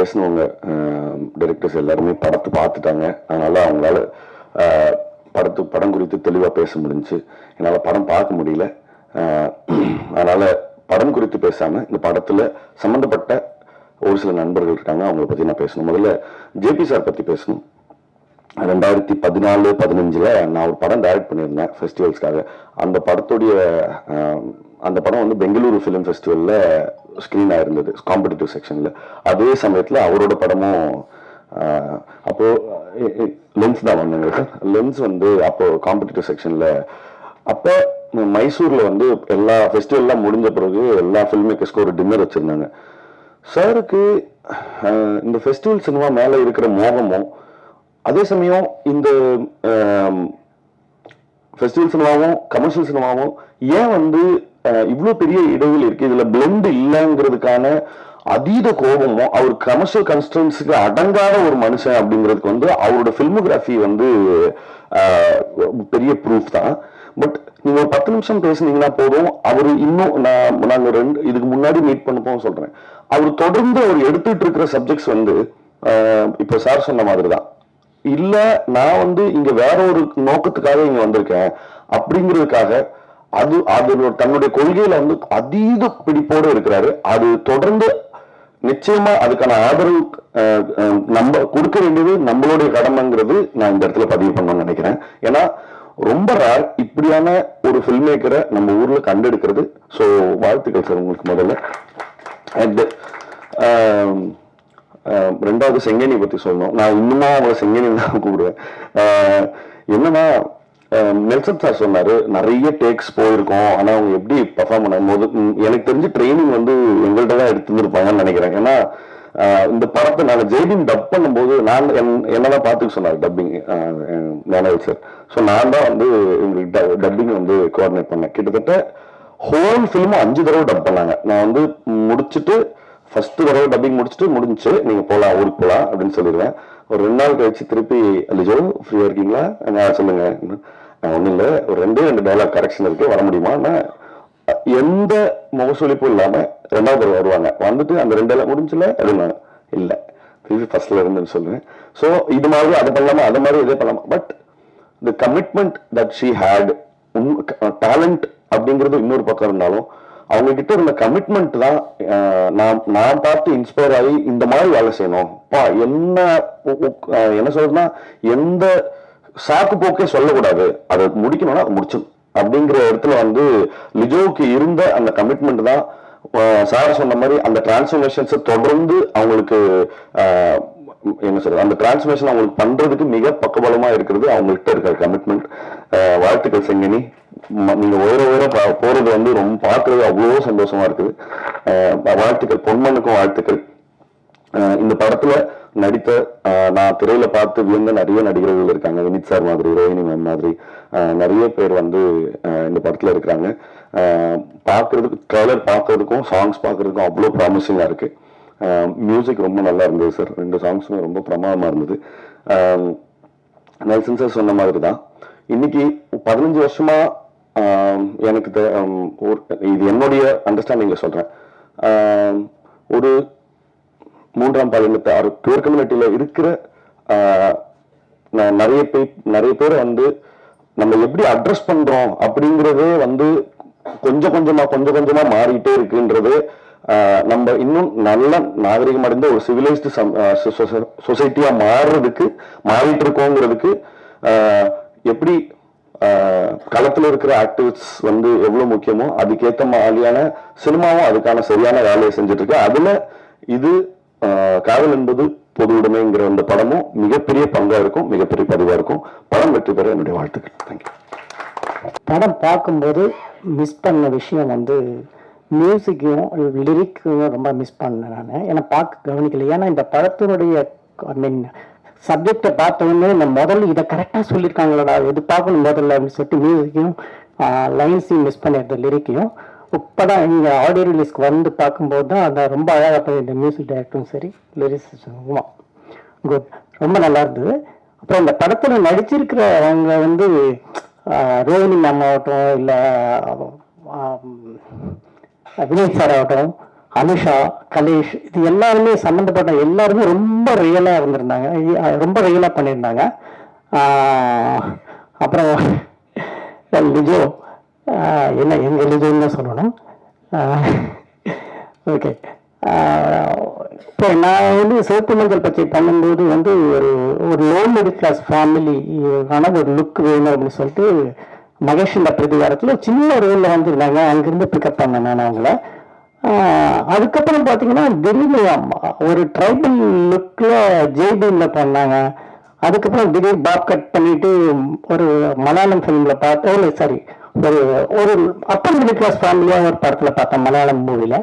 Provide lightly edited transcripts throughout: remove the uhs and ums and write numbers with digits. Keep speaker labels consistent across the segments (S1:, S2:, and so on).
S1: பேசினவங்க directors எல்லாருமே படத்தை பார்த்துட்டாங்க. அதனால அவங்களால படம் குறித்து தெளிவாக பேச முடிஞ்சு. என்னால் படம் பார்க்க முடியல. அதனால படம் குறித்து பேசாமல் இந்த படத்தில் சம்மந்தப்பட்ட ஒரு சில நண்பர்கள் இருக்காங்க, அவங்கள பற்றி நான் பேசணும். முதல்ல ஜேபி சார் பற்றி பேசணும். 2014-15 நான் ஒரு படம் டைரக்ட் பண்ணியிருந்தேன் ஃபெஸ்டிவல்ஸ்க்காக. அந்த படம் வந்து பெங்களூரு ஃபிலிம் ஃபெஸ்டிவலில் ஸ்க்ரீன் ஆயிருந்தது காம்படிட்டிவ் செக்ஷனில். அதே சமயத்தில் அவரோட படமும் அப்போ லென்ஸ் தான் வந்தாங்க சார். லென்ஸ் வந்து அப்போ காம்படிட்டிவ் செக்ஷன்ல. அப்போ மைசூர்ல வந்து எல்லா ஃபெஸ்டிவல்லாம் முடிஞ்ச பிறகு எல்லா ஃபில்ம் மேக்கர்ஸ்க்கும் ஒரு டின்னர் வச்சிருந்தாங்க. சாருக்கு இந்த ஃபெஸ்டிவல் சினிமா மேல இருக்கிற மோகமும், அதே சமயம் இந்த ஃபெஸ்டிவல் சினிமாவும் கமர்ஷியல் சினிமாவும் ஏன் வந்து இவ்வளோ பெரிய இடைவெளி இருக்கு, இதுல பிளெண்ட் இல்லைங்கிறதுக்கான அதீத கோபமும், அவர் கமர்ஷியல் கன்ஸ்டன்ஸுக்கு அடங்காத ஒரு மனுஷன் அப்படிங்கிறதுக்கு வந்து அவரோட ஃபில்மோகிராஃபி வந்து பெரிய ப்ரூஃப் தான். பட் நீங்க ஒரு 10 நிமிஷம் பேசுனீங்கன்னா போதும், அவர் இன்னும் நாங்க இதுக்கு முன்னாடி மீட் பண்ணப்போ சொல்றேன், அவர் தொடர்ந்து அவர் எடுத்துட்டு இருக்கிற சப்ஜெக்ட்ஸ் வந்து இப்போ சார் சொன்ன மாதிரி தான். இல்ல நான் வந்து இங்க வேற ஒரு நோக்கத்துக்காக இங்க வந்திருக்கேன் அப்படிங்கிறதுக்காக அது தன்னுடைய கொள்கையில வந்து அதீத பிடிப்போடு இருக்கிறாரு. அது தொடர்ந்து நிச்சயமா அதுக்கான ஆதரவு நம்ம கொடுக்க வேண்டியது நம்மளுடைய கடமைங்கிறது நான் இந்த இடத்துல பதிவு பண்ணணும்னு நினைக்கிறேன். ஏன்னா ரொம்ப ரேர் இப்படியான ஒரு ஃபில்ம் மேக்கரை நம்ம ஊர்ல கண்டெடுக்கிறது. ஸோ வாழ்த்துக்கள் சார் உங்களுக்கு முதல்ல. அண்ட் ரெண்டாவது செங்கனி பத்தி சொல்லணும். நான் இன்னுமா அவங்களை செங்கனி தான் கூப்பிடுவேன். என்னன்னா நெல்சன் சார் சொன்னாரு நிறைய டேக்ஸ் போயிருக்கோம், ஆனா அவங்க எப்படி பர்ஃபார்ம் பண்ணும்போது எனக்கு தெரிஞ்சு ட்ரைனிங் வந்து எங்கள்கிட்ட தான் எடுத்துருப்பாங்கன்னு நினைக்கிறேன். ஏன்னா இந்த படத்தை நான் ஜெய்பீம் டப் பண்ணும்போது நான் என்னதான் பார்த்துக்க சொன்னார் டப்பிங் ஞானவேல் சார். ஸோ நான் தான் வந்து டப்பிங் வந்து கோஆர்டினேட் பண்ணேன். கிட்டத்தட்ட ஹோல் ஃபிலிமும் 5 தடவை டப் பண்ணாங்க. நான் வந்து முடிச்சுட்டு ஃபர்ஸ்ட் தடவை டப்பிங் முடிஞ்சு நீங்க போகலாம், ஊருக்கு போகலாம் அப்படின்னு சொல்லிடுவேன். ஒரு 2 நாள் கழிச்சு திருப்பி லிஜோ ஃப்ரீயா இருக்கீங்களா சொல்லுங்க, ஒன்றும் இல்லை ஒரு 2 டைலாக் கரெக்ஷன் இருக்கு வர முடியுமா, எந்த முகசொலிப்பும் இல்லாம 2வது தடவை வருவாங்க. வந்துட்டு அந்த 2 டைலாக் முடிஞ்சுல அப்படின்னா இல்லை திருப்பி ஃபர்ஸ்ட்ல இருந்துன்னு சொல்லுவேன். ஸோ இது மாதிரி அதை பண்ணலாமா அதை மாதிரி இதே பண்ணலாமா. But the commitment that she had, talent அப்படிங்கிறது இன்னொரு பக்கம் இருந்தாலும் அவங்க கிட்ட இருந்த கமிட்மெண்ட் தான் நான் பார்த்து இன்ஸ்பயர் ஆகி இந்த மாதிரி வேலை செய்யணும். என்ன சொல்றதுன்னா எந்த சாக்கு போக்கே சொல்லக்கூடாது, அதை முடிக்கணும்னா அதை முடிச்சிடும் அப்படிங்கிற இடத்துல வந்து லிஜோவுக்கு இருந்த அந்த கமிட்மெண்ட் தான் சார் சொன்ன மாதிரி அந்த டிரான்ஸ்ஃபர்மேஷன்ஸை தொடர்ந்து அவங்களுக்கு என்ன சொல்றது அந்த டிரான்ஸ்ஃபர்மேஷன் அவங்களுக்கு பண்றதுக்கு மிக பக்கபலமா இருக்கிறது அவங்கள்ட்ட இருக்கிற கமிட்மெண்ட். வாழ்த்துக்கள் செங்கனி, நீங்க ஓர போறது வந்து ரொம்ப பார்க்கறது அவ்வளோ சந்தோஷமா இருக்குது. வாழ்த்துக்கள் பொன்மனுக்கும் வாழ்த்துக்கள். இந்த படத்துல நடித்த நான் திரையில பார்த்து விழுந்த நிறைய நடிகர்கள் இருக்காங்க. வினித் சார் மாதிரி, ரோஹினி மேம் மாதிரி நிறைய பேர் வந்து இந்த படத்துல இருக்கிறாங்க. பார்க்கறதுக்கு ட்ரெய்லர் பார்க்கறதுக்கும் சாங்ஸ் பார்க்கறதுக்கும் அவ்வளோ ப்ராமிசிங்கா இருக்கு. மியூசிக் ரொம்ப நல்லா இருந்தது சார். 2 சாங்ஸுமே ரொம்ப பிரமாதமா இருந்தது. நெல்சன் சார் சொன்ன மாதிரி தான் இன்னைக்கு 15 வருஷமா எனக்கு இது என்னுடைய அண்டர்ஸ்டாண்டிங்ல சொல்றேன், ஒரு 3ஆம் பாலினத்தை பேர் கம்யூனிட்டியில இருக்கிற நிறைய பேரை வந்து நம்ம எப்படி அட்ரஸ் பண்றோம் அப்படிங்கறதே வந்து கொஞ்சம் கொஞ்சமா மாறிட்டே இருக்குன்றது. நம்ம இன்னும் நல்ல நாகரிகம் அடைந்த ஒரு சிவிலைஸ்டு சொசைட்டியா மாறிட்டு இருக்கோங்கிறதுக்கு எப்படி களத்துல இருக்கிற ஆக்டிவிஸ்ட் வந்து எவ்வளவு முக்கியமோ அதுக்கேற்ற மாதிரியான சினிமாவும் அதுக்கான சரியான வேலையை செஞ்சுட்டு இருக்கு. அதுல இது காதல் என்பது பொது உடைமைங்கிற அந்த படமும் மிகப்பெரிய பங்கா இருக்கும், மிகப்பெரிய பதிவா இருக்கும். படம் வெற்றி பெற என்னுடைய வாழ்த்துக்கள். தேங்க்யூ.
S2: படம் பார்க்கும்போது மிஸ் பண்ண விஷயம் வந்து மியூசிக்கையும் லிரிக்கையும் ரொம்ப மிஸ் பண்ணேன் நான். ஏன்னா பார்க்க கவனிக்கல. ஏன்னா இந்த படத்தினுடைய சப்ஜெக்டை பார்த்தோன்னே நான் முதல்ல இதை கரெக்டாக சொல்லியிருக்காங்களா எது பார்க்கணும் முதல்ல அப்படின்னு சொல்லிட்டு மியூசிக்கையும் லைன்ஸையும் மிஸ் பண்ணிடுறது, லிரிக்கையும். இப்போதான் இங்கே ஆடியோ ரிலீஸ்க்கு வந்து பார்க்கும்போது தான் அதை ரொம்ப அழகாக போய் இந்த மியூசிக் டைரக்டரும் சரி லிரிக்ஸும் குட், ரொம்ப நல்லா இருந்தது. அப்புறம் இந்த படத்தில் நடிச்சிருக்கிறவங்க வந்து ரோஹினி மேம் ஆகட்டும், இல்லை வினய் சார் ஆகட்டும், அனுஷா, கலேஷ், இது எல்லாருமே சம்மந்தப்பட்ட எல்லாருமே ரொம்ப ரியலாக இருந்திருந்தாங்க, ரொம்ப ரியலாக பண்ணியிருந்தாங்க. அப்புறம் லிஜோ, என்ன எங்கள் லிஜோன்னு தான் சொல்லணும். ஓகே, இப்போ நான் வந்து சிவப்பு மஞ்சள் பச்சை பண்ணும்போது வந்து ஒரு லோ மிடில் கிளாஸ் ஃபேமிலிக்கான ஒரு லுக் வேணும் அப்படின்னு சொல்லிட்டு மகேஷ் இந்த பிரதிகாரத்தில் சின்ன ரோலில் வந்துருந்தாங்க. அங்கேருந்து பிக்கப் பண்ணேன் நான் அவங்கள. அதுக்கப்புறம் பார்த்தீங்கன்னா திடீர்னு ஒரு ட்ரைபல் லுக்கில் ஜெய்பீனில் பண்ணாங்க. அதுக்கப்புறம் திடீர் பாப் கட் பண்ணிட்டு ஒரு மலையாளம் ஃபிலிமில் பார்த்தேன், சாரி ஒரு அப்பர் மிடில் கிளாஸ் ஃபேமிலியாக ஒரு படத்தில் பார்த்தேன் மலையாளம் மூவியில்.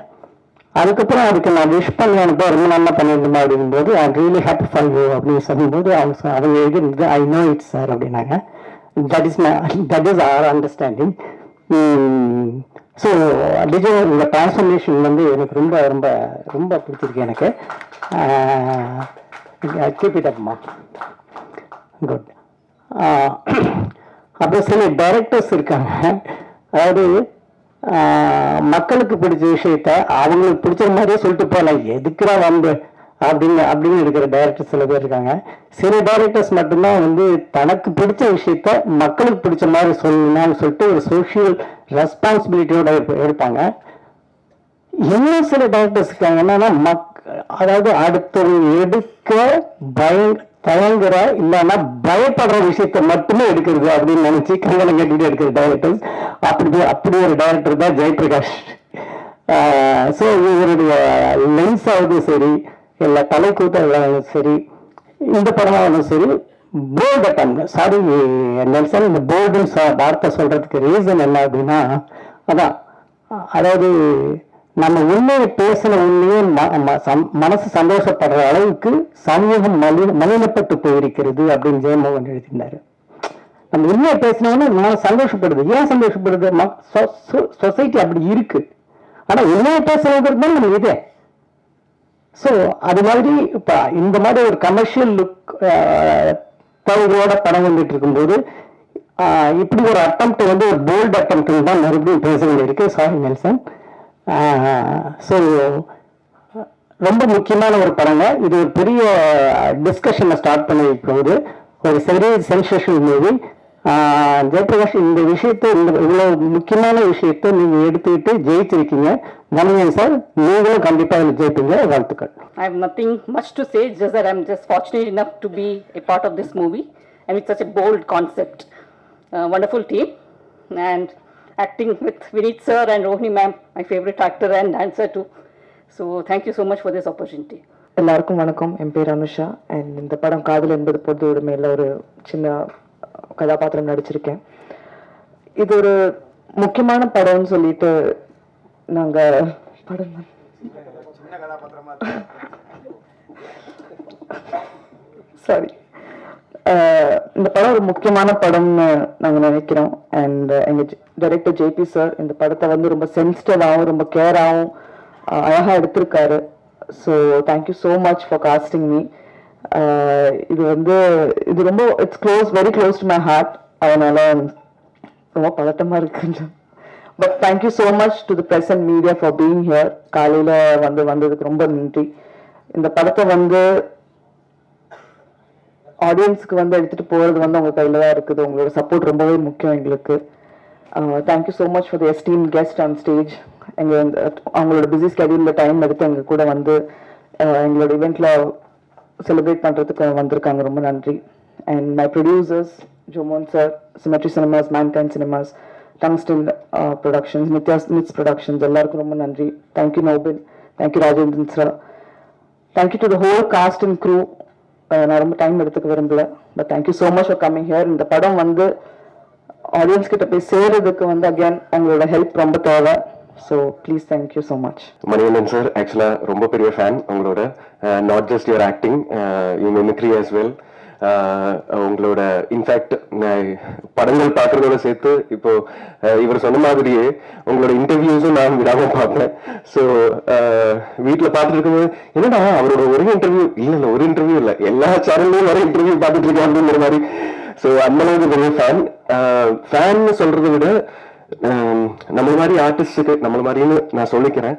S2: அதுக்கப்புறம் அதுக்கு நான் விஷ் பண்ணி அனுப்ப ரொம்ப நல்லா பண்ணியிருந்தோம் அப்படிங்கும்போது I really happy for you அப்படின்னு சொல்லும்போது அவங்க எழுதிருந்தது ஐ நோ இட்ஸ் சார் அப்படின்னாங்க. That is our understanding. So Lijo இந்த டிரான்ஸ்ஃபர்மேஷன் வந்து எனக்கு ரொம்ப ரொம்ப ரொம்ப பிடிச்சிருக்கு எனக்கு. கீப் இட் அப்மா, குட். அப்புறம் சில டைரக்டர்ஸ் இருக்காங்க, அதாவது மக்களுக்கு பிடிச்ச விஷயத்த அவங்களுக்கு பிடிச்ச மாதிரியே சொல்லிட்டு போகலாம், எதுக்குடா வந்து அப்படின்னு இருக்கிற டைரக்டர்ஸ் சில பேர் இருக்காங்க. சில டைரக்டர்ஸ் மட்டும்தான் வந்து தனக்கு பிடிச்ச விஷயத்த மக்களுக்கு பிடிச்ச மாதிரி சொல்லணும்னு சொல்லிட்டு ஒரு சோஷியல் ரெஸ்பான்சிபிலிட்டியோட எடுப்பாங்க. இன்னும் சில டைரக்டர்ஸ் இருக்காங்க என்னன்னா அதாவது அடுத்தவங்க எடுக்க தயங்குற இல்லைன்னா பயப்படுற விஷயத்த மட்டுமே எடுக்கிறது அப்படின்னு நினைச்சு கங்கணம் கட்டிட்டு எடுக்கிற டைரக்டர்ஸ். அப்படி ஒரு டைரக்டர் தான் ஜெயபிரகாஷ். ஸோ இவருடைய லென்ஸ் ஆகுது சரி, இல்லை தலை கூத்தாலும் சரி, இந்த படமாகவும் சரி, போல்டு அட்டம். சாரி நெல்சன், இந்த போல்டுன்னு வார்த்தை சொல்றதுக்கு ரீசன் என்ன அப்படின்னா அதான், அதாவது நம்ம உண்மையை பேசின உண்மையே மனசு சந்தோஷப்படுற அளவுக்கு சமூகம் மலினப்பட்டு போயிருக்கிறது அப்படின்னு ஜெயமோகன் எழுதினாரு. நம்ம உண்மையை பேசினோம்னா நான் சந்தோஷப்படுது. ஏன் சந்தோஷப்படுது? சொசைட்டி அப்படி இருக்கு. ஆனா உண்மையை பேசுறதுக்கு தான் நம்ம இதே. ஸோ அது மாதிரி இப்போ இந்த மாதிரி ஒரு கமர்ஷியல் லுக் தவறோட படம் வந்துட்டு இருக்கும்போது இப்படி ஒரு அட்டம்ப்ட் வந்து ஒரு போல்டு அட்டம்ப்ட் தான் மறுபடியும் பேச வேண்டியிருக்கு. Sorry Nelson. ஸோ ரொம்ப முக்கியமான ஒரு படங்க இது. ஒரு பெரிய டிஸ்கஷனை ஸ்டார்ட் பண்ணி போகுது. ஒரு சென்சேஷனல் மூவி. ஜெயபிரகாஷ் இந்த விஷயத்தை, இந்த இவ்வளவு முக்கியமான விஷயத்தை நீங்க எடுத்துக்கிட்டு ஜெயிச்சிருக்கீங்க. கணேசன் சார், நீங்களும் கண்டிப்பா அதில் ஜெயிப்பீங்க. வாழ்த்துக்கள்.
S3: I have nothing much to say, just that I'm just fortunate enough to be a part of this movie, and it's such a bold concept. Wonderful team, and acting with Vineet sir and Rohini ma'am, my favorite actor and dancer too. So thank you so much for this opportunity.
S4: எல்லாருக்கும் வணக்கம். என் பேர் Anusha. And இந்த படம் காதல் என்பது பொது உரிமையில் ஒரு சின்ன கதாபாத்திரம் நடிச்சிருக்கேன். இது ஒரு முக்கியமான படம்னு சொல்லிட்டு நாங்க படம் சாரி இந்த படம் ஒரு முக்கியமான படம்னு நாங்க நினைக்கிறோம். அண்ட் எங்க டைரக்டர் ஜேபி சார் இந்த படத்தை வந்து ரொம்ப சென்சிட்டிவாகவும் ரொம்ப கேராகவும் அழகா எடுத்திருக்காரு. So thank you so much for casting me. இது வந்து இது ரொம்ப very close to my heart. அதனால ரொம்ப பதட்டமா இருக்கு. But thank you so much to the press and media for being here. காலையில வந்ததுக்கு ரொம்ப நன்றி. இந்த படத்தை வந்து ஆடியன்ஸுக்கு எடுத்துட்டு போறது உங்க கையில தான் இருக்குது. உங்களோட சப்போர்ட் ரொம்பவே முக்கியம் எங்களுக்கு. Thank you so much for the esteem guest on stage. அவங்களோட பிஸி ஸ்கெடியூல்ல டைம் எடுத்து எங்க கூட எங்களோட இவெண்ட்ல செலிப்ரேட் பண்றதுக்கு வந்திருக்காங்க. ரொம்ப நன்றி. And my producers Jomon sir, symmetry cinemas, mankind cinemas, tungsten productions, Niths productions எல்லாருக்கும் ரொம்ப நன்றி. Thank you Nobin, thank you Rajendran sir, thank you to the whole cast and crew. நான் ரொம்ப டைம் எடுத்துக்க விரும்பல, but thank you so much for coming here. இந்த படம் ஆடியன்ஸ் கிட்ட போய் சேர்றதுக்கு அகேன் உங்களோட ஹெல்ப் ரொம்ப தேவை. So please thank you so much.
S1: Manikandan sir, ஆக்சுவலா ரொம்ப பெரிய ஃபேன் உங்களோட. Not just your acting, you mimicry as well. உங்களோட இன்ஃபேக்ட் படங்கள் பார்க்கறதோட சேர்த்து இப்போ இவர் சொன்ன மாதிரியே உங்களோட இன்டர்வியூஸும் நான் விடாம பார்ப்பேன். ஸோ வீட்டில் பார்த்துட்டு இருக்கும்போது என்னடா அவரோட ஒரு இன்டர்வியூ இல்லை எல்லா சேனல்லையும் வர இன்டர்வியூ பார்த்துட்டு இருக்கேன் அப்படிங்கிற மாதிரி. ஸோ அந்த அளவுக்கு பெரிய ஃபேன் சொல்றதை விட
S5: நம்மள மாதிரி ஆர்டிஸ்டுக்கு, நம்மள மாதிரின்னு நான் சொல்லிக்கிறேன்,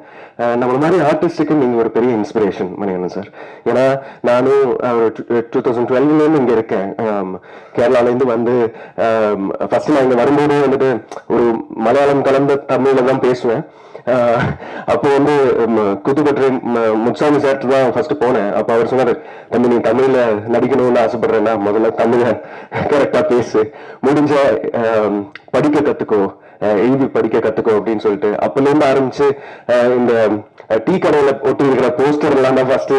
S5: நம்மள மாதிரி ஆர்டிஸ்டுக்கு நீங்க ஒரு பெரிய இன்ஸ்பிரேஷன் மணிகண்டன் சார். ஏன்னா நானும் 2012 இங்க இருக்கேன், கேரளாலேருந்து வந்து ஃபர்ஸ்ட் நான் இங்க வரும்போது வந்துட்டு ஒரு மலையாளம் கலந்த தமிழ்ல தான் பேசுவேன். அப்போ வந்து குத்துப்பற்றி முத்துசாமி சார் தான் ஃபர்ஸ்ட் போனேன். அப்போ அவர் சொன்னாரு, தம்பி நீ தமிழ்ல நடிக்கணும்னு ஆசைப்படுறேன்னா முதல்ல தமிழ கரெக்டா பேசு, முடிஞ்ச படிக்க கத்துக்கோ, எழுதி படிக்க கத்துக்கோ அப்படின்னு சொல்லிட்டு அப்பல இருந்து ஆரம்பிச்சு இந்த டீ கடையில ஒட்டி இருக்கிற போஸ்டர் எல்லாம் தான் ஃபர்ஸ்ட்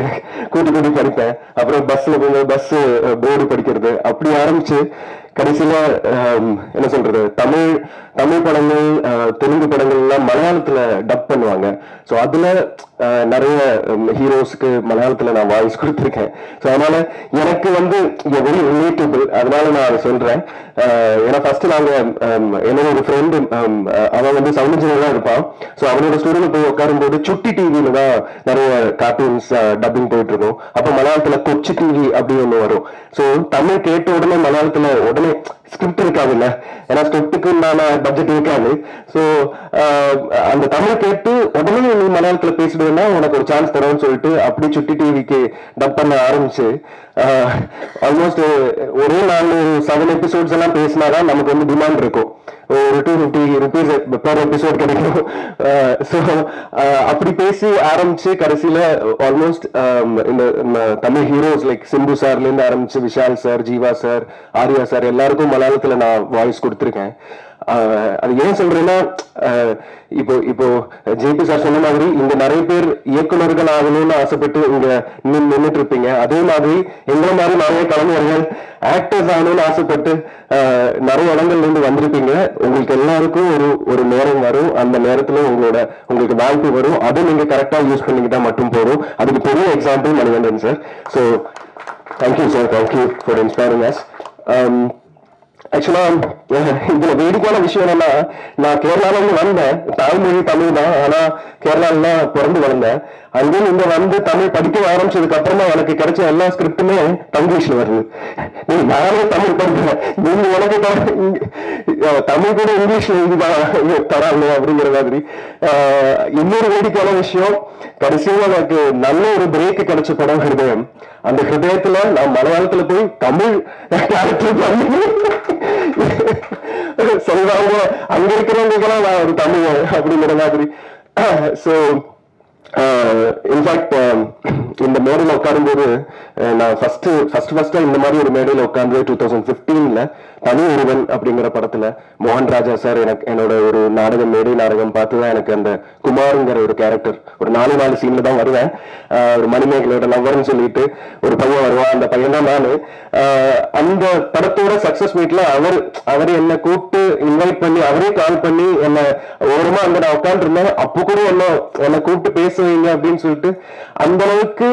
S5: கூட்டி படிப்பேன். அப்புறம் பஸ்ல போய் பஸ் போர்டு படிக்கிறது, அப்படி ஆரம்பிச்சு கடைசியில என்ன சொல்றது, தமிழ் படங்கள் தெலுங்கு படங்கள் எல்லாம் மலையாளத்துல டப் பண்ணுவாங்க. ஸோ அதுல நிறைய ஹீரோஸ்க்கு மலையாளத்துல நான் வாய்ஸ் கொடுத்துருக்கேன். ஸோ அதனால எனக்கு வந்து வெரி ரிலேட்டபிள், அதனால நான் அதை சொல்றேன். ஏன்னா ஃபர்ஸ்ட் நாங்க என்னோட ஒரு ஃப்ரெண்டு அவன் வந்து சவுண்ட் இன்ஜினியர் தான் இருப்பான். ஸோ அவனோட ஸ்டூடியோல போய் உட்காரும் போது சுட்டி டிவியில தான் நிறைய கார்ட்டூன்ஸ் டப்பிங் போயிட்டு இருக்கும். அப்போ மலையாளத்துல கொச்சி டிவி அப்படி ஒண்ணு வரும். ஸோ தமிழ் கேட்ட உடனே மலையாளத்துல உடனே ஸ்கிரிப்ட் இருக்காதுல்ல, ஏன்னா ஸ்கிரிப்டுக்கு பட்ஜெட் இருக்காது. ஸோ அந்த தமிழ் கேட்டு உடனே நீ மலையாளத்துல பேசிடுவேன்னா உனக்கு ஒரு சான்ஸ் தரும்னு சொல்லிட்டு அப்படி சுட்டி டிவிக்கு டப் பண்ண ஆரம்பிச்சு ஆல்மோஸ்ட் ஒரே நாள் 7 எபிசோட்ஸ் எல்லாம் பேசினாதான் நமக்கு வந்து டிமாண்ட் இருக்கும். ஒரு 250 rupees பெர் எபிசோட் கிடைக்கும். ஸோ அப்படி பேசி ஆரம்பிச்சு கடைசியில ஆல்மோஸ்ட் இந்த தமிழ் ஹீரோஸ் லைக் சிம்பு சார்ல இருந்து ஆரம்பிச்சு Vishal sir, Jeeva sir, Arya sir எல்லாருக்கும் மலையாளத்துல நான் வாய்ஸ் கொடுத்துருக்கேன். அது ஏன் சொல்றேன்னா, இப்போ ஜேபி சார் சொன்ன மாதிரி இங்க நிறைய பேர் இயக்குநர்கள் ஆகணும்னு ஆசைப்பட்டு இங்க நின்றுட்டு இருப்பீங்க. அதே மாதிரி எங்களை மாதிரி நிறைய கலைஞர்கள் ஆக்டர்ஸ் ஆகணும்னு ஆசைப்பட்டு நிறைய இடங்கள்ல இருந்து வந்திருப்பீங்க. உங்களுக்கு எல்லாருக்கும் ஒரு நேரம் வரும், அந்த நேரத்துல உங்களுக்கு வாய்ப்பு வரும். அதை நீங்க கரெக்டா யூஸ் பண்ணிக்கிட்டா மட்டும் போதும். அதுக்கு பெரிய example Manikandan sir. So thank you sir, thank you for inspiring as. ஆக்சுவலா இதுல வேடிக்கையான விஷயம் என்னன்னா, நான் கேரளால இருந்து வந்தேன், தாய்மொழி தமிழ் தான், ஆனா கேரளால பிறந்து வளர்ந்தேன். அங்கேயும் இங்க வந்து தமிழ் படிக்க ஆரம்பிச்சதுக்கு அப்புறமா எனக்கு கிடைச்ச எல்லா ஸ்கிரிப்டுமே தங்கிலீஷ்ல வருது. நானே தமிழ் படிக்கிறேன், நீங்க எனக்கு தமிழ் கூட இங்கிலீஷ்ல இதுதான் தராங்க அப்படிங்கிற மாதிரி. இன்னொரு வேடிக்கையான விஷயம், கடைசியில் எனக்கு நல்ல ஒரு பிரேக் கிடைச்ச படம் ஹிருதயம். அந்த ஹிருதயத்துல நான் மலையாளத்துல போய் தமிழ் கேரக்டர் பண்ணி சொல்றாங்க, அங்க இருக்கிறவங்களுக்கெல்லாம் நான் ஒரு தமிழ் அப்படிங்கிற மாதிரி. ஸோ இன்ஃபேக்ட் இந்த மேடையில் உட்காரும்போது நான் ஃபர்ஸ்ட் இந்த மாதிரி ஒரு மேடையில் உட்காந்து 2015 தனி ஒருவன் அப்படிங்கிற படத்துல மோகன் ராஜா சார் என்னோட ஒரு மேடை நாடகம் பார்த்துதான் எனக்கு அந்த குமாருங்கிற ஒரு கேரக்டர், ஒரு 4 சீன்ல தான் வருவேன். ஒரு மணிமேகலோட லவ்வர்னு சொல்லிட்டு ஒரு பையன் வருவான், அந்த பையன் தான் நானு. அந்த படத்தோட சக்சஸ் மீட்ல அவர் என்னை கூப்பிட்டு இன்வைட் பண்ணி, அவரே கால் பண்ணி என்ன ஓரமா அங்க நான் உட்காந்துருந்தேன். அப்போ கூட என்னை கூப்பிட்டு பேசுவீங்க அப்படின்னு சொல்லிட்டு அந்த அளவுக்கு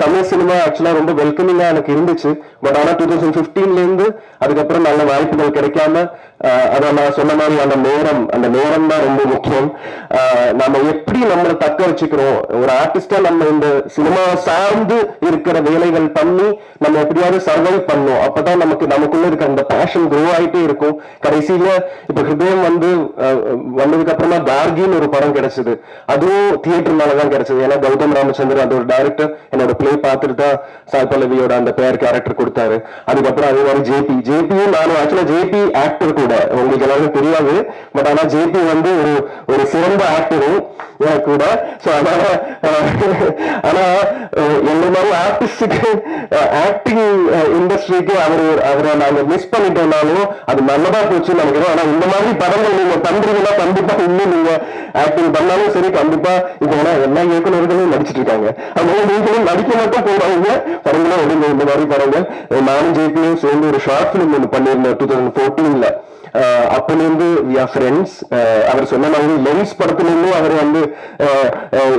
S5: தமிழ் சினிமா ஆக்சுவலா ரொம்ப வெல்கமிங்கா எனக்கு இருந்துச்சு. பட் ஆனா 2015 இருந்து அதுக்கப்புறம் நல்ல வாய்ப்புகள் கிடைக்காம, அதான் நான் சொன்ன மாதிரி அந்த நேரம் தான் ரொம்ப முக்கியம். நம்ம எப்படி நம்மளை தக்க வச்சுக்கிறோம், ஒரு ஆர்டிஸ்டா நம்ம இந்த சினிமா சார்ந்து இருக்கிற வேலைகள் பண்ணி நம்ம எப்படியாவது சர்வைவ் பண்ணும். அப்பதான் நமக்குள்ள இருக்க அந்த பேஷன் க்ரோ ஆயிட்டே இருக்கும். கடைசியில இப்ப ஹிருதயம் வந்ததுக்கு அப்புறமா தார்கின்னு ஒரு படம் கிடைச்சது. அதுவும் தியேட்டர்னாலதான் கிடைச்சது. ஏன்னா கௌதம் ராமச்சந்திரன் அந்த ஒரு டைரக்டர் என்னோட பிளே பார்த்துட்டு தான் சாய் பல்லவியோட அந்த பேர் கேரக்டர் கொடுத்தாரு. அதுக்கப்புறம் அதே மாதிரி ஜேபியும் நானும் ஆக்சுவலா ஜேபி ஆக்டர் கூட, உங்களுக்கு எல்லாருக்கும் தெரியாது. பட் ஆனா ஜேபி வந்து ஒரு சிறந்த ஆக்டரும் கூட. ஸோ அதனால ஆனா இந்த மாதிரி ஆர்டிஸ்டுக்கு ஆக்டிங் இண்டஸ்ட்ரிக்கு அவரை நாங்க மிஸ் பண்ணிட்டோம்னாலும் அது நல்லதா போச்சுன்னு நினைக்கிறோம். ஆனா இந்த மாதிரி படங்கள் நீங்க பண்றீங்கன்னா கண்டிப்பா இன்னும் நீங்க ஆக்டிங் பண்ணாலும் சரி, கண்டிப்பா இப்போ எல்லா இயக்குநர்களும் நடிச்சிட்டு இருக்காங்க. அதனால நீங்களும் நடிக்க மட்டும் போறாங்க படங்களும் எடுங்க. இந்த மாதிரி படங்கள் நானும் ஜேபியும் சேர்ந்து ஒரு ஷார்ட் பிலிம் ஒன்று பண்ணியிருந்தேன் 2014. அப்பலேருந்து வி ஆர் ஃப்ரெண்ட்ஸ். அவர் சொன்ன மாதிரி லென்ஸ் படத்துலேருந்தும் அவர் வந்து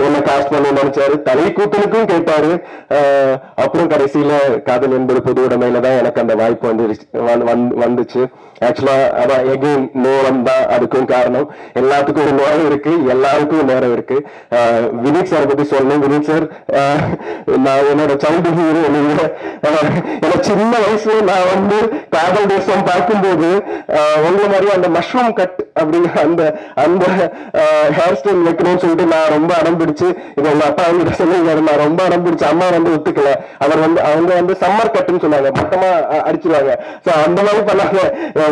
S5: என்ன காஸ்ட் பண்ண நினைச்சாரு, தலை கூட்டலுக்கும் கேட்டாரு. அப்புறம் கடைசியில காதல் என்பது பொது உடைமையில தான் எனக்கு அந்த வாய்ப்பு வந்துச்சு. ஆக்சுவலா அதான் எகைன் நேரம் தான் அதுக்கும் காரணம். எல்லாத்துக்கும் ஒரு நேரம் இருக்கு, எல்லாருக்கும் நேரம் இருக்கு. வினீத் சார் பத்தி சொல்லணும். வினீத் சார் நான் என்னோட சைல்டு ஹீரோ. எனக்கு சின்ன வயசுல நான் வந்து காதல் தேசம் பார்க்கும்போது உங்களை மாதிரி அந்த மஷ்ரூம் கட் அப்படிங்கிற அந்த அந்த ஹேர் ஸ்டைல் வைக்கணும்னு சொல்லிட்டு நான் ரொம்ப அடம் பிடிச்சு இது உங்க அப்பா வந்து சொல்லிருக்காரு. நான் ரொம்ப அடம் பிடிச்சு அம்மா வந்து ஒத்துக்கல. அவர் வந்து அவங்க வந்து சம்மர் கட்டுன்னு சொன்னாங்க, மொத்தமா அடிச்சிருவாங்க. ஸோ அந்த மாதிரி பண்ணாங்க.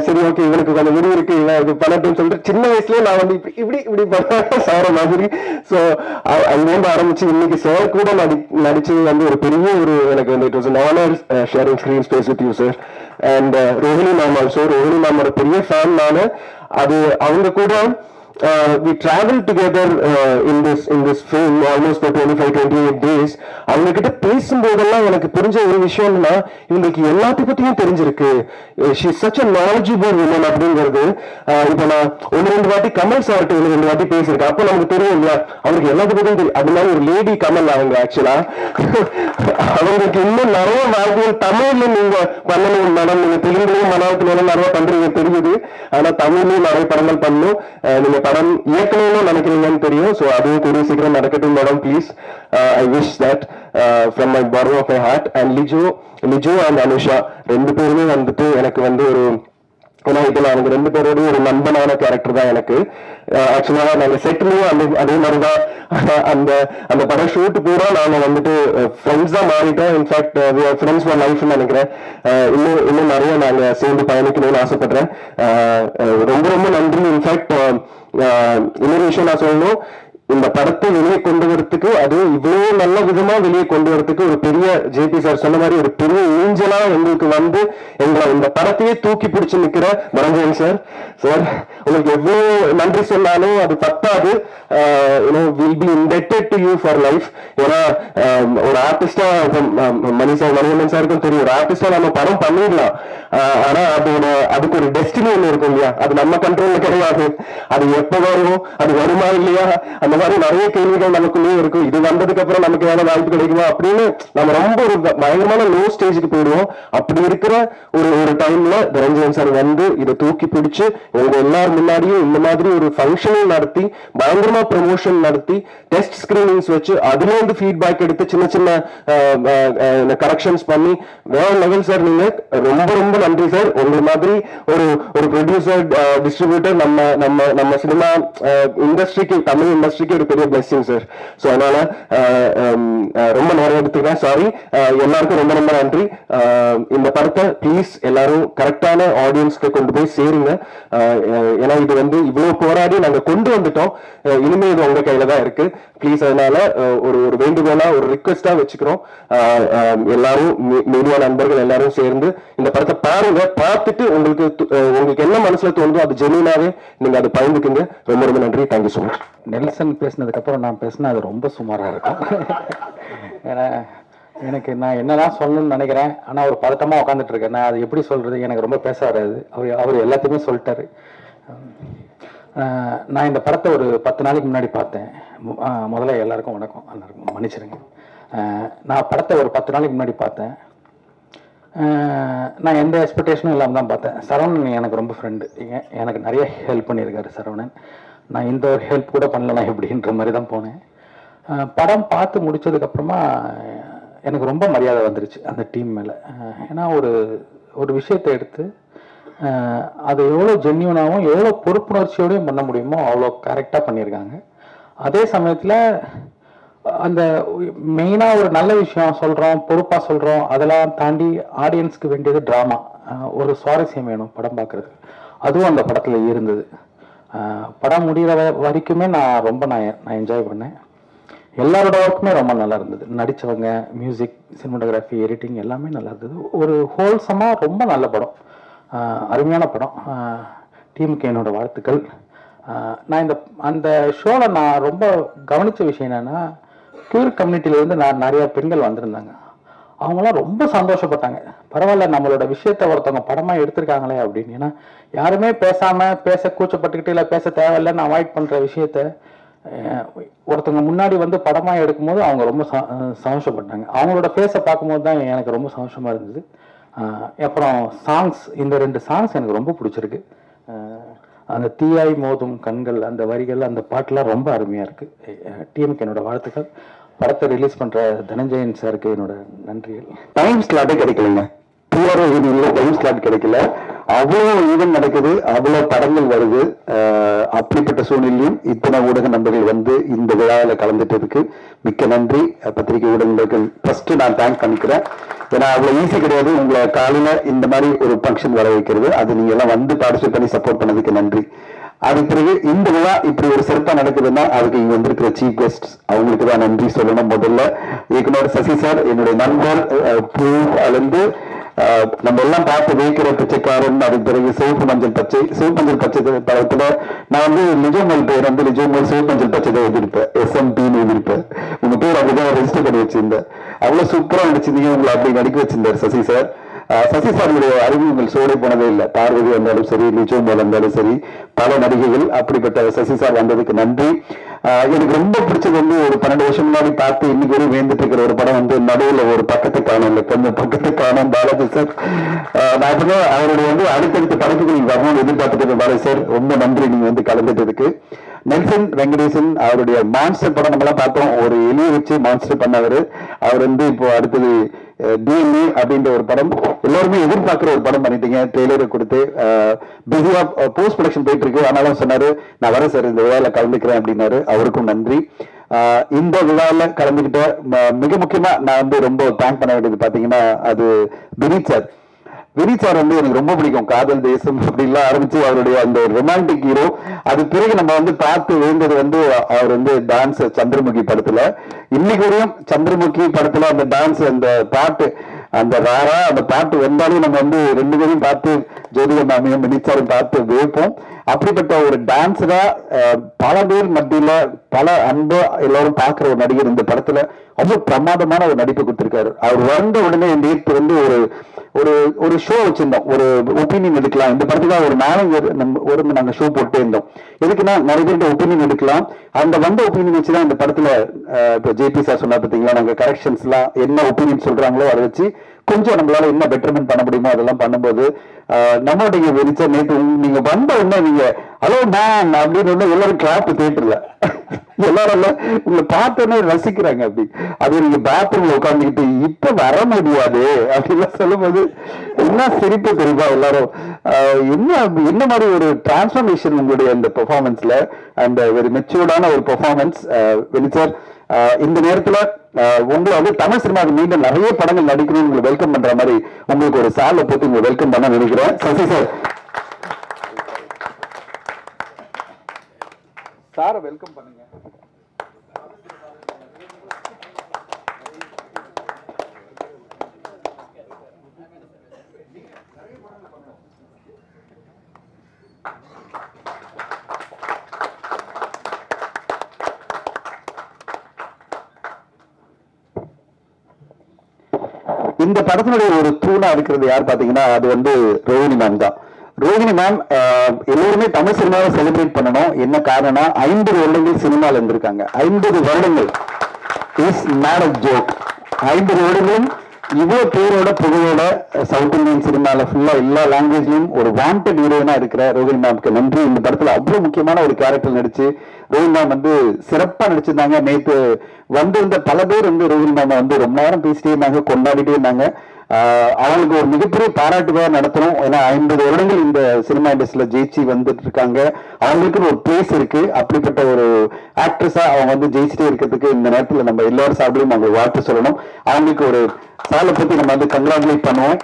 S5: சரி ஓகே இவனுக்கு கொஞ்சம் முடி இருக்கு இவன் இது பண்ணட்டும்னு சொல்லிட்டு சின்ன வயசுலயே நான் வந்து இப்படி இப்படி பண்ண சார மாதிரி. ஸோ அங்கேருந்து ஆரம்பிச்சு இன்னைக்கு சார் கூட நடிச்சு வந்து ஒரு பெரிய ஒரு எனக்கு வந்து it was an honor sharing screen space with you sir. And Rohini ma'am also. Rohini மேமோட பெரிய ஃபேன் நானு. அது அவங்க கூட we traveled together in this film almost for 25-28 days. அவங்க கிட்ட பேசும்போதெல்லாம் எனக்கு புரிஞ்ச ஒரு விஷயம் என்னன்னா இவங்களுக்கு எல்லாத்தையும் பத்தியும் தெரிஞ்சிருக்கு. she is such a knowledgeable woman அப்படிங்கிறது. இப்போ நான் 1-2 வாட்டி கமல் சார்ட்டு 1-2 வாட்டி பேசியிருக்கேன். அப்போ நமக்கு தெரியும் இல்லையா அவங்களுக்கு எல்லாத்தையும் பத்தியும் தெரியும். அது மாதிரி ஒரு லேடி கமல் அவங்க ஆக்சுவலா அவங்களுக்கு இன்னும் நிறைய வாழ்க்கையில் தமிழ்ல நீங்க பண்ணணும் மேடம். நீங்க தெலுங்குலையும் மலையாளத்திலும் நிறைய பண்றீங்க தெரியுது. ஆனா தமிழ்லயும் நிறைய படங்கள் பண்ணணும். நீங்க படம் இயக்கணும்னு நினைக்கிறீங்கன்னு தெரியும். ஸோ அதுவும் கூடிய சீக்கிரம் நடக்கட்டும் madam please. I wish that from my bottom of my heart. And Lijo and Anusha 2 பேருமே வந்துட்டு எனக்கு வந்து ஒரு ஏன்னா இதுல அவங்க 2 பேரோடய ஒரு நண்பனான கேரக்டர் தான் எனக்கு. ஆக்சுவலா நாங்க செட்லயும் அதே மாதிரிதான் அந்த அந்த படம் ஷூட் பூரா நாங்க வந்துட்டு ஃப்ரெண்ட்ஸ் தான் மாறிட்டோம். இன்ஃபேக்ட் ஃப்ரெண்ட்ஸ் ஃபார் லைஃப்னு நினைக்கிறேன். இன்னும் நிறைய நாங்க சேர்ந்து பயணிக்கணும்னு ஆசைப்படுறேன். ரொம்ப ரொம்ப நன்றி. இன்ஃபேக்ட் இன்னொரு விஷயம் நான் சொல்லணும், இந்த படத்தை வெளியே கொண்டு வரதுக்கு அது இவ்வளவு நல்ல விதமா வெளியே கொண்டு வரதுக்கு ஒரு பெரிய ஜேபி சார் சொன்ன மாதிரி ஒரு பெரிய ஊஞ்சலா எங்களுக்கு வந்து எங்களை இந்த படத்தையே தூக்கி பிடிச்சு நிக்கிற மரஞ்சன் சார். சார் உங்களுக்கு எவ்வளவு நன்றி சொன்னாலும் அது பத்தாது. Will be indebted to you for life. ஏன்னா ஒரு ஆர்டிஸ்டா மணிவண்ணன் சாருக்கும் தெரியும், ஒரு ஆர்டிஸ்டா நம்ம படம் பண்ணிடலாம். ஆனா அதுக்கு ஒரு டெஸ்டினி ஒண்ணு இருக்கும் இல்லையா, அது நம்ம கண்ட்ரோல்ல கிடையாது. அது எப்ப வரும், அது வருமா இல்லையா, அந்த மாதிரி நிறைய கேள்விகள் நமக்குள்ளேயே இருக்கும். இது வந்ததுக்கு அப்புறம் நமக்கு வேலை வாய்ப்பு கிடைக்குமா அப்படின்னு நம்ம ரொம்ப ஒரு பயங்கரமான லோ ஸ்டேஜுக்கு போயிடுவோம். அப்படி இருக்கிற ஒரு டைம்ல ரஞ்சன் சார் வந்து இதை தூக்கி பிடிச்சு உங்க எல்லாரும் முன்னாடியும் இந்த மாதிரி ஒரு ஃபங்க்ஷனும் நடத்தி பயங்கரமா ப்ரமோஷன் நடத்தி டெஸ்ட் ஸ்கிரீனிங்ஸ் வச்சு அதுல இருந்து ஃபீட்பேக் எடுத்து சின்ன சின்ன கரெக்ஷன்ஸ் பண்ணி வேற லெவல் சார். நீங்க ரொம்ப ரொம்ப நன்றி சார். உங்க மாதிரி ஒரு ப்ரொடியூசர் டிஸ்ட்ரிபியூட்டர் நம்ம சினிமா இண்டஸ்ட்ரிக்கு தமிழ் இண்டஸ்ட்ரிக்கு ஒரு பெரிய பிளெஸிங் சார். ஸோ அதனால ரொம்ப நேரம் எடுத்துக்கிறேன், சாரி. எல்லாருக்கும் ரொம்ப ரொம்ப நன்றி. இந்த படத்தை ப்ளீஸ் எல்லாரும் கரெக்டான ஆடியன்ஸ்க்கு கொண்டு போய் சேருங்க. ஏன்னா இது வந்து இவ்வளவு போராடி நாங்க கொண்டு வந்துட்டோம். இனிமே இது உங்க கையில தான் இருக்கு. ப்ளீஸ் அதனால ஒரு வேண்டுகோளா ஒரு ரிக்வெஸ்டா வச்சுக்கிறோம். எல்லாரும் மீடியா நண்பர்கள் எல்லாரும் சேர்ந்து இந்த படத்தை பாருங்க. பார்த்துட்டு உங்களுக்கு என்ன மனசுல தோணுதோ அது ஜெனியூனாவே நீங்க அதை பகிர்ந்துக்குங்க. ரொம்ப ரொம்ப நன்றி. Thank you so much.
S2: நெல்சன் பேசினதுக்கு அப்புறம் நான் பேசினா அது ரொம்ப சுமாரா இருக்கும். ஏன்னா நான் என்னதான் சொல்லணும்னு நினைக்கிறேன், ஆனா ஒரு பதட்டமா உட்காந்துட்டு இருக்கேன். நான் அது எப்படி சொல்றது, எனக்கு ரொம்ப பேச வராது. அவர் எல்லாத்தையுமே சொல்லிட்டாரு. நான் இந்த படத்தை ஒரு 10 நாளைக்கு முன்னாடி பார்த்தேன். முதல்ல எல்லாருக்கும் வணக்கம், எல்லாருக்கும் மன்னிச்சிருங்க. நான் படத்தை ஒரு 10 நாளைக்கு முன்னாடி பார்த்தேன். நான் எந்த எக்ஸ்பெக்டேஷனும் இல்லாமல் தான் பார்த்தேன். சரவணன் எனக்கு ரொம்ப ஃப்ரெண்டு, எனக்கு நிறைய ஹெல்ப் பண்ணியிருக்காரு சரவணன். நான் இந்த ஒரு ஹெல்ப் கூட பண்ணலனா எப்படின்ற மாதிரி தான் போனேன். படம் பார்த்து முடிச்சதுக்கப்புறமா எனக்கு ரொம்ப மரியாதை வந்துருச்சு அந்த டீம் மேலே. ஏன்னா ஒரு விஷயத்தை எடுத்து அது எவ்வளோ ஜென்யூனாகவும் எவ்வளோ பொறுப்புணர்ச்சியோடையும் பண்ண முடியுமோ அவ்வளோ கரெக்டாக பண்ணியிருக்காங்க. அதே சமயத்தில் அந்த மெயினாக ஒரு நல்ல விஷயம் சொல்கிறோம், பொறுப்பாக சொல்கிறோம், அதெல்லாம் தாண்டி ஆடியன்ஸ்க்கு வேண்டியது ட்ராமா, ஒரு சுவாரஸ்யம் வேணும் படம் பார்க்குறதுக்கு. அதுவும் அந்த படத்தில் இருந்தது. படம் முடிகிற வரைக்குமே நான் என்ஜாய் பண்ணேன். எல்லாரோட ஒர்க்குமே ரொம்ப நல்லா இருந்தது. நடித்தவங்க, மியூசிக், சினிமாட்டோகிராஃபி, எடிட்டிங் எல்லாமே நல்லா இருந்தது. ஒரு ஹோல்சமாக ரொம்ப நல்ல படம், அருமையான படம். டீமுக்கு என்னோட வாழ்த்துக்கள். நான் அந்த ஷோவில் நான் ரொம்ப கவனித்த விஷயம் என்னென்னா, கியூர் கம்யூனிட்டியிலேருந்து நிறைய பெண்கள் வந்திருந்தாங்க. அவங்களாம் ரொம்ப சந்தோஷப்பட்டாங்க. பரவாயில்ல, நம்மளோட விஷயத்த ஒருத்தவங்க படமாக எடுத்திருக்காங்களே அப்படின்னு. ஏன்னா யாருமே பேச கூச்சப்பட்டுக்கிட்டு இல்லை பேச தேவையில்லைன்னு அவாய்ட் பண்ணுற விஷயத்த ஒருத்தவங்க முன்னாடி வந்து படமாக எடுக்கும்போது அவங்க ரொம்ப சந்தோஷப்பட்டாங்க. அவங்களோட ஃபேஸை பார்க்கும்போது தான் எனக்கு ரொம்ப சந்தோஷமாக இருந்தது. அப்புறம் சாங்ஸ், இந்த 2 சாங்ஸ் எனக்கு ரொம்ப பிடிச்சிருக்கு. அந்த தீயாய் மோதும் கண்கள், அந்த வரிகள், அந்த பாட்டுலாம் ரொம்ப அருமையாக இருக்குது. டீமுக்கு என்னோட வாழ்த்துக்கள். படத்தை ரிலீஸ் பண்ணுற தனஞ்சயன் சாருக்கு என்னோட நன்றிகள்.
S1: டைம் ஸ்லாட்டே கிடைக்கலங்க. பூவாரம் டைம் ஸ்லாட் கிடைக்கல. அவ்வளோ ஈவென்ட் நடக்குது, அவ்வளோ படங்கள் வருது. அப்படிப்பட்ட சூழ்நிலையும் இத்தனை ஊடக நண்பர்கள் வந்து இந்த விழாவில் கலந்துட்டதுக்கு மிக்க நன்றி. பத்திரிகை ஊடகங்களுக்கு ஃபர்ஸ்ட் நான் தேங்க் பண்ணிக்கிறேன். ஏன்னா அவ்வளோ ஈஸி கிடையாது உங்களை காலையில் இந்த மாதிரி ஒரு ஃபங்க்ஷன் வர வைக்கிறது. அது நீங்க எல்லாம் வந்து பார்ட்டிசிபேட் பண்ணி சப்போர்ட் பண்ணதுக்கு நன்றி. அதுக்கு பிறகு இந்த விழா இப்படி ஒரு சிறப்பா நடக்குதுன்னா அதுக்கு இங்க வந்திருக்கிற சீஃப் கெஸ்ட் அவங்களுக்கு தான் நன்றி சொல்லணும். முதல்ல இயக்குனர் சசி சார், என்னுடைய நண்பர், பூலேருந்து நம்ம எல்லாம் பார்த்து வைக்கிற பிச்சைக்காரன், அதுக்கு பிறகு சிவப்பு மஞ்சள் பச்சை படத்துல நான் வந்து லிஜோமல் பேர் வந்து லிஜோமல் சிவப்பு மஞ்சள் பச்சை தான் எழுதிருப்பேன், SMP எழுதிருப்பேன். உங்க பேர் அப்படிதான் ரெஜிஸ்டர் பண்ணி வச்சிருந்தேன். அவ்வளவு சூப்பரா நடிச்சிருந்தீங்க, உங்களை அப்படி நடிக்க வச்சிருந்தார் சசி சார். சசி சாருடைய அறிமுகங்கள் சோடை போனதே இல்லை. பார்வதி வந்தாலும் சரி, லிஜோமல் வந்தாலும் சரி, பல நடிகைகள். அப்படிப்பட்ட சசி சார் வந்ததுக்கு நன்றி. எனக்கு ரொம்ப பிடிச்சது வந்து ஒரு 12 வருஷம் முன்னாடி பார்த்து இன்னைக்கு வரையும் வேந்துட்டு இருக்கிற ஒரு படம் வந்து நடுவில் ஒரு பக்கத்தை காணும், இல்லை கொஞ்சம் பக்கத்தை காணும் பாலாஜி சார். நான் அப்படின்னா அவருடைய வந்து அடுத்தடுத்த படத்துக்கு வரணும்னு எதிர்பார்த்துட்டு பாலாஜி சார் ரொம்ப நன்றி நீங்க வந்து கலந்துட்டதுக்கு. நெல்சன் வெங்கடேசன் அவருடைய மான்ஸ்டர் படம் நம்ம எல்லாம் பார்த்தோம், ஒரு எலியை வச்சு மான்ஸ்டர் பண்ணவர். அவர் வந்து இப்போ அடுத்தது DNA அப்படின்ற ஒரு படம் எல்லாருமே எதிர்பார்க்கிற ஒரு படம் பண்ணிட்டீங்க. ட்ரெய்லரை கொடுத்து பிஸியா போஸ்ட் ப்ரொடக்ஷன் போயிட்டு இருக்கு. ஆனாலும் சொன்னாரு நான் வரேன் சார் இந்த விழாவில் கலந்துக்கிறேன் அப்படின்னாரு. அவருக்கும் நன்றி. இந்த விழாவில் கலந்துக்கிட்ட மிக முக்கியமா நான் வந்து ரொம்ப தேங்க் பண்ண வேண்டியது பாத்தீங்கன்னா அது வினீத் சார். வினீத் சார் வந்து எனக்கு ரொம்ப பிடிக்கும். காதல் தேசம் அப்படின்லாம் ஆரம்பிச்சு அவருடைய அந்த ரொமான்டிக் ஹீரோ. அது பிறகு நம்ம வந்து பார்த்து வேண்டது வந்து அவர் வந்து டான்ஸ் சந்திரமுகி படத்துல. இன்னைக்கு வரையும் சந்திரமுகி படத்துல அந்த டான்ஸ், அந்த பாட்டு, அந்த ராரா அந்த பாட்டு வந்தாலும் நம்ம வந்து 2 பேரையும் பார்த்து ஜோதிகா மேமையும் வினீத் சாரும் பார்த்து வேப்போம். அப்படிப்பட்ட ஒரு டான்ஸரா பல பேர் மத்தியில பல அன்பா எல்லாரும் பார்க்கிற ஒரு நடிகர் இந்த படத்துல அவ்வளவு பிரமாதமான ஒரு நடிப்பு கொடுத்திருக்காரு. அவர் வந்த உடனே நேற்று வந்து ஒரு ஒரு ஷோ வச்சிருந்தோம், ஒரு ஒப்பீனியன் எடுக்கலாம். இந்த படத்துக்காக ஒரு நாளைக்கு நாங்க ஷோ போட்டே இருந்தோம். எதுக்குன்னா நிறைய பேருக்கு ஒப்பீனியன் எடுக்கலாம். அந்த வந்த ஒப்பீனியன் வச்சுதான் இந்த படத்துல இப்போ JP சார் சொன்னா பார்த்தீங்களா, நாங்க கரெக்ஷன்ஸ் எல்லாம் என்ன ஒப்பீனியன் சொல்றாங்களோ அதை வச்சு கொஞ்சம் நம்மளால என்ன பெட்டர்மெண்ட் பண்ண முடியுமோ அதெல்லாம் பண்ணும்போது நம்மளுடைய வெளிச்சா நேற்று நீங்க வந்த உடனே நீங்க ஹலோ மேன் அப்படின்னு எல்லாரும் கிளாப் தேட்டர்ல எல்லாரும் உங்களை பார்த்தோன்னே ரசிக்கிறாங்க. அப்படி அது நீங்க பாத்ரூம்ல உட்காந்துக்கிட்டு இப்ப வர முடியாது அப்படின்லாம் சொல்லும்போது என்ன சிரிப்பு தெரியுமா எல்லாரும். என்ன மாதிரி ஒரு டிரான்ஸ்ஃபர்மேஷன் உங்களுடைய அந்த பெர்ஃபார்மன்ஸ்ல, அந்த ஒரு மெச்சூர்டான ஒரு பெர்ஃபார்மன்ஸ். வெளிச்சார் இந்த நேரத்துல உங்களை வந்து தமிழ் சினிமாவுக்கு மீண்டும் நிறைய படங்கள் நடிக்கணும்னு உங்களை வெல்கம் பண்ற மாதிரி உங்களுக்கு ஒரு சாலை போட்டு உங்களை வெல்கம் பண்ண நினைக்கிறேன். சசி சார் சாரை வெல்கம் பண்ணுங்க. இந்த படத்தினுடைய ஒரு தூணா இருக்கிறது யார் பாத்தீங்கன்னா அது வந்து ரோஹிணி மேம் தான். ரோஹிணி மேம் எல்லாருமே தமிழ் சினிமாவை செலிப்ரேட் பண்ணணும். என்ன காரணம்னா 50 வருடங்கள் சினிமாவில் இருந்திருக்காங்க. 50 வருடங்கள் இஸ் நாட் அ ஜோக். 50 வருடங்களும் இவ்வளவு பேரோட புகழோட சவுத் இந்தியன் சினிமால ஃபுல்லா எல்லா லாங்குவேஜ்லயும் ஒரு வாண்டட் ஹீரோயினா இருக்கிற ரோஹிணி மேம்க்கு நன்றி. இந்த படத்துல அவ்வளவு முக்கியமான ஒரு கேரக்டர் நடிச்சு ரோஹிணி மேம் வந்து சிறப்பா நடிச்சிருந்தாங்க. நேற்று வந்திருந்த பல பேர் வந்து ரோஹிணி மேம் வந்து ரொம்ப நேரம் பேசிட்டே இருந்தாங்க, கொண்டாடிட்டே இருந்தாங்க. அவங்களுக்கு ஒரு மிகப்பெரிய பாராட்டுவா நடத்தணும். ஏன்னா 50 வருடங்கள் இந்த சினிமா இண்டஸ்ட்ரியில ஜெயிச்சு வந்துட்டு இருக்காங்க. அவங்களுக்கு ஒரு பிளேஸ் இருக்கு. அப்படிப்பட்ட ஒரு ஆக்ட்ரஸா அவங்க வந்து ஜெயிச்சுட்டே இருக்கிறதுக்கு இந்த நேரத்துல நம்ம எல்லாரும் சார்பிலையும் அவங்க வாழ்த்து சொல்லணும். அவங்களுக்கு ஒரு சாலை பத்தி நம்ம வந்து கங்க்ராச்சுலேட் பண்ணுவோம்.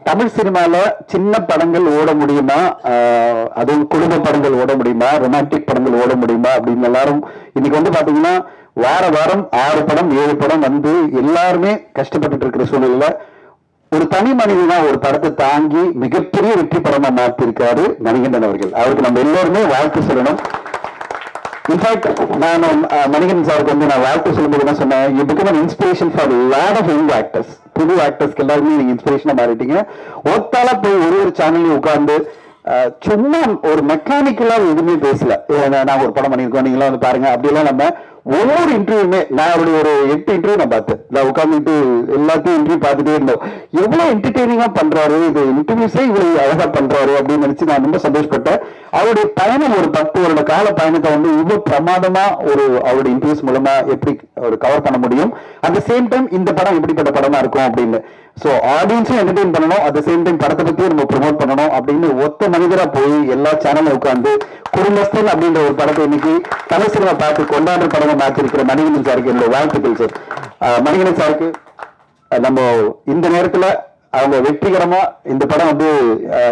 S1: தமிழ் சினிமால சின்ன படங்கள் ஓட முடியுமா, அதுவும் குடும்ப படங்கள் ஓட முடியுமா, ரொமான்டிக் படங்கள் ஓட முடியுமா அப்படின்னு எல்லாரும் இன்னைக்கு வந்து பாத்தீங்கன்னா வாரம் 6 படம் 7 படம் வந்து எல்லாருமே கஷ்டப்பட்டு இருக்கிற சூழ்நிலையில ஒரு தனி மனிதனா ஒரு படத்தை தாங்கி மிகப்பெரிய வெற்றி படமா மாற்றிருக்காரு மணிகண்டன் அவர்கள். அவருக்கு நம்ம எல்லாருமே வாழ்த்து சொல்லணும். இன்ஃபேக்ட் நான் மணிகண்டன் சாருக்கு வந்து நான் வாழ்த்து சொல்லும்போது என்ன சொன்னேன், you become an inspiration for lot of young actors. புது ஆக்டர்ஸ்க்கு எல்லாருமே நீங்க இன்ஸ்பிரேஷனா மாறிட்டீங்க. ஒத்தால போய் ஒரு சேனல்லையும் உட்கார்ந்து சும்மா ஒரு மெக்கானிக்கலா எதுவுமே பேசல, நாங்க ஒரு படம் பண்ணியிருக்கோம் நீங்களாம் வந்து பாருங்க அப்படியெல்லாம் நம்ம ஒவ்வொரு இன்டர்வியூமே நான் அவருடைய ஒரு 8 இன்டர்வியூ நான் பார்த்தேன். நான் உட்காந்துட்டு எல்லாத்தையும் இன்டர்வியூ பார்த்துட்டே இருந்தோம். எவ்வளவு என்டர்டெய்னிங்கா பண்றாரு, இது இன்டர்வியூஸே இவ்வளவு அழகா பண்றாரு அப்படின்னு நினைச்சு நான் ரொம்ப சந்தோஷப்பட்டேன். அவருடைய பயணம் ஒரு 10 வருட கால பயணத்தை வந்து இவ்வளவு பிரமாதமா ஒரு அவருடைய இன்டர்வியூஸ் மூலமா எப்படி ஒரு கவர் பண்ண முடியும், அட் சேம் டைம் இந்த படம் எப்படிப்பட்ட படமா இருக்கும் அப்படின்னு. ஸோ ஆடியன்ஸும் என்டர்டெயின் பண்ணணும், அட் சேம் டைம் படத்தை பத்தியும் நம்ம ப்ரொமோட் பண்ணணும் அப்படின்னு ஒத்த மனிதரா போய் எல்லா சேனலும் உட்காந்து குடும்பஸ்தன் அப்படின்ற ஒரு படத்தை இன்னைக்கு தமிழ் சினிமா பார்த்து கொண்டாடுற படமா மாற்றிருக்கிற மணிகண்டன் சாருக்கு என்னோட வாழ்த்துக்கள் சார். மணிகண்டன் சாருக்கு நம்ம இந்த நேரத்துல அவங்க வெற்றிகரமா இந்த படம் வந்து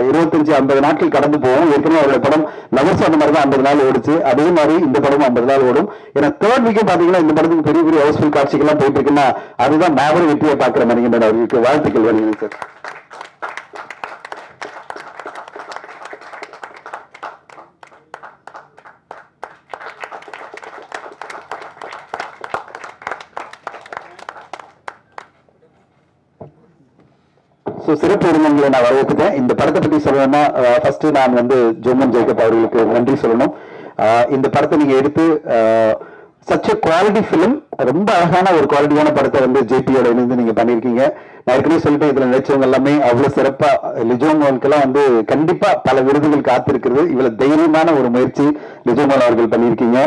S1: 25-50 நாட்கள் கடந்து போகும். ஏற்கனவே அவருடைய படம் லவர்ஸ் அந்த மாதிரி தான் 50 நாள் ஓடிச்சு. அதே மாதிரி இந்த படமும் 50 நாள் ஓடும். ஏன்னா தேர்ட் வீக்கே பாத்தீங்கன்னா இந்த படத்துக்கு பெரிய பெரிய ஹவுஸ்ஃபுல் காட்சிகள்லாம் போயிட்டு இருக்குன்னா அதுதான் மாபெரும் வெற்றியை பார்க்கிற மணிகண்டன் அவர்களுக்கு வாழ்த்துக்கள் வேணுங்க சார். ஸோ சிறப்பு விருந்தங்களை நான் வரவேற்றுட்டேன். இந்த படத்தை பற்றி சொல்லணும்னா ஃபர்ஸ்ட் நான் வந்து ஜோமன் ஜேக்கப் அவர்களுக்கு நன்றி சொல்லணும். இந்த படத்தை நீங்க எடுத்து சச் எ குவாலிட்டி ஃபிலிம், ரொம்ப அழகான ஒரு குவாலிட்டியான படத்தை வந்து ஜேபியோட இருந்து நீங்க பண்ணிருக்கீங்க. நான் ஏற்கனவே சொல்லிட்டு இதுல நினைச்சவங்க எல்லாமே அவ்வளவு சிறப்பா, லிஜோமோனுக்கெல்லாம் வந்து கண்டிப்பா பல விருதுகள் காத்திருக்கிறது. இவ்வளவு தைரியமான ஒரு முயற்சி லிஜோமோன் அவர்கள் பண்ணியிருக்கீங்க.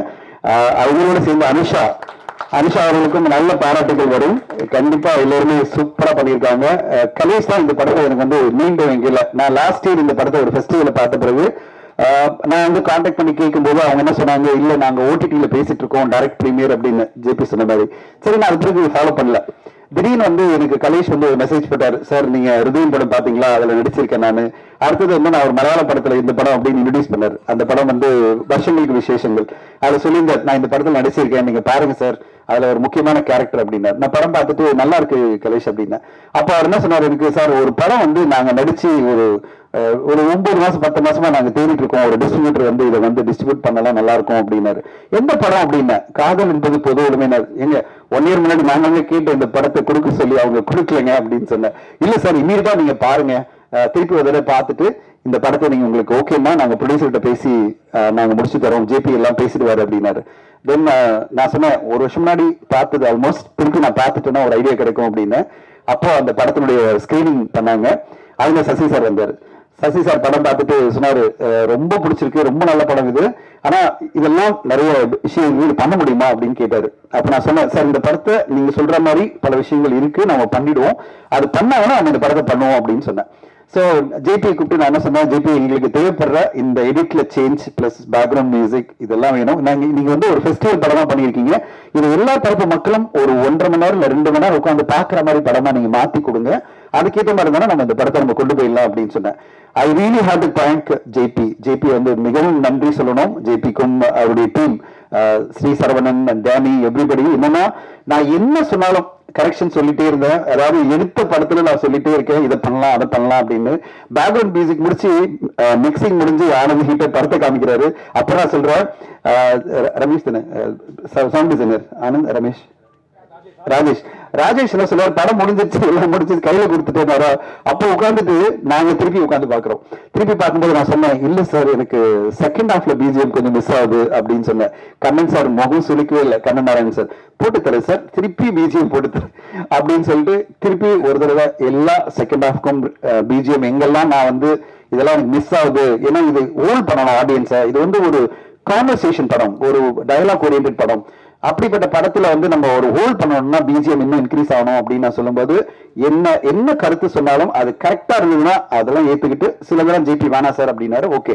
S1: அவங்களோட சேர்ந்து அனுஷா அவர்களுக்கும் நல்ல பாராட்டுகள் வரும். கண்டிப்பா எல்லாருமே சூப்பரா பண்ணியிருக்காங்க. கலேஷ் தான் இந்த படத்தை எனக்கு வந்து மீண்டும் எங்கல நான் லாஸ்ட் இயர் இந்த படத்தை ஒரு ஃபெஸ்டிவல பார்த்த பிறகு நான் வந்து கான்டாக்ட் பண்ணி கேட்கும்போது அவங்க என்ன சொன்னாங்க, இல்ல நாங்க ஓடிடியில பேசிட்டு இருக்கோம் டைரக்ட் பிரீமியர் அப்படின்னு ஜேபி சொன்ன மாதிரி. சரி, நான் அது பிறகு ஃபாலோ பண்ணல. திடீர்னு வந்து எனக்கு கலேஷ் வந்து ஒரு மெசேஜ் போட்டாரு, சார் நீங்க ஹிருதயம் படம் பாத்தீங்களா, அதுல நடிச்சிருக்கேன் நான். அடுத்தது வந்து நான் ஒரு மலையாள படத்துல இந்த படம் அப்படின்னு இன்ட்ரோடியூஸ் பண்ணாரு. அந்த படம் வந்து வருஷங்களுக்கு விசேஷங்கள். அதுல சொல்லியிருந்தார், நான் இந்த படத்துல நடிச்சிருக்கேன், நீங்க பாருங்க சார், அதுல ஒரு முக்கியமான கேரக்டர் அப்படின்னாரு. நான் படம் பார்த்துட்டு நல்லா இருக்கு கலேஷ் அப்படின்னா. அப்ப அவர் என்ன சொன்னார் எனக்கு, சார் ஒரு படம் வந்து நாங்க நடிச்சு ஒரு 9 மாசம் 10 மாசமா நாங்க தேடிட்டு இருக்கோம், ஒரு டிஸ்ட்ரிபியூட்டர் வந்து இதை வந்து டிஸ்ட்ரிபியூட் பண்ணலாம் நல்லா இருக்கும் அப்படின்னாரு. எந்த படம் அப்படின்னா, காதல் என்பது பொது உரிமையினர். எங்க 1 இயர் முன்னாடி நாங்க கேட்ட இந்த படத்தை கொடுக்க சொல்லி அவங்க கொடுக்கலங்க அப்படின்னு சொன்னேன். இல்ல சார் இமீடியட்டா நீங்க பாருங்க, திருப்பி ஒரு தடவை பார்த்துட்டு இந்த படத்தை நீங்க உங்களுக்கு ஓகேன்னா நாங்க ப்ரொடியூசர்கிட்ட பேசி நாங்க முடிச்சு தரோம், ஜேபி எல்லாம் பேசிடுவாரு அப்படின்னாரு. தென் நான் சொன்னேன், 1 வருஷம் முன்னாடி பார்த்தது ஆல்மோஸ்ட் திருப்பி நான் பார்த்துட்டேன்னா ஒரு ஐடியா கிடைக்கும் அப்படின்னு. அப்போ அந்த படத்தினுடைய ஸ்கிரீனிங் பண்ணாங்க. அதுல சசி சார் வந்தாரு. சசி சார் படம் பார்த்துட்டு சொன்னாரு, ரொம்ப பிடிச்சிருக்கு, ரொம்ப நல்ல படம் இது, ஆனா இதெல்லாம் நிறைய விஷயங்கள் பண்ண முடியுமா அப்படின்னு கேட்டாரு. அப்ப நான் சொன்னேன், சார் இந்த படத்தை நீங்க சொல்ற மாதிரி பல விஷயங்கள் இருக்கு, நம்ம பண்ணிடுவோம், அது பண்ணாங்கன்னா நம்ம இந்த படத்தை பண்ணுவோம் அப்படின்னு சொன்னேன். ஸோ ஜேபி கூப்பிட்டு நான் என்ன சொன்னேன், ஜேபி எங்களுக்கு தேவைப்படுற இந்த எடிட்ல சேஞ்ச் பிளஸ் பேக்ரவுண்ட் மியூசிக் இதெல்லாம் வேணும். நீங்க வந்து ஒரு ஃபெஸ்டிவல் படமா பண்ணியிருக்கீங்க, இது எல்லா தரப்பு மக்களும் ஒரு 1.5 மணி நேரம் இல்ல 2 மணி நேரம் உட்காந்து பாக்குற மாதிரி படமா நீங்க மாத்தி கொடுங்க, அதுக்கேற்ற மாதிரி தானே நம்ம இந்த படத்தை நம்ம கொண்டு போயிடலாம் அப்படின்னு சொன்னேன். I really have to thank JP வந்து மிகவும் நன்றி சொல்லணும். ஜேபிக்கும் அவருடைய team, Shri Saravanan, Danny, everybody. என்னன்னா நான் என்ன சொன்னாலும் கரெக்ஷன் சொல்லிட்டே இருந்தேன். அதாவது எடுத்த படத்துல நான் சொல்லிட்டே இருக்கேன், இதை பண்ணலாம் அதை பண்ணலாம் அப்படின்னு. பேக்ரவுண்ட் மியூசிக் முடிச்சு மிக்சிங் முடிஞ்சு ஆனந்த் ஹீட்டர் படத்தை காமிக்கிறாரு. அப்புறம் நான் சொல்றேன், ரமேஷ் தானே சவுண்ட் டிசைனர், ஆனந்த் ராஜேஷ் என்ன சொல்றாரு, படம் முடிஞ்சிருச்சு எல்லாம் முடிச்சு கையில கொடுத்துட்டேன். அப்போ உட்காந்துட்டு நாங்க திருப்பி உட்காந்து பாக்குறோம். திருப்பி பார்க்கும்போது நான் சொன்னேன், இல்ல சார் எனக்கு செகண்ட் ஹாஃப்ல பிஜிஎம் கொஞ்சம் மிஸ் ஆகுது அப்படின்னு சொன்னேன். கண்ணன் சார் முகம் சுலிக்கவே இல்லை. கண்ணன் நாராயணன் சார் போட்டு தரேன் சார், திருப்பி பிஜிஎம் போட்டு தரேன் அப்படின்னு சொல்லிட்டு திருப்பி ஒரு தடவை எல்லா செகண்ட் ஹாஃப்க்கும் பிஜிஎம் எங்கெல்லாம் நான் வந்து இதெல்லாம் எனக்கு மிஸ் ஆகுது, ஏன்னா இது ஹோல்ட் பண்ணணும் ஆடியன்ஸை. இது வந்து ஒரு கான்வர்சேஷன் படம், ஒரு டயலாக் ஓரியன்ட் படம். அப்படிப்பட்ட படத்துல வந்து நம்ம ஒரு ஹோல்ட் பண்ணணும்னா பிஜிஎம் இன்னும் இன்க்ரீஸ் ஆகணும் அப்படின்னு நான் சொல்லும்போது, என்ன கருத்து சொன்னாலும் அது கரெக்டா இருந்ததுன்னா அதெல்லாம் ஏத்துக்கிட்டு, சிலதெல்லாம் ஜேபி வேணா சார் அப்படின்னாரு. ஓகே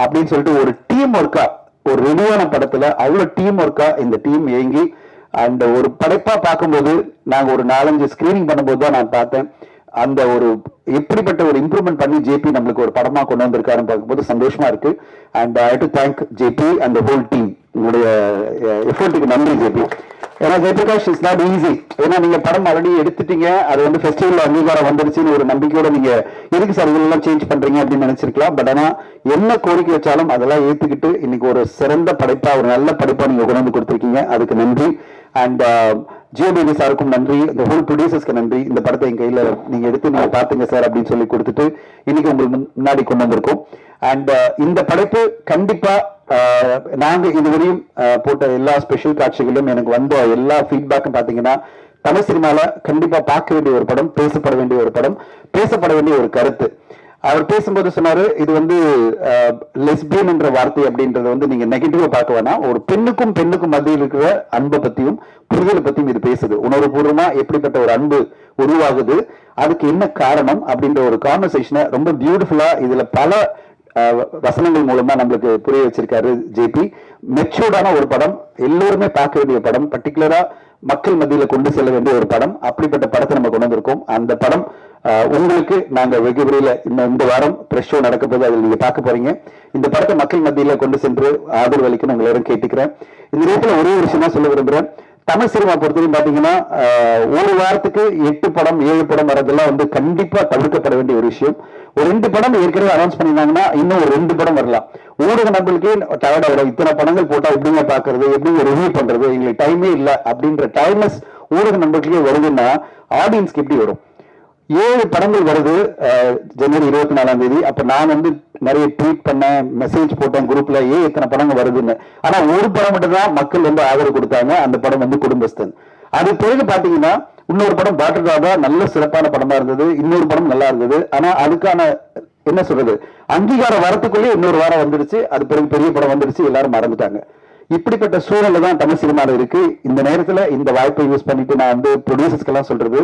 S1: அப்படின்னு சொல்லிட்டு ஒரு டீம் ஒர்க்கா, ஒரு ரெடியான படத்துல அவ்வளவு டீம் ஒர்க்கா இந்த டீம் இயங்கி அந்த ஒரு படைப்பா பார்க்கும்போது, நாங்க ஒரு 4-5 ஸ்கிரீனிங் பண்ணும்போது தான் நான் பார்த்தேன் அந்த ஒரு எப்படிப்பட்ட ஒரு இம்ப்ரூவ்மெண்ட் பண்ணி ஜேபி நம்மளுக்கு ஒரு படமா கொண்டு வந்திருக்காருன்னு பார்க்கும்போது சந்தோஷமா இருக்கு. And I do thank JP and whole team. உங்களுடைய எஃபர்ட்டுக்கு நன்றி ஜேபி. ஏன்னா ஜெயபிரகாஷ் இஸ் நாட் ஈஸி. ஏன்னா நீங்க படம் ஆல்ரெடி எடுத்துட்டீங்க, அது வந்து ஃபெஸ்டிவல் அங்கீகாரம் வந்துருச்சுன்னு ஒரு நம்பிக்கையோட நீங்க எதுக்கு சார் இதெல்லாம் சேஞ்ச் பண்றீங்க அப்படின்னு நினைச்சிருக்கலாம். பட் ஆனா என்ன கோரிக்கை வச்சாலும் அதெல்லாம் ஏத்துக்கிட்டு இன்னைக்கு ஒரு சிறந்த படைப்பா, ஒரு நல்ல படைப்பா நீங்க கொண்டு வந்து கொடுத்துருக்கீங்க, அதுக்கு நன்றி. அண்ட் ஜியோபேபி சாருக்கும் நன்றி, இந்த ஹோல் ப்ரொடியூசர்ஸ்க்கு நன்றி. இந்த படத்தை என் கையில நீங்க எடுத்து நீங்க பாத்துங்க சார் அப்படின்னு சொல்லி கொடுத்துட்டு இன்னைக்கு உங்களுக்கு முன்னாடி கொண்டு வந்திருக்கோம். அண்ட் இந்த படைப்பு கண்டிப்பா
S6: நாங்க இதுவரையும் போட்ட எல்லா ஸ்பெஷல் காட்சிகளும் எனக்கு வந்த எல்லா ஃபீட்பேக்கும் பாத்தீங்கன்னா தமிழ் சினிமால கண்டிப்பா பார்க்க வேண்டிய ஒரு படம், பேசப்பட வேண்டிய ஒரு படம், பேசப்பட வேண்டிய ஒரு கருத்து. அவர் பேசும்போது சொன்னாரு, இது வந்து லெஸ்பியன் என்ற வார்த்தை அப்படின்றத வந்து நீங்க நெகட்டிவா பார்க்க வேணாம், ஒரு பெண்ணுக்கும் மத்தியில் இருக்கிற அன்பை பத்தியும் புரிதலை பத்தியும் இது பேசுது. உணர்வுபூர்வமா எப்படிப்பட்ட ஒரு அன்பு உருவாகுது, அதுக்கு என்ன காரணம் அப்படின்ற ஒரு கான்வர்சேஷனை ரொம்ப பியூட்டிஃபுல்லா இதுல பல வசனங்கள் மூலமா நம்மளுக்கு புரிய வச்சிருக்காரு ஜேபி. மெச்சூர்டான ஒரு படம், எல்லோருமே பார்க்க வேண்டிய படம், பர்டிகுலரா மக்கள் மத்தியில கொண்டு செல்ல வேண்டிய ஒரு படம். அப்படிப்பட்ட படத்தை நம்ம கொண்டு வந்திருக்கோம். அந்த படம் உங்களுக்கு நாங்க வெகு விரைவில் இந்த வாரம் பிரஸ் ஷோ நடக்க போது அதில் நீங்க பார்க்க போறீங்க. இந்த படத்தை மக்கள் மத்தியில கொண்டு சென்று ஆதரவு அளிக்கணும் உங்களிடம் கேட்டுக்கிறேன். இந்த நேரத்தில் ஒரே ஒரு விஷயம் தான் சொல்ல விரும்புறேன். தமிழ் சினிமா பொறுத்தவரையும் பாத்தீங்கன்னா ஒரு வாரத்துக்கு 8 படம் 7 படம் வரதெல்லாம் வந்து கண்டிப்பா தவிர்க்கப்பட வேண்டிய ஒரு விஷயம். ஒரு 2 படம் ஏற்கனவே அனௌன்ஸ் பண்ணியிருந்தாங்கன்னா இன்னும் ஒரு 2 படம் வரலாம். ஊடக நண்பர்களுக்கே டயர்டா வரும், இத்தனை படங்கள் போட்டா எப்படிங்க பாக்குறது, எப்படிங்க ரிவ்யூ பண்றது, எங்களுக்கு டைமே இல்லை அப்படின்ற டைம்லெஸ் ஊடக நண்பர்களுக்கே வருதுன்னா ஆடியன்ஸ்க்கு எப்படி வரும்? 7 படங்கள் வருது ஜனவரி 24ஆம் தேதி. அப்ப நான் வந்து நிறைய ட்வீட் பண்ணேன், மெசேஜ் போட்டேன் குரூப்ல, இத்தனை படங்கள் வருதுன்னு. ஆனா ஒரு படம் மட்டும் தான் மக்கள் வந்து ஆதரவு கொடுத்தாங்க, அந்த படம் வந்து குடும்பஸ்தன். அது பிறகு பாத்தீங்கன்னா இன்னொரு படம் பாட்டர் ராதா நல்ல சிறப்பான படமா இருந்தது, இன்னொரு படம் நல்லா இருந்தது. ஆனா அதுக்கான என்ன சொல்றது, அங்கீகாரம் வரத்துக்குள்ளே இன்னொரு வாரம் வந்துடுச்சு, அது பிறகு பெரிய படம் வந்துடுச்சு, எல்லாரும் மறந்துட்டாங்க. இப்படிப்பட்ட சூழல்ல தான் தமிழ் சினிமால இருக்கு. இந்த நேரத்துல இந்த வாய்ப்பை யூஸ் பண்ணிட்டு நான் வந்து ப்ரொடியூசர்ஸ்க்கெல்லாம் சொல்றது,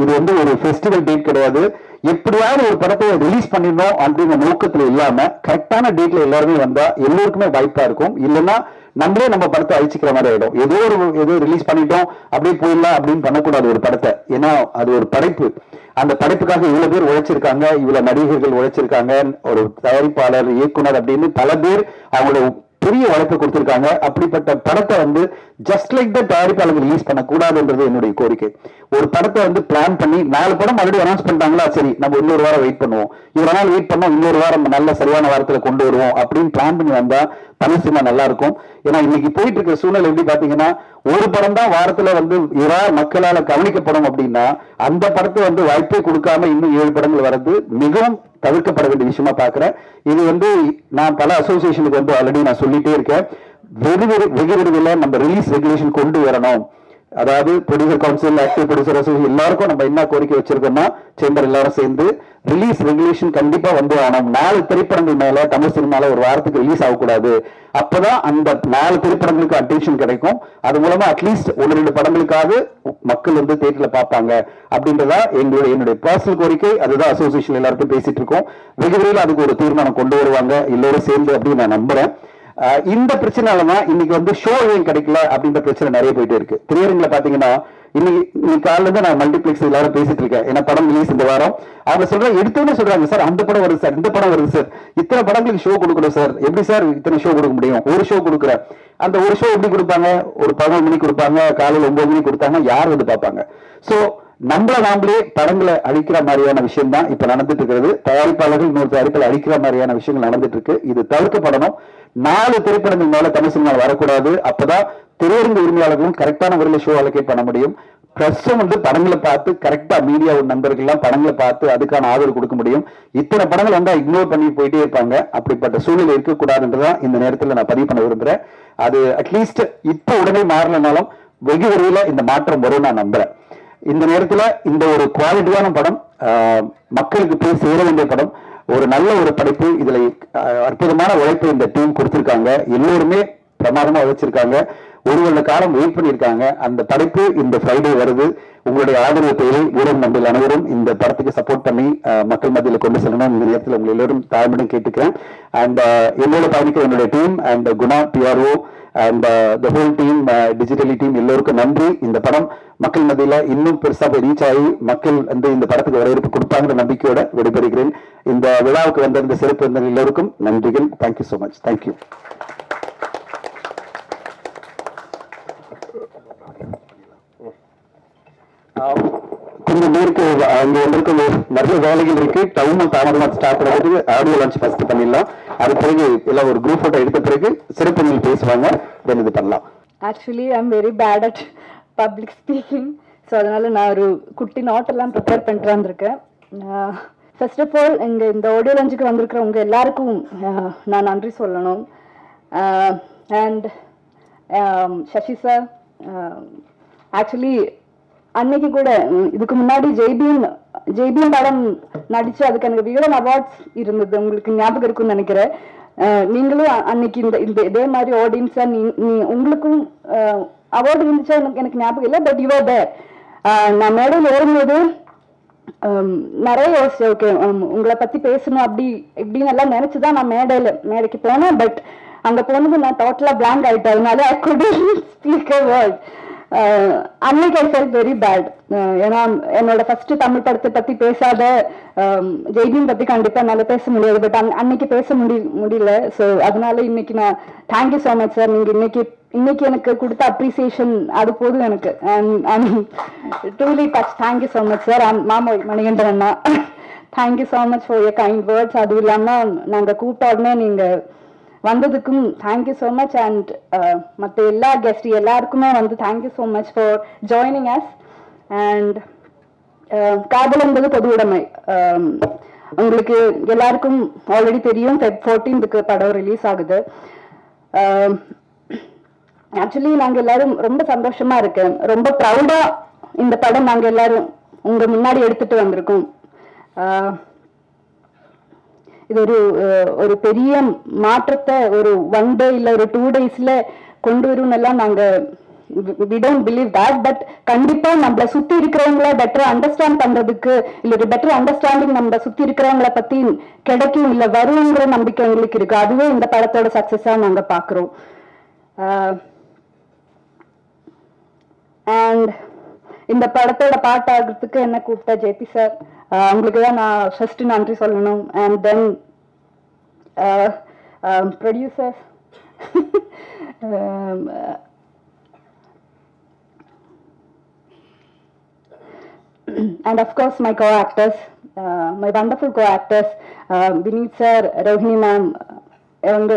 S6: இது வந்து ஒரு ஃபெஸ்டிவல் டேட் கிடையாது. எப்படியாவது ஒரு படத்தை ரிலீஸ் பண்ணிடணும் அப்படிங்கிற நோக்கத்துல இல்லாம கரெக்டான டேட்ல எல்லாருமே வந்தா எல்லோருக்குமே வாய்ப்பா இருக்கும். இல்லைன்னா நம்மளே நம்ம படத்தை அழிச்சிக்கிற மாதிரி ஆயிடும். ஏதோ ரிலீஸ் பண்ணிட்டோம் அப்படியே போயிடலாம் அப்படின்னு பண்ணக்கூடாது ஒரு படத்தை. ஏன்னா அது ஒரு படைப்பு. அந்த படைப்புக்காக இவ்வளவு பேர் உழைச்சிருக்காங்க, இவ்வளவு நடிகர்கள் உழைச்சிருக்காங்க, ஒரு தயாரிப்பாளர், இயக்குனர் அப்படின்னு பல பேர் அவங்களோட பெரிய உழைப்பு கொடுத்திருக்காங்க. அப்படிப்பட்ட படத்தை வந்து ஜஸ்ட் லைக் த தயாரிப்பாளர்கள் ரிலீஸ் பண்ண கூடாதுன்றது என்னுடைய கோரிக்கை. ஒரு படத்தை வந்து பிளான் பண்ணி 4 படம் ஆல்ரெடி அனௌன்ஸ் பண்ணிட்டாங்களா, சரி நம்ம இன்னொரு வாரம் வெயிட் பண்ணுவோம், இவ்வளவு நாள் வெயிட் பண்ணோம், இன்னொரு வாரம் நல்ல சரியான வாரத்துல கொண்டு வருவோம் அப்படின்னு பிளான் பண்ணி வந்தா தமிழ் சினிமா நல்லா இருக்கும். ஏன்னா இன்னைக்கு போயிட்டு இருக்கிற சூழ்நிலை எப்படி பாத்தீங்கன்னா, ஒரு படம் தான் வாரத்துல வந்து மக்களால கவனிக்கப்படும் அப்படின்னா அந்த படத்தை வந்து வாய்ப்பே கொடுக்காம இன்னும் 7 படங்கள் வர்றது மிகவும் தவிர்க்கப்பட வேண்டிய விஷயமா பாக்குறேன். இது வந்து நான் பல அசோசியேஷனுக்கு வந்து ஆல்ரெடி நான் சொல்லிட்டே இருக்கேன், வெகு விரைவில் நம்ம ரிலீஸ் ரெகுலேஷன் கொண்டு வரணும். அதாவது producer council, active producer association எல்லாருக்கும் நம்ம என்ன கோரிக்கை வச்சிருக்கோம்னா, சேம்பர் எல்லாரும் சேர்ந்து ரிலீஸ் ரெகுலேஷன் கண்டிப்பா வந்து ஆகணும். 4 திரைப்படங்கள் மேல தமிழ் சினிமால ஒரு வாரத்துக்கு ரிலீஸ் ஆகக்கூடாது. அப்பதான் அந்த 4 திரைப்படங்களுக்கு அட்டென்ஷன் கிடைக்கும். அது மூலமா அட்லீஸ்ட் 1-2 படங்களுக்காக மக்கள் வந்து தியேட்டர்ல பார்ப்பாங்க அப்படின்றதா என்னுடைய பர்சனல் கோரிக்கை. அதுதான் அசோசியேஷன் எல்லாருக்கும் பேசிட்டு இருக்கோம். வெகு விரைவில் அதுக்கு ஒரு தீர்மானம் கொண்டு வருவாங்க எல்லோரும் சேர்ந்து அப்படின்னு நான் நம்புறேன். இந்த பிரச்சனைதான் இன்னைக்கு வந்து ஷோ ஏன் கிடைக்கல அப்படின்ற பிரச்சனை நிறைய போயிட்டே இருக்கு. திரையரங்குல பாத்தீங்கன்னா இன்னைக்கு காலையில இருந்து நான் மல்டிபிளெக்ஸ் எல்லாரும் பேசிட்டு இருக்கேன். ஏன்னா படம் ரிலீஸ் இந்த வாரம். அவங்க சொல்றாங்க, எடுத்தோன்னு சொல்றாங்க, சார் அந்த படம் வருது சார், இந்த படம் வருது சார், இத்தனை படங்களுக்கு ஷோ கொடுக்கணும் சார், எப்படி சார் இத்தனை ஷோ கொடுக்க முடியும்? ஒரு ஷோ கொடுக்குற அந்த ஒரு ஷோ எப்படி கொடுப்பாங்க? ஒரு 11 மணிக்கு கொடுப்பாங்க, காலையில் 9 மணிக்கு கொடுத்தாங்க, யார் வந்து பார்ப்பாங்க? சோ நாமளே படங்களை அழிக்கிற மாதிரியான விஷயம் தான் இப்ப நடந்துட்டு இருக்கிறது. தயாரிப்பாளர்கள் இன்னொரு தயாரிப்பாளர் அழிக்கிற மாதிரியான விஷயங்கள் நடந்துட்டு இருக்கு. இது தவிர்க்கப்படணும். 4 திரைப்படங்கள் மேல தமிழ் சினிமா வரக்கூடாது. அப்பதான் திரையரங்கு உரிமையாளர்களும் கரெக்டான முறையில் ஷோ அலோகேட் பண்ண முடியும். பிரஸும் வந்து படங்களை பார்த்து கரெக்டா மீடியா நண்பர்கள் எல்லாம் படங்களை பார்த்து அதுக்கான ஆதரவு கொடுக்க முடியும். இத்தனை படங்கள் வந்தா இக்னோர் பண்ணி போயிட்டே இருப்பாங்க. அப்படிப்பட்ட சூழ்நிலை இருக்கக்கூடாதுன்றதான் இந்த நேரத்தில் நான் பதிவு பண்ண விரும்புறேன். அது அட்லீஸ்ட் இப்ப உடனே மாறலனாலும் வெகு விரைவில் இந்த மாற்றம் வரும் நான் நம்புறேன். இந்த நேரத்துல இந்த ஒரு குவாலிட்டியான படம், மக்களுக்கு போய் சேர வேண்டிய படம், ஒரு நல்ல ஒரு படைப்பு. இதுல அற்புதமான உழைப்பு இந்த டீம் கொடுத்திருக்காங்க. எல்லோருமே பிரமாதமா உழைச்சிருக்காங்க. ஒரு வருட காலம் வெயிட் பண்ணியிருக்காங்க. அந்த படைப்பு இந்த ஃப்ரைடே வருது. உங்களுடைய ஆதரவு தேவை. ஊடக நண்பர்கள் அனைவரும் இந்த படத்துக்கு சப்போர்ட் பண்ணி மக்கள் மத்தியில் கொண்டு செல்லணும். இந்த நேரத்தில் உங்களை எல்லோரும் தாழ்மையுடன் கேட்டுக்கிறேன். அண்ட் என்னோட பயணிக்க என்னுடைய team and Guna PRO and the whole team, digitally team எல்லோருக்கும் நன்றி. இந்த படம் மக்கள் மத்தியில இன்னும் பெருசா போய் ரீச் ஆகி மக்கள் வந்து இந்த படத்துக்கு வரவேற்பு கொடுப்பாங்கிற நம்பிக்கையோட விடைபெறுகிறேன். இந்த விழாவுக்கு வந்த இந்த சிறப்பு விருந்தினர் எல்லோருக்கும் நன்றிகள். Thank you so much. தேங்க்யூ. கொஞ்சம் பேருக்கு அங்க வந்திருக்க நிறைய வேலைகள் இருக்கு. டவுன் தாமதமா ஸ்டார்ட் பண்ணுறதுக்கு ஆடியோ லான்ச் ஃபர்ஸ்ட் பண்ணிடலாம். அது பிறகு எல்லாம் ஒரு குரூப் போட்டோ எடுத்த பிறகு சிறப்பு பேசுவாங்க. தென் இது பண்ணலாம்.
S7: Actually I am very bad at public speaking. So அதனால நான் ஒரு குட்டி நோட் எல்லாம் ப்ரிப்பேர் பண்ணிட்டு வந்திருக்கேன். ஃபர்ஸ்ட் ஆஃப் ஆல் இந்த ஆடியோ லான்ச்சுக்கு வந்திருக்கிறவங்க எல்லாருக்கும் நான் நன்றி சொல்லணும். அண்ட் சசி சார் ஆக்சுவலி அன்னைக்கு கூட இதுக்கு முன்னாடி ஜெய்பீம் படம் நடிச்சு அதுக்கு எனக்கு விகடன் அவார்ட்ஸ் இருந்தது, உங்களுக்கு ஞாபகம் இருக்கும்னு நினைக்கிறேன். நீங்களும் அன்னைக்கு இதே மாதிரி ஆடியன்ஸா உங்களுக்கும் அவார்டு இருந்துச்சா எனக்கு ஞாபகம் இல்லை, பட் யூ ஆர் தேர். நான் மேடையில் ஏறும்போது நிறைய யோசிச்சேன், ஓகே உங்களை பத்தி பேசணும் அப்படி இப்படின்னு எல்லாம் நினைச்சுதான் நான் மேடைக்கு போனேன். பட் அங்க போனது நான் டோட்டலா பிளாங்க் ஆயிட்டேன், அதனால ஐ குடன்ட் ஸ்பீக் a word. அன்னைக்கு ஐ ஃபெல்ட் வெரி பேட். ஏன்னா என்னோட ஃபர்ஸ்ட் தமிழ் படத்தை பத்தி பேசாத ஜெய்பீம் பத்தி கண்டிப்பா என்னால பேச முடியாது, பட் அன்னைக்கு பேச முடியல. ஸோ அதனால இன்னைக்கு நான் தேங்க்யூ ஸோ மச் சார். நீங்க இன்னைக்கு எனக்கு கொடுத்த அப்ரிசியேஷன் அது போதும் எனக்கு. Truly touch. Thank you so much sir. மாமா மணிகண்டன் அண்ணா, thank you so much for your kind words. அதுவும் இல்லாம நாங்க கூப்பிட்ட உடனே நீங்க வந்ததுக்கும் தேங்க்யூ ஸோ மச். அண்ட் மற்ற எல்லா கெஸ்ட் எல்லாருக்குமே வந்து thank you so much for joining us. And காதல் என்பது பொது உடைமை. உங்களுக்கு எல்லாருக்கும் ஆல்ரெடி தெரியும், Feb 14th படம் ரிலீஸ் ஆகுது. ஆக்சுவலி நாங்க எல்லாரும் ரொம்ப சந்தோஷமா இருக்கேன், ரொம்ப ப்ரௌடா இந்த படம் நாங்க எல்லாரும் உங்க முன்னாடி எடுத்துட்டு வந்திருக்கோம். இது ஒரு பெரிய மாற்றத்தை ஒரு 1 day இல்ல ஒரு 2 daysல கொண்டு வரும் எல்லாம் நாங்க we don't believe that, but கண்டிப்பா நம்மள சுத்தி இருக்கிறவங்கள பெட்டர் அண்டர்ஸ்டாண்ட் பண்றதுக்கு இல்ல ஒரு பெட்டர் அண்டர்ஸ்டாண்டிங் நம்மள சுத்தி இருக்கிறவங்கள பத்தி கிடைக்கும் இல்ல வருங்கிற நம்பிக்கை எங்களுக்கு இருக்கு. அதுவே இந்த படத்தோட சக்சஸா நாங்க பாக்குறோம். அண்ட் இந்த படத்தோட பாட்டாகிறதுக்கு என்ன கூப்பிட்டா ஜேபி சார், அவங்களுக்கு தான் நான் ஃபர்ஸ்ட் நன்றி சொல்லணும். And then producers and of course my co-actors, my wonderful co-actors, Vineet sir, Rohini ma'am.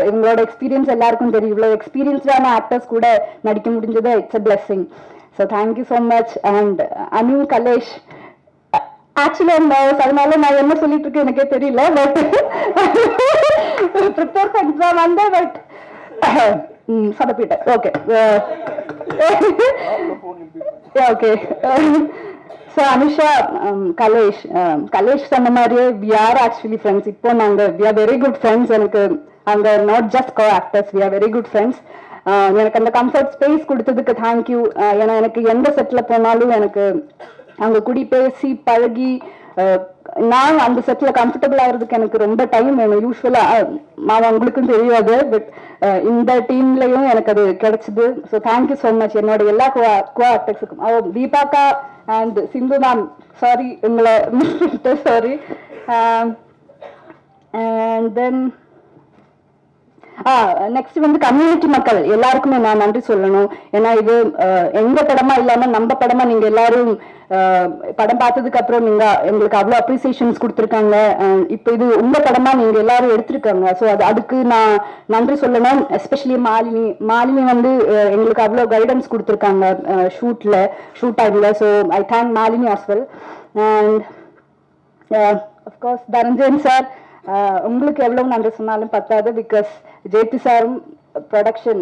S7: இவங்களோட எக்ஸ்பீரியன்ஸ் எல்லாருக்கும் தெரியும், இவ்வளவு எக்ஸ்பீரியன்ஸ்டான ஆக்டர்ஸ் கூட நடிக்க முடிஞ்சது it's a blessing. So thank you so much. And Anu, Kalesh, actually அதனால நான் என்ன சொல்லிட்டு இருக்கேன் எனக்கே தெரியல, பட் ப்ரிப்பேர் பண்ணா வந்தேன், பட் சொதப்பிட்டேன். Okay okay. So Anusha, Kalesh சொன்ன மாதிரியே we are actually friends. இப்போ நாங்க we are very good friends. எனக்கு அங்க not just co actors, we are very good friends. எனக்கு அந்த கம்ஃபர்ட் ஸ்பேஸ் கொடுத்ததுக்கு தேங்க்யூ. ஏன்னா எனக்கு எந்த செட்ல போனாலும் எனக்கு அங்க குடி பேசி பழகி நான் அந்த செட்ல கம்ஃபர்டபுள் ஆகிறதுக்கு எனக்கு ரொம்ப டைம் வேணும். யூஸ்வலா உங்களுக்கும் தெரியாது, பட் இந்த டீம்லயும் எனக்கு அது கிடைச்சது. ஸோ தேங்க்யூ ஸோ மச் என்னோட எல்லா கோ ஆக்டர்ஸுக்கும். தீபாக்கா அண்ட் சிந்து மேம், சாரி உங்களை மிஸ் பண்ணிட்டேன், சாரி. அண்ட் தென் நெக்ஸ்ட் வந்து கம்யூனிட்டி மக்கள் எல்லாருக்குமே நான் நன்றி சொல்லணும். ஏன்னா இது எங்க படமா இல்லாம நம்ம படமா நீங்க எல்லாரும் படம் பார்த்ததுக்கு அப்புறம் நீங்க எங்களுக்கு அவ்வளவு அப்ரிசியேஷன்ஸ் கொடுத்துருக்காங்க. இப்ப இது உங்க படமா நீங்க எல்லாரும் எடுத்திருக்காங்க. ஸோ அதுக்கு நான் நன்றி சொல்லணும். எஸ்பெஷலி மாலினி வந்து எங்களுக்கு அவ்வளவு கைடன்ஸ் கொடுத்துருக்காங்க ஷூட் டைம்ல. So I thank Malini as well. And of course Taranjan sir, உங்களுக்கு எவ்வளவு நன்றி சொன்னாலும் பத்தாது. பிகாஸ் ஜேபி சாரும் ப்ரொடக்ஷன்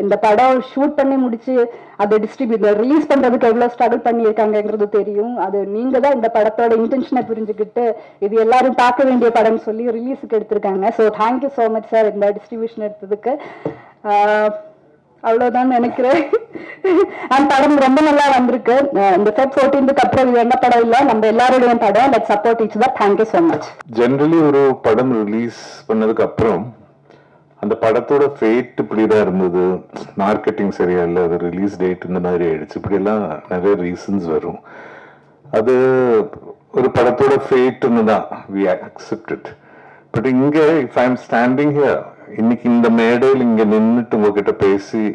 S7: இந்த படம் ஷூட் பண்ணி முடிச்சு அதை டிஸ்ட்ரிபியூட் ரிலீஸ் பண்றதுக்கு எவ்வளவு ஸ்ட்ரகிள் பண்ணியிருக்காங்கிறது தெரியும். அது நீங்க தான் இந்த படத்தோட இன்டென்ஷனை புரிஞ்சுக்கிட்டு இது எல்லாரும் பார்க்க வேண்டிய படம் சொல்லி ரிலீஸுக்கு எடுத்திருக்காங்க. So thank you so much sir இந்த டிஸ்ட்ரிபியூஷன் எடுத்ததுக்கு. அவ்வளவுதான் நினைக்கிறேன். அந்த படம் ரொம்ப நல்லா வந்திருக்கு. இந்த Feb 14th அப்புறம் இது என்ன படம் இல்ல, நம்ம எல்லாருடைய படம். Let's support each other. Thank you so much.
S8: Generally ஒரு படம் ரிலீஸ் பண்ணதுக்கு அப்புறம் அந்த படத்தோட ஃபேட் இப்படிதான் இருந்தது, மார்க்கெட்டிங் சரியா இல்லை, அது ரிலீஸ் டேட் இந்த மாதிரி ஆயிடுச்சு, இப்படி எல்லாம் நிறைய ரீசன்ஸ் வரும். அது ஒரு படத்தோட ஃபேட்னு தான் வி அக்செப்ட் இட். பட் இங்க if I am standing here, இன்னைக்கு இந்த மேடையில் இங்க நின்றுட்டு உங்ககிட்ட பேசி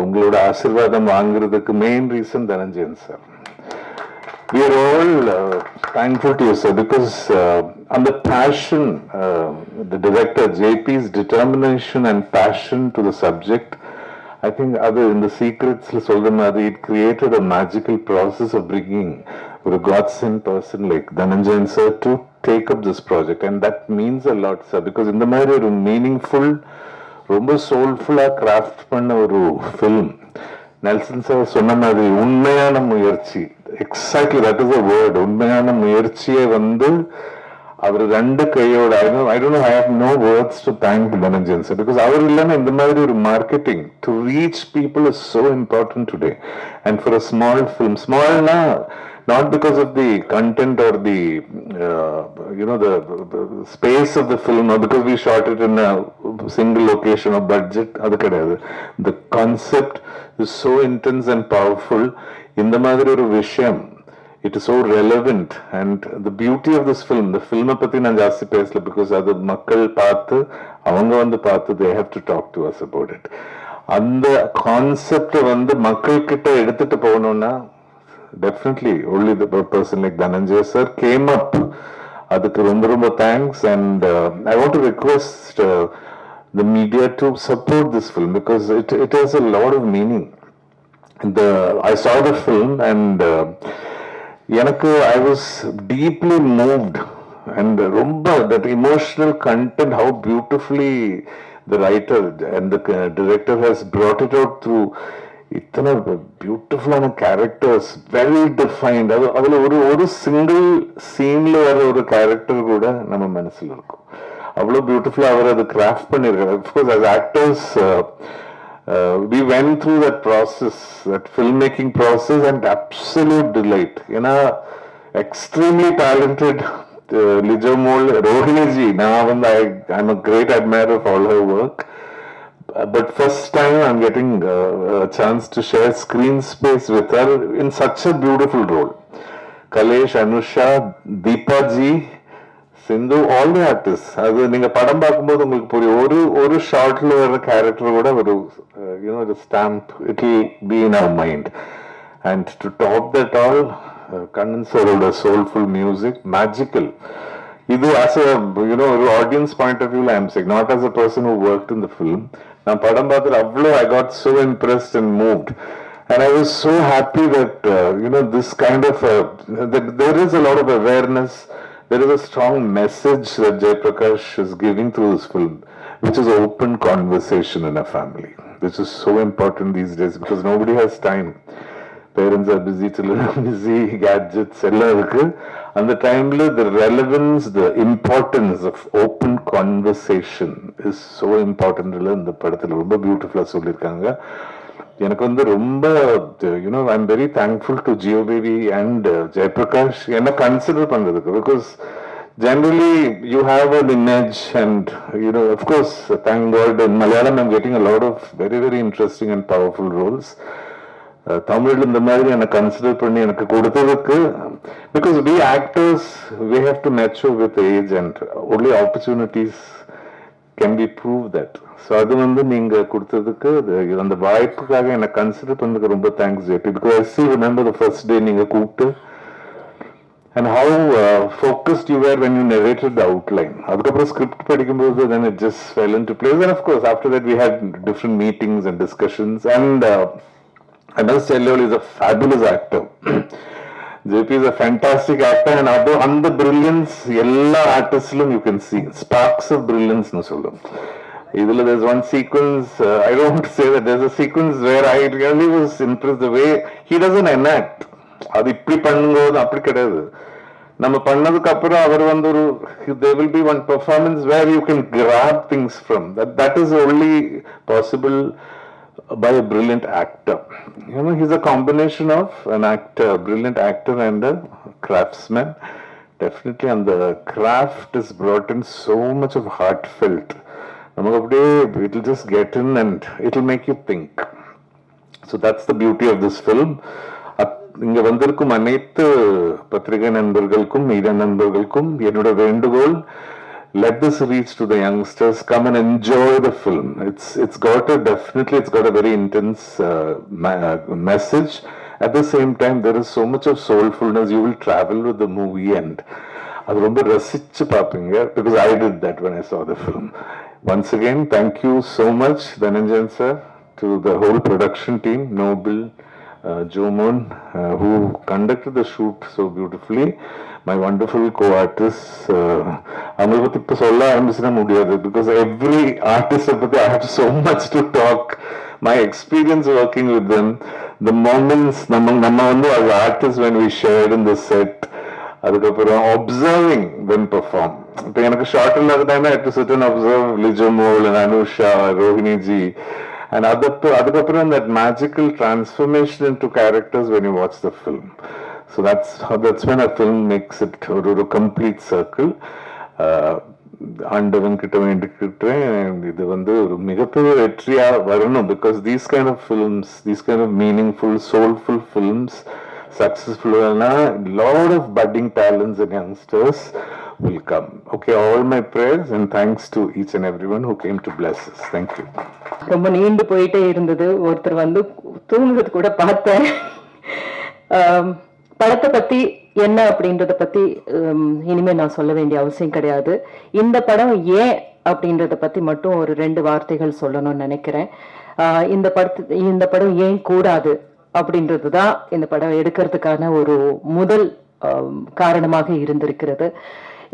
S8: உங்களோட ஆசீர்வாதம் வாங்குறதுக்கு main reason Dhananjayan sir. We are all thankful to you, sir, because on the passion, the director JP's determination and passion to the subject, I think other in the secrets it created a magical process of bringing a godsend person like Dhananjayan sir to take up this project, and that means a lot, sir, because in the மாதிரி ஒரு meaningful, ரொம்ப soulful-ஆ craft பண்ண ஒரு film, Nelson sir சொன்ன மாதிரி உண்மையான முயற்சி, exactly that is a word, உண்மையான முயற்சியை வந்து அவர் ரெண்டு கையோட I don't know, I have no words to thank Dhananjayan sir, because அவர் இல்லைன்னா இந்த மாதிரி ஒரு marketing to reach people is so important today. And for a small film, small-na not because of the content or the the space of the film, or because we shot it in a single location or budget, adu kediyadu. The concept is so intense and powerful. இந்த மாதிரி ஒரு விஷயம், it is so relevant, and the beauty of this film, the film பத்தி நான் ஜாஸ்தி பேசல because அது மக்கள் பார்த்து அவங்க வந்து பார்த்து they have to talk to us about it. அந்த கான்செப்ட் வந்து மக்கள் கிட்ட எடுத்துட்டு போகணும்னா definitely only the person like Dhananjay sir came up. அதுக்கு ரொம்ப ரொம்ப thanks, and I want to request the media to support this film because it has a lot of meaning. I saw the film and எனக்கு I was deeply moved, and ரொம்ப that emotional content, how beautifully the writer and the director has brought it out through இத்தனை பியூட்டிஃபுல்லான characters, well defined. அதில் ஒரு single சீன்ல வர ஒரு character கூட நம்ம மனசில் இருக்கும். அவ்வளோ பியூட்டிஃபுல்லாக அவர் அதை கிராஃப்ட் பண்ணியிருக்காரு. Of course as actors we went through that process, that filmmaking process, and absolute delight. ஏன்னா extremely talented லிஜோமோல் ரோஹிணிஜி, நான் வந்து I'm a great admirer of all her work. But first time I'm getting a chance to share screen space with her in such a beautiful role. Kalesh, Anusha, Deepa ji, Sindhu, all the artists. அது நீங்க படம் பார்க்கும்போது உங்களுக்கு புரியும், ஒரு ஷார்ட்ல வர character கூட ஒரு the stamp, it will be in our mind. And to top that all, Kannan sir soulful music, magical. இது as a ஒரு audience point of view I am saying, not as a person who worked in the film. நான் படம் பார்த்துட்டு அவ்வளோ I got so impressed and moved, and I was so happy that this kind of that there is a lot of awareness, there is a strong message that Jayaprakash is giving through this film, which is open conversation in a family, which is so important these days because nobody has time. Parents are busy, children are busy, gadgets எல்லாம் இருக்கு. அந்த டைம்ல the relevance, the importance of open conversation is so important. இந்த படத்துல ரொம்ப பியூட்டிஃபுல்லா சொல்லியிருக்காங்க. எனக்கு வந்து ரொம்ப I'm very thankful to Geo Baby and Jayaprakash என்ன கன்சிடர் பண்றதுக்கு, because generally you have an image, and of course thank God in Malayalam I'm getting a lot of very very interesting and powerful roles. Tamil இந்த மாதிரி எனக்கு consider பண்ணி எனக்கு கொடுத்ததுக்கு, because we actors we have to mature with age and only opportunities can be proved that. So அது வந்து நீங்க கொடுத்ததுக்கு, அந்த வாய்ப்புக்காக எனக்கு கன்சிடர் பண்ணதுக்கு ரொம்ப thanks JP, because I still remember the first day நீங்க கூப்பிட்டு and how focused you were when you narrated the outline. அதுக்கப்புறம் ஸ்கிரிப்ட் படிக்கும்போது then it just fell into place, and of course after that we had different meetings and discussions, and I must tell you, he's a fabulous actor. JP is a fantastic actor, and the brilliance, எல்லா ஆர்டிஸ்ட்லும் you can see sparks of brilliance னு சொல்லும். இதுல there's one sequence, I don't want to say that, there's a sequence where I really was impressed the way he doesn't enact. அது இப்படி பண்ணும்போது அப்படி கிடையாது. நம்ம பண்ணதுக்கு அப்புறம் அவர் வந்து ஒரு there will be one performance where you can grab things from. That is only possible by a brilliant actor. He's a combination of an actor, brilliant actor, and a craftsman. Definitely, and the craft is brought in so much of heartfelt. It will just get in and it will make you think. So that's the beauty of this film. இங்க வந்திருக்கும் அனைத்து பத்திரிகை நண்பர்களுக்கும் media நண்பர்களுக்கும் என்னோட வேண்டுகோள், let this reach to the youngsters, come and enjoy the film. It's got a very intense message. At the same time there is so much of soulfulness. You will travel with the movie and அது ரொம்ப ரசிச்சு பாப்பீங்க, because I did that when I saw the film. Once again, thank you so much Dhananjayan sir, to the whole production team, Noble, Jomon, who conducted the shoot so beautifully. My wonderful co-artists. அவங்களை பத்தி இப்ப சொல்ல ஆரம்பிச்சுனா முடியாது, because every artist பத்தி I have so much to talk. My experience working with them, the moments நம்ம வந்து as artists when we shared in the set, அதுக்கப்புறம் observing them perform. இப்போ எனக்கு ஷார்ட் இல்லாத time I had to sit and observe Lijomol and Anusha, Rohini ji, and அதுக்கப்புறம் that magical transformation into characters when you watch the film. So that's when a film makes it a complete circle. ஆண்டவன் கிட்ட வேண்டிக்கிட்டேன் இது வந்து ஒரு மிகப்பெரிய வெற்றியா வரணும், because these kind of films, these kind of meaningful, soulful films, successful, lot of budding talents and youngsters will come. Okay, all my prayers and thanks to each and everyone who came to bless us. Thank you.
S4: ரொம்ப நீண்டு போயிட்டே இருந்தது. ஒருத்தர் வந்து தூங்குறது கூட பார்த்தேன். படத்தை பத்தி என்ன அப்படின்றத பத்தி இனிமே நான் சொல்ல வேண்டிய அவசியம் கிடையாது. இந்த படம் ஏன் அப்படின்றத பத்தி மட்டும் ஒரு 2 வார்த்தைகள் சொல்லணும்னு நினைக்கிறேன். இந்த படம் ஏன் கூடாது அப்படின்றதுதான் இந்த படம் எடுக்கிறதுக்கான ஒரு முதல் காரணமாக இருந்திருக்கிறது.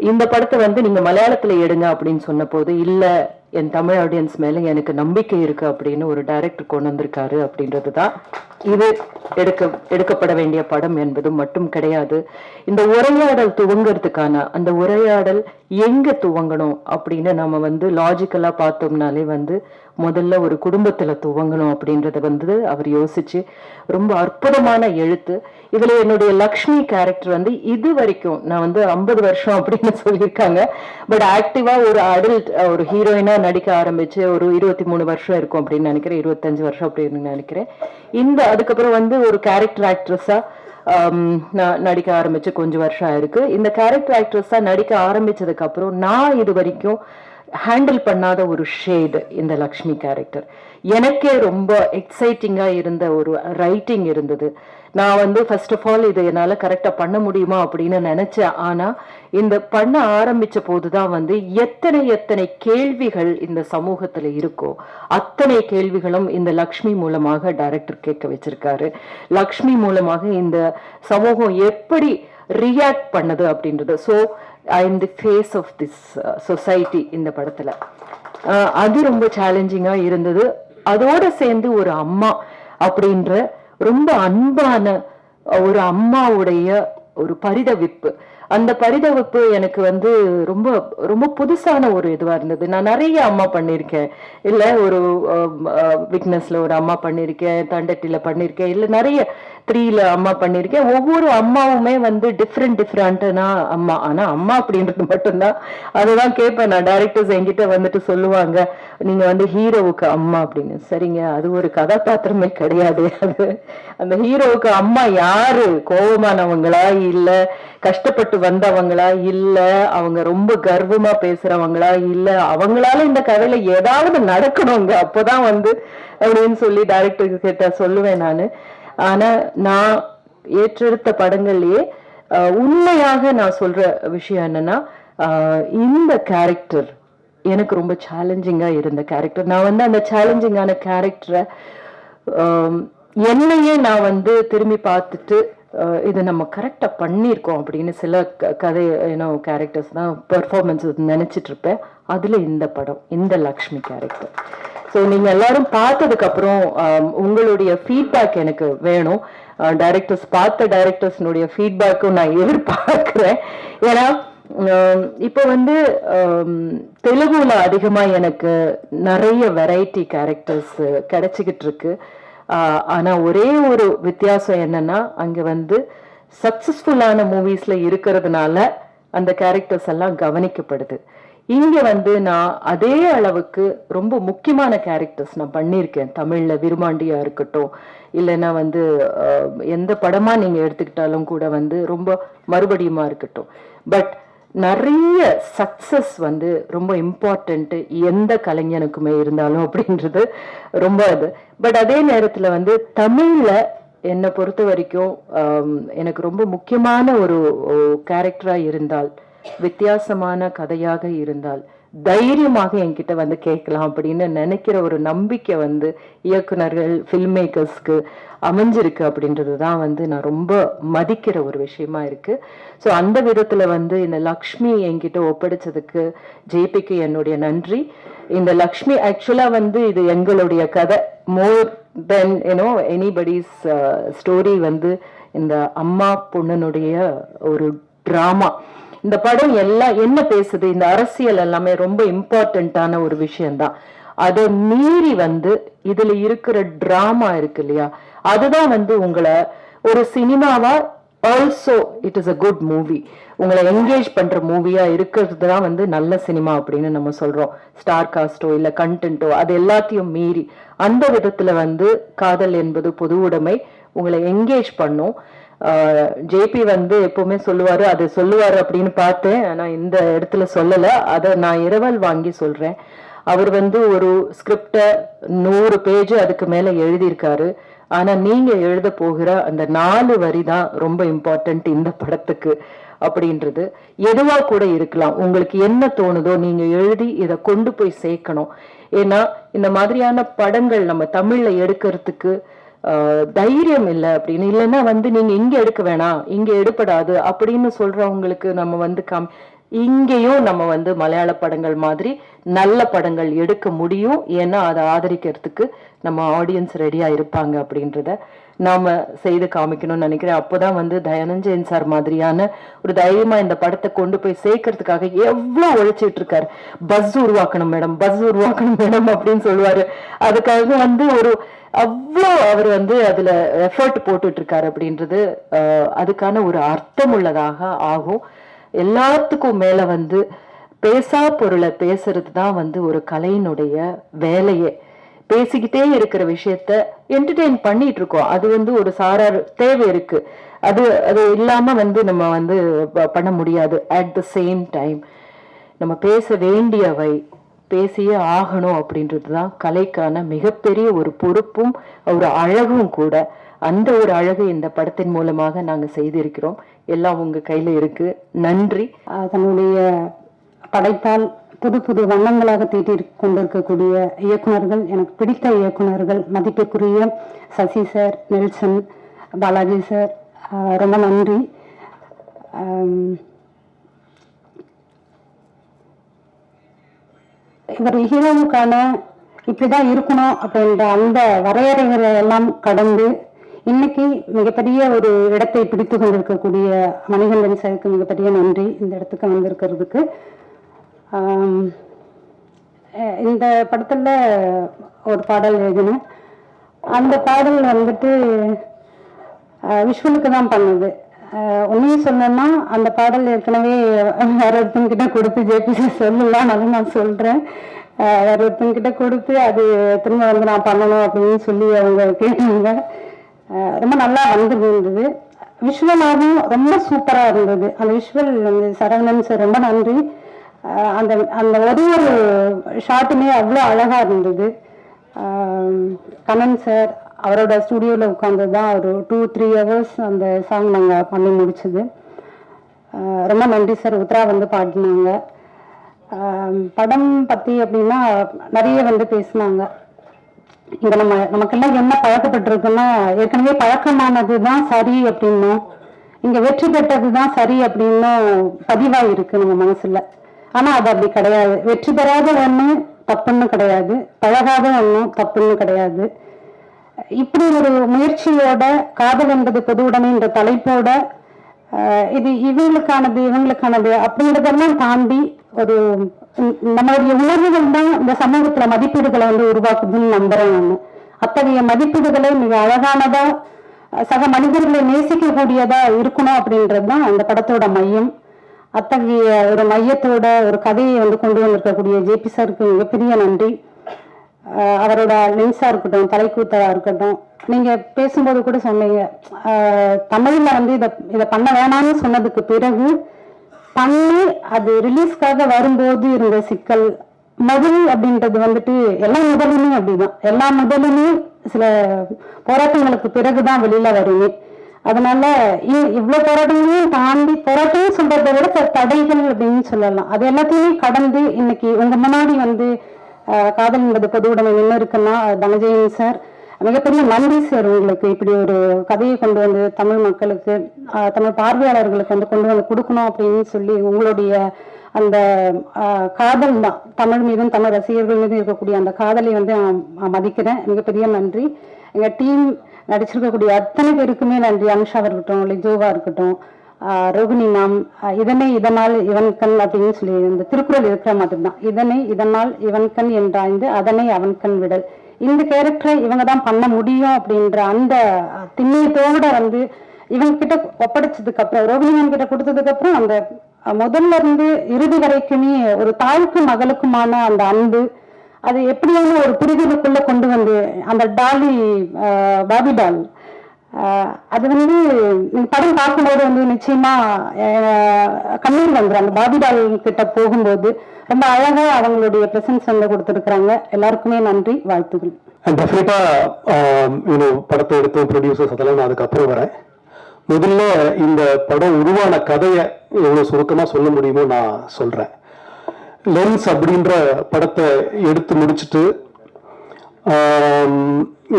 S4: இந்த படத்தை வந்து நீங்க மலையாளத்துல எடுங்க அப்படின்னு சொன்ன போது, இல்ல என் தமிழ் ஆடியன்ஸ் மேல எனக்கு நம்பிக்கை இருக்கு அப்படின்னு ஒரு டைரக்டர் கொண்டு வந்திருக்காரு அப்படின்றதுதான் இது எடுக்கப்பட வேண்டிய படம் என்பது மட்டும் கிடையாது. இந்த உரையாடல் துவங்கிறதுக்கான அந்த உரையாடல் எங்க துவங்கணும் அப்படின்னு நம்ம வந்து லாஜிக்கலா பார்த்தோம்னாலே வந்து முதல்ல ஒரு குடும்பத்துல துவங்கணும் அப்படின்றத வந்து அவர் யோசிச்சு ரொம்ப அற்புதமான எழுத்து. இதுல என்னுடைய லக்ஷ்மி கேரக்டர் வந்து இது வரைக்கும் நான் வந்து 50 வருஷம் அப்படின்னு சொல்லியிருக்காங்க, பட் ஆக்டிவா ஒரு அடல்ட் ஒரு ஹீரோயினா நடிக்க ஆரம்பிச்சு ஒரு 23 வருஷம் இருக்கும் அப்படின்னு நினைக்கிறேன், 25 வருஷம் அப்படின்னு நினைக்கிறேன். அதுக்கப்புறம் வந்து ஒரு கேரக்டர் ஆக்ட்ரஸா நடிக்க ஆரம்பிச்சு கொஞ்சம் வருஷம் ஆயிருக்கு. இந்த கேரக்டர் ஆக்ட்ரஸா நடிக்க ஆரம்பிச்சதுக்கு அப்புறம் நான் இது வரைக்கும் ஹேண்டில் பண்ணாத ஒரு ஷேடு இந்த லக்ஷ்மி கேரக்டர். எனக்கே ரொம்ப எக்ஸைட்டிங்கா இருந்த ஒரு ரைட்டிங் இருந்தது. நான் வந்து ஃபர்ஸ்ட் ஆஃப் ஆல் இதை என்னால் கரெக்டாக பண்ண முடியுமா அப்படின்னு நினைச்சேன். ஆனால் இந்த பண்ண ஆரம்பிச்ச போதுதான் வந்து எத்தனை கேள்விகள் இந்த சமூகத்தில் இருக்கோ அத்தனை கேள்விகளும் இந்த லக்ஷ்மி மூலமாக டைரக்டர் கேட்க வச்சிருக்காரு. லக்ஷ்மி மூலமாக இந்த சமூகம் எப்படி ரியாக்ட் பண்ணது அப்படின்றது. So I am the face of this society இந்த படத்துல. அது ரொம்ப சேலஞ்சிங்கா இருந்தது. அதோட சேர்ந்து ஒரு அம்மா அப்படின்ற ரொம்ப அன்பான ஒரு அம்மாவுடைய ஒரு பரிதவிப்பு, அந்த பரிதவிப்பு எனக்கு வந்து ரொம்ப ரொம்ப புதுசான ஒரு இதுவா இருந்தது. நான் நிறைய அம்மா பண்ணியிருக்கேன், இல்லை ஒரு விக்னஸ்ல ஒரு அம்மா பண்ணியிருக்கேன், தண்டட்டில பண்ணியிருக்கேன், இல்லை நிறைய 3ல அம்மா பண்ணியிருக்கேன். ஒவ்வொரு அம்மாவுமே வந்து டிஃப்ரெண்ட்னா அம்மா. ஆனா அம்மா அப்படின்றது மட்டும்தான் அதுதான் கேட்பேன் நான். டைரக்டர்ஸ் என்கிட்ட வந்துட்டு சொல்லுவாங்க, நீங்க வந்து ஹீரோவுக்கு அம்மா அப்படின்னு. சரிங்க, அது ஒரு கதாபாத்திரமே கிடையாது. அது அந்த ஹீரோவுக்கு அம்மா யாரு? கோபமானவங்களா, இல்ல கஷ்டப்பட்டு வந்தவங்களா, இல்ல அவங்க ரொம்ப கர்வமா பேசுறவங்களா, இல்ல அவங்களால இந்த கதையில ஏதாவது நடக்கணுங்க அப்போதான் வந்து அப்படின்னு சொல்லி டைரக்டருக்கு கிட்ட சொல்லுவேன் நானு. ஆனா நான் ஏற்றெடுத்த படங்கள்லயே உண்மையாக நான் சொல்ற விஷயம் என்னன்னா, இந்த கேரக்டர் எனக்கு ரொம்ப சேலஞ்சிங்கா இருந்த கேரக்டர். நான் வந்து அந்த சேலஞ்சிங்கான கேரக்டரை என்னையே நான் வந்து திரும்பி பார்த்துட்டு இது நம்ம கரெக்டா பண்ணியிருக்கோம் அப்படின்னு சில கதை கேரக்டர்ஸ் தான் பெர்ஃபார்மன்ஸ் நினைச்சிட்டு இருப்பேன். அதுல இந்த படம், இந்த லக்ஷ்மி கேரக்டர். ஸோ நீங்க எல்லாரும் பார்த்ததுக்கு அப்புறம் உங்களுடைய ஃபீட்பேக் எனக்கு வேணும். பார்த்த டைரக்டர்ஸ்னுடைய ஃபீட்பேக்கும் நான் எதிர்பார்க்கிறேன். ஏன்னா இப்போ வந்து தெலுங்குல அதிகமா எனக்கு நிறைய வெரைட்டி கேரக்டர்ஸ் கிடைச்சிக்கிட்டு இருக்கு. ஆனா ஒரே ஒரு வித்தியாசம் என்னன்னா, அங்க வந்து சக்சஸ்ஃபுல்லான மூவிஸ்ல இருக்கிறதுனால அந்த கேரக்டர்ஸ் எல்லாம் கவனிக்கப்படுது. இங்க வந்து நான் அதே அளவுக்கு ரொம்ப முக்கியமான கேரக்டர்ஸ் நான் பண்ணியிருக்கேன். தமிழ்ல விருமாண்டியா இருக்கட்டும், இல்லைன்னா வந்து எந்த படமா நீங்க எடுத்துக்கிட்டாலும் கூட வந்து ரொம்ப மறுபடியுமா இருக்கட்டும். பட் நிறைய சக்சஸ் வந்து ரொம்ப இம்பார்ட்டன்ட் எந்த கலைஞனுக்குமே இருந்தாலும் அப்படின்றது ரொம்ப இது. பட் அதே நேரத்துல வந்து தமிழ்ல என்னை பொறுத்த வரைக்கும் எனக்கு ரொம்ப முக்கியமான ஒரு கேரக்டரா இருந்தால், வித்தியாசமான கதையாக இருந்தால்
S9: தைரியமாக என்கிட்ட வந்து கேட்கலாம் அப்படின்னு நினைக்கிற ஒரு நம்பிக்கை வந்து இயக்குனர்கள், ஃபில்ம் மேக்கர்ஸ்க்கு அமைஞ்சிருக்கு அப்படின்றது தான் வந்து நான் ரொம்ப மதிக்கிற ஒரு விஷயமா இருக்கு. ஸோ அந்த விதத்துல வந்து இந்த லக்ஷ்மி என்கிட்ட ஒப்படைச்சதுக்கு ஜேபிக்கு என்னுடைய நன்றி. இந்த லக்ஷ்மி ஆக்சுவலா வந்து இது எங்களுடைய கதை, மோர் தென் எனிபடிஸ் ஸ்டோரி. வந்து இந்த அம்மா பொண்ணுனுடைய ஒரு டிராமா. இந்த படம் எல்லாம் என்ன பேசுது, இந்த அரசியல் எல்லாமே ரொம்ப இம்பார்ட்டண்ட்டான ஒரு விஷயம்தான். அதை மீறி வந்து இதுல இருக்கிற டிராமா இருக்கு இல்லையா, அதுதான் வந்து உங்களை ஒரு சினிமாவா, also it is a good movie, உங்களை என்கேஜ் பண்ற மூவியா இருக்கிறது தான் வந்து நல்ல சினிமா அப்படின்னு நம்ம சொல்றோம். ஸ்டார் காஸ்டோ இல்ல கண்டென்ட்டோ அது எல்லாத்தையும் மீறி அந்த விதத்துல வந்து காதல் என்பது பொது உடைமை, உங்களை என்கேஜ் பண்ணும். ஜேபி வந்து எப்பவுமே சொல்லுவாரு, அது சொல்லுவாரு அப்படின்னு பார்த்தேன், ஆனா இந்த இடத்துல சொல்லல. அதை நான் இரவல் வாங்கி சொல்றேன். அவர் வந்து ஒரு ஸ்கிரிப்ட 100 பேஜ் அதுக்கு மேல எழுதியிருக்காரு. ஆனா நீங்க எழுத போகிற அந்த 4 வரி தான் ரொம்ப இம்பார்ட்டன்ட் இந்த படத்துக்கு அப்படின்றது. எதுவா கூட இருக்கலாம், உங்களுக்கு என்ன தோணுதோ நீங்க எழுதி இதை கொண்டு போய் சேர்க்கணும். ஏன்னா இந்த மாதிரியான படங்கள் நம்ம தமிழ்ல எடுக்கிறதுக்கு தைரியம் இல்லை அப்படின்னு, இல்லைன்னா வந்து நீங்க இங்க எடுக்க வேணாம், இங்க எடுப்படாது அப்படின்னு சொல்றவங்களுக்கு நம்ம வந்து இங்கேயும் நம்ம வந்து மலையாள படங்கள் மாதிரி நல்ல படங்கள் எடுக்க முடியும். ஏன்னா அதை ஆதரிக்கிறதுக்கு நம்ம ஆடியன்ஸ் ரெடியா இருப்பாங்க அப்படின்றத நாம செய்து காமிக்கணும்னு நினைக்கிறேன். அப்போதான் வந்து தயானஞ்சயன் சார் மாதிரியான ஒரு தைரியமா இந்த படத்தை கொண்டு போய் சேர்க்கறதுக்காக எவ்வளவு உழைச்சிட்டு இருக்காரு. பஸ் உருவாக்கணும் மேடம், பஸ் உருவாக்கணும் மேடம் அப்படின்னு சொல்லுவாரு. அதுக்காக வந்து ஒரு அவ்வளோ அவர் வந்து அதுல எஃபர்ட் போட்டுட்டு இருக்காரு அப்படின்றது அதுக்கான ஒரு அர்த்தம் உள்ளதாக ஆகும். எல்லாத்துக்கும் மேல வந்து பேசா பொருளை பேசுறது தான் வந்து ஒரு கலையினுடைய வேலையே. பேசிக்கிட்டே இருக்கிற விஷயத்த என்டர்டெயின் பண்ணிட்டு இருக்கோம், அது வந்து ஒரு சாரார் தேவை இருக்கு. அது இல்லாம வந்து நம்ம வந்து பண்ண முடியாது. அட் த சேம் டைம் நம்ம பேச வேண்டியவை பேசியே ஆகணும் அப்படின்றது தான் கலைக்கான மிகப்பெரிய ஒரு பொறுப்பும் ஒரு அழகும் கூட. அந்த ஒரு அழகு இந்த படத்தின் மூலமாக நாங்க செய்திருக்கிறோம். எல்லாம் உங்க கையில இருக்கு. நன்றி.
S2: தன்னுடைய படைத்தால் புது புது வண்ணங்களாக தீட்டி கொண்டிருக்கக்கூடிய இயக்குனர்கள், எனக்கு பிடித்த இயக்குனர்கள், மதிப்புக்குரிய சசி சார், நெல்சன், பாலாஜி சார், ரொம்ப நன்றி. இவர் ஹீரோவுக்கான இப்படிதான் இருக்கணும் அப்படின்ற அந்த வரையறைகளை எல்லாம் கடந்து இன்னைக்கு மிகப்பெரிய ஒரு இடத்தை பிடித்து கொண்டிருக்கக்கூடிய மணிகண்டன் சாருக்கு மிகப்பெரிய நன்றி இந்த இடத்துக்கு வந்திருக்கிறதுக்கு. இந்த படத்துல ஒரு பாடல் எழுதினேன். அந்த பாடல் வந்துட்டு விஷுவலுக்கு தான் பண்ணுது. உண்மையும் சொல்லணும்னா அந்த பாடல் ஏற்கனவே வேற ஒருத்தங்கிட்ட கொடுத்து ஜேபிசி சொல்லலாம், அதனால நான் சொல்றேன். வேற ஒருத்தங்கிட்ட கொடுத்து அது திரும்ப வந்து நான் பண்ணணும் அப்படின்னு சொல்லி அவங்க கேட்டாங்க. ரொம்ப நல்லா வந்திருந்தது. விஷுவலாகவும் ரொம்ப சூப்பரா இருந்தது. அந்த விஷுவல் வந்து சரவணன் சார் ரொம்ப நன்றி. அந்த அந்த ஒரு ஷாட்டுமே அவ்வளோ அழகா இருந்தது. கண்ணன் சார் அவரோட ஸ்டுடியோவில் உட்காந்து தான் ஒரு 2-3 hours அந்த சாங் நாங்கள் பண்ணி முடிச்சது. ரொம்ப நன்றி சார். உத்ரா வந்து பாடினாங்க. படம் பற்றி அப்படின்னா நிறைய வந்து பேசினாங்க. இங்கே நமக்கெல்லாம் என்ன பழக்கப்பட்டிருக்குன்னா, ஏற்கனவே பழக்கமானது தான் சரி அப்படின்னும், இங்கே வெற்றி பெற்றது தான் சரி அப்படின்னும் பதிவாக இருக்கு நம்ம மனசுல. ஆனால் அது அப்படி கிடையாது. வெற்றி பெறாத ஒன்று தப்புன்னு கிடையாது, பழகாத ஒன்றும் தப்புன்னு கிடையாது. இப்படி ஒரு முயற்சியோட காதல் என்பது பொது உடைமைன்ற தலைப்போட இது இவங்களுக்கானது இவங்களுக்கானது அப்படின்றதெல்லாம் தாண்டி ஒரு நம்மளுடைய உணர்வுகள் தான் இந்த சமூகத்துல மதிப்பீடுகளை வந்து உருவாக்குதுன்னு நம்புறேன் நான். அத்தகைய மதிப்பீடுகளை மிக அழகானதா சக மனிதர்களை நேசிக்கக்கூடியதா இருக்கணும் அப்படின்றது தான் அந்த படத்தோட மையம். அத்தகைய ஒரு மையத்தோட ஒரு கதையை வந்து கொண்டு வந்திருக்கக்கூடிய ஜேபி சாருக்கு மிகப்பெரிய நன்றி. அவரோட லென்ஸா இருக்கட்டும், தலைக்கூத்தா இருக்கட்டும், நீங்க பேசும்போது கூட சொன்னீங்க தமிழ்ல வந்து இதை பண்ண வேணாம்னு சொன்னதுக்கு பிறகு பண்ணி அது ரிலீஸ்க்காக வரும்போது இருந்த சிக்கல். முதல் அப்படின்றது வந்துட்டு எல்லா முதலுமே அப்படிதான், எல்லா முதலுமே சில போராட்டங்களுக்கு பிறகுதான் வெளியில வருமே.
S10: அதனால இவ்வளோ போராட்டங்களையும் தாண்டி, போராட்டம்னு சொல்றதை விட தடைகள் அப்படின்னு சொல்லலாம், அது எல்லாத்தையுமே கடந்து இன்னைக்கு உங்க முன்னாடி வந்து காதல் என்பது பொது உடைமை நின்று இருக்குன்னா தனஜெயன் சார் மிகப்பெரிய நன்றி சார். உங்களுக்கு இப்படி ஒரு கதையை கொண்டு வந்து தமிழ் மக்களுக்கு, தமிழ் பார்வையாளர்களுக்கு வந்து கொண்டு வந்து கொடுக்கணும் அப்படின்னு சொல்லி உங்களுடைய அந்த காதல் தான், தமிழ் மீதும் தமிழ் ரசிகர்கள் மீதும் இருக்கக்கூடிய அந்த காதலை வந்து நான் மதிக்கிறேன். மிகப்பெரிய நன்றி. எங்க டீம் நடிச்சிருக்கக்கூடிய அத்தனை பேருக்குமே நன்றி. அனுஷாவா இருக்கட்டும், லிஜோவா இருக்கட்டும், ரோகிணி மேம், இதனால் இவன் கண் அப்படின்னு சொல்லி இந்த திருக்குறள் இருக்கிற மாதிரி தான், இதனால் இவன் கண் என்றாய்ந்து அதனை அவன் கண் விடல். இந்த கேரக்டரை இவங்க தான் பண்ண முடியும் அப்படின்ற அந்த திண்ணியத்தோட வந்து இவங்க கிட்ட ஒப்படைச்சதுக்கு அப்புறம், ரோகிணி மேம் கிட்ட கொடுத்ததுக்கு அப்புறம், அந்த முதல்ல இருந்து இறுதி வரைக்குமே ஒரு தாய்க்கும் மகளுக்குமான அந்த அன்பு, அது எப்படியான ஒரு புரிதலுக்குள்ள கொண்டு வந்து அந்த டாலி பாபி டால், அது வந்து நீங்க படம் பார்க்கும்போது வந்து நிச்சயமா கண்ணீர் வந்துடும். அந்த பாபி டால் கிட்ட போகும்போது ரொம்ப அழகா அவங்களுடைய பிரசன்ஸ் வந்து கொடுத்துருக்குறாங்க. எல்லாருக்குமே நன்றி, வாழ்த்துக்கள்.
S2: அண்ட் டெஃபினட்டா படத்தை எடுத்த ப்ரொடியூசர்ஸ் அதெல்லாம் நான் அதுக்கப்புறம் வரேன். முதல்ல இந்த படம் உருவான கதையை எவ்வளவு சுருக்கமா சொல்ல முடியுமோ நான் சொல்றேன். லென்ஸ் அப்படின்ற படத்தை எடுத்து முடிச்சுட்டு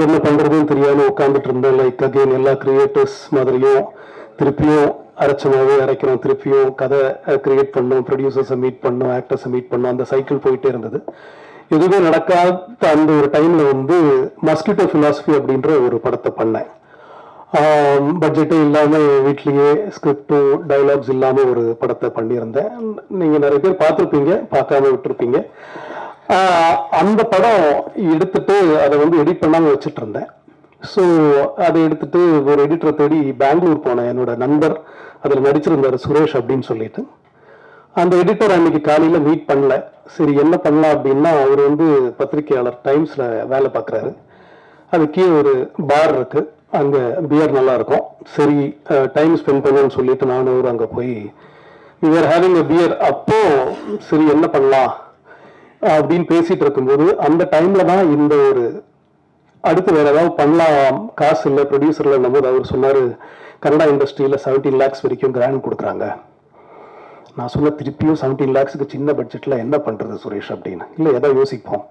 S2: என்ன பண்றதுன்னு தெரியாம உட்காந்துட்டு இருந்தேன். லைக் அகெயின் எல்லா கிரியேட்டர்ஸ் மாதிரியும் திருப்பியும் அரைச்சமாவே அரைக்கணும், திருப்பியும் கதை கிரியேட் பண்ணணும், ப்ரொடியூசர்ஸை மீட் பண்ணணும், ஆக்டர்ஸை மீட் பண்ணணும், அந்த சைக்கிள் போயிட்டே இருந்தது. எதுவுமே நடக்காத அந்த ஒரு டைம்ல வந்து மஸ்கிட்டோ பிலாசபி அப்படின்ற ஒரு படத்தை பண்ணேன். பட்ஜெட்டே இல்லாம வீட்லயே ஸ்கிரிப்டும் டைலாக்ஸ் இல்லாம ஒரு படத்தை பண்ணியிருந்தேன். நீங்க நிறைய பேர் பார்த்துருப்பீங்க, பார்க்காம விட்டுருப்பீங்க. அந்த படம் எடுத்துட்டு அதை வந்து எடிட் பண்ணாம வச்சுட்டு இருந்தேன். ஸோ அதை எடுத்துட்டு ஒரு எடிட்டரை தேடி பெங்களூர் போனேன். என்னோட நண்பர் அதில் நடிச்சிருந்தாரு சுரேஷ் அப்படின்னு சொல்லிட்டு. அந்த எடிட்டர் அன்னைக்கு காலையில மீட் பண்ணல. சரி என்ன பண்ணலாம் அப்படின்னா, அவர் வந்து பத்திரிகையாளர், டைம்ஸ்ல வேலை பார்க்குறாரு. அது கீழே ஒரு பார் இருக்கு, அங்க பியர் நல்லா இருக்கும். சரி டைம் ஸ்பெண்ட் பண்ணுன்னு சொல்லிட்டு நானும் அவர் அங்க போய் we were having a beer. அப்போ சரி என்ன பண்ணலாம் அப்படின்னு பேசிட்டு இருக்கும்போது அந்த டைம்ல தான் இந்த ஒரு அடுத்து வேற ஏதாவது பண்ணலாம், காசு இல்லை, ப்ரொடியூசர்ல போது அவர் சொன்னாரு கன்னடா இண்டஸ்ட்ரியில 17 lakhs வரைக்கும் கிராண்ட் கொடுக்குறாங்க. நான் சொன்ன திருப்பியும் 17 lakhsக்கு சின்ன பட்ஜெட்ல என்ன பண்றது சுரேஷ் அப்படின்னு. இல்லை ஏதாவது யோசிப்போம்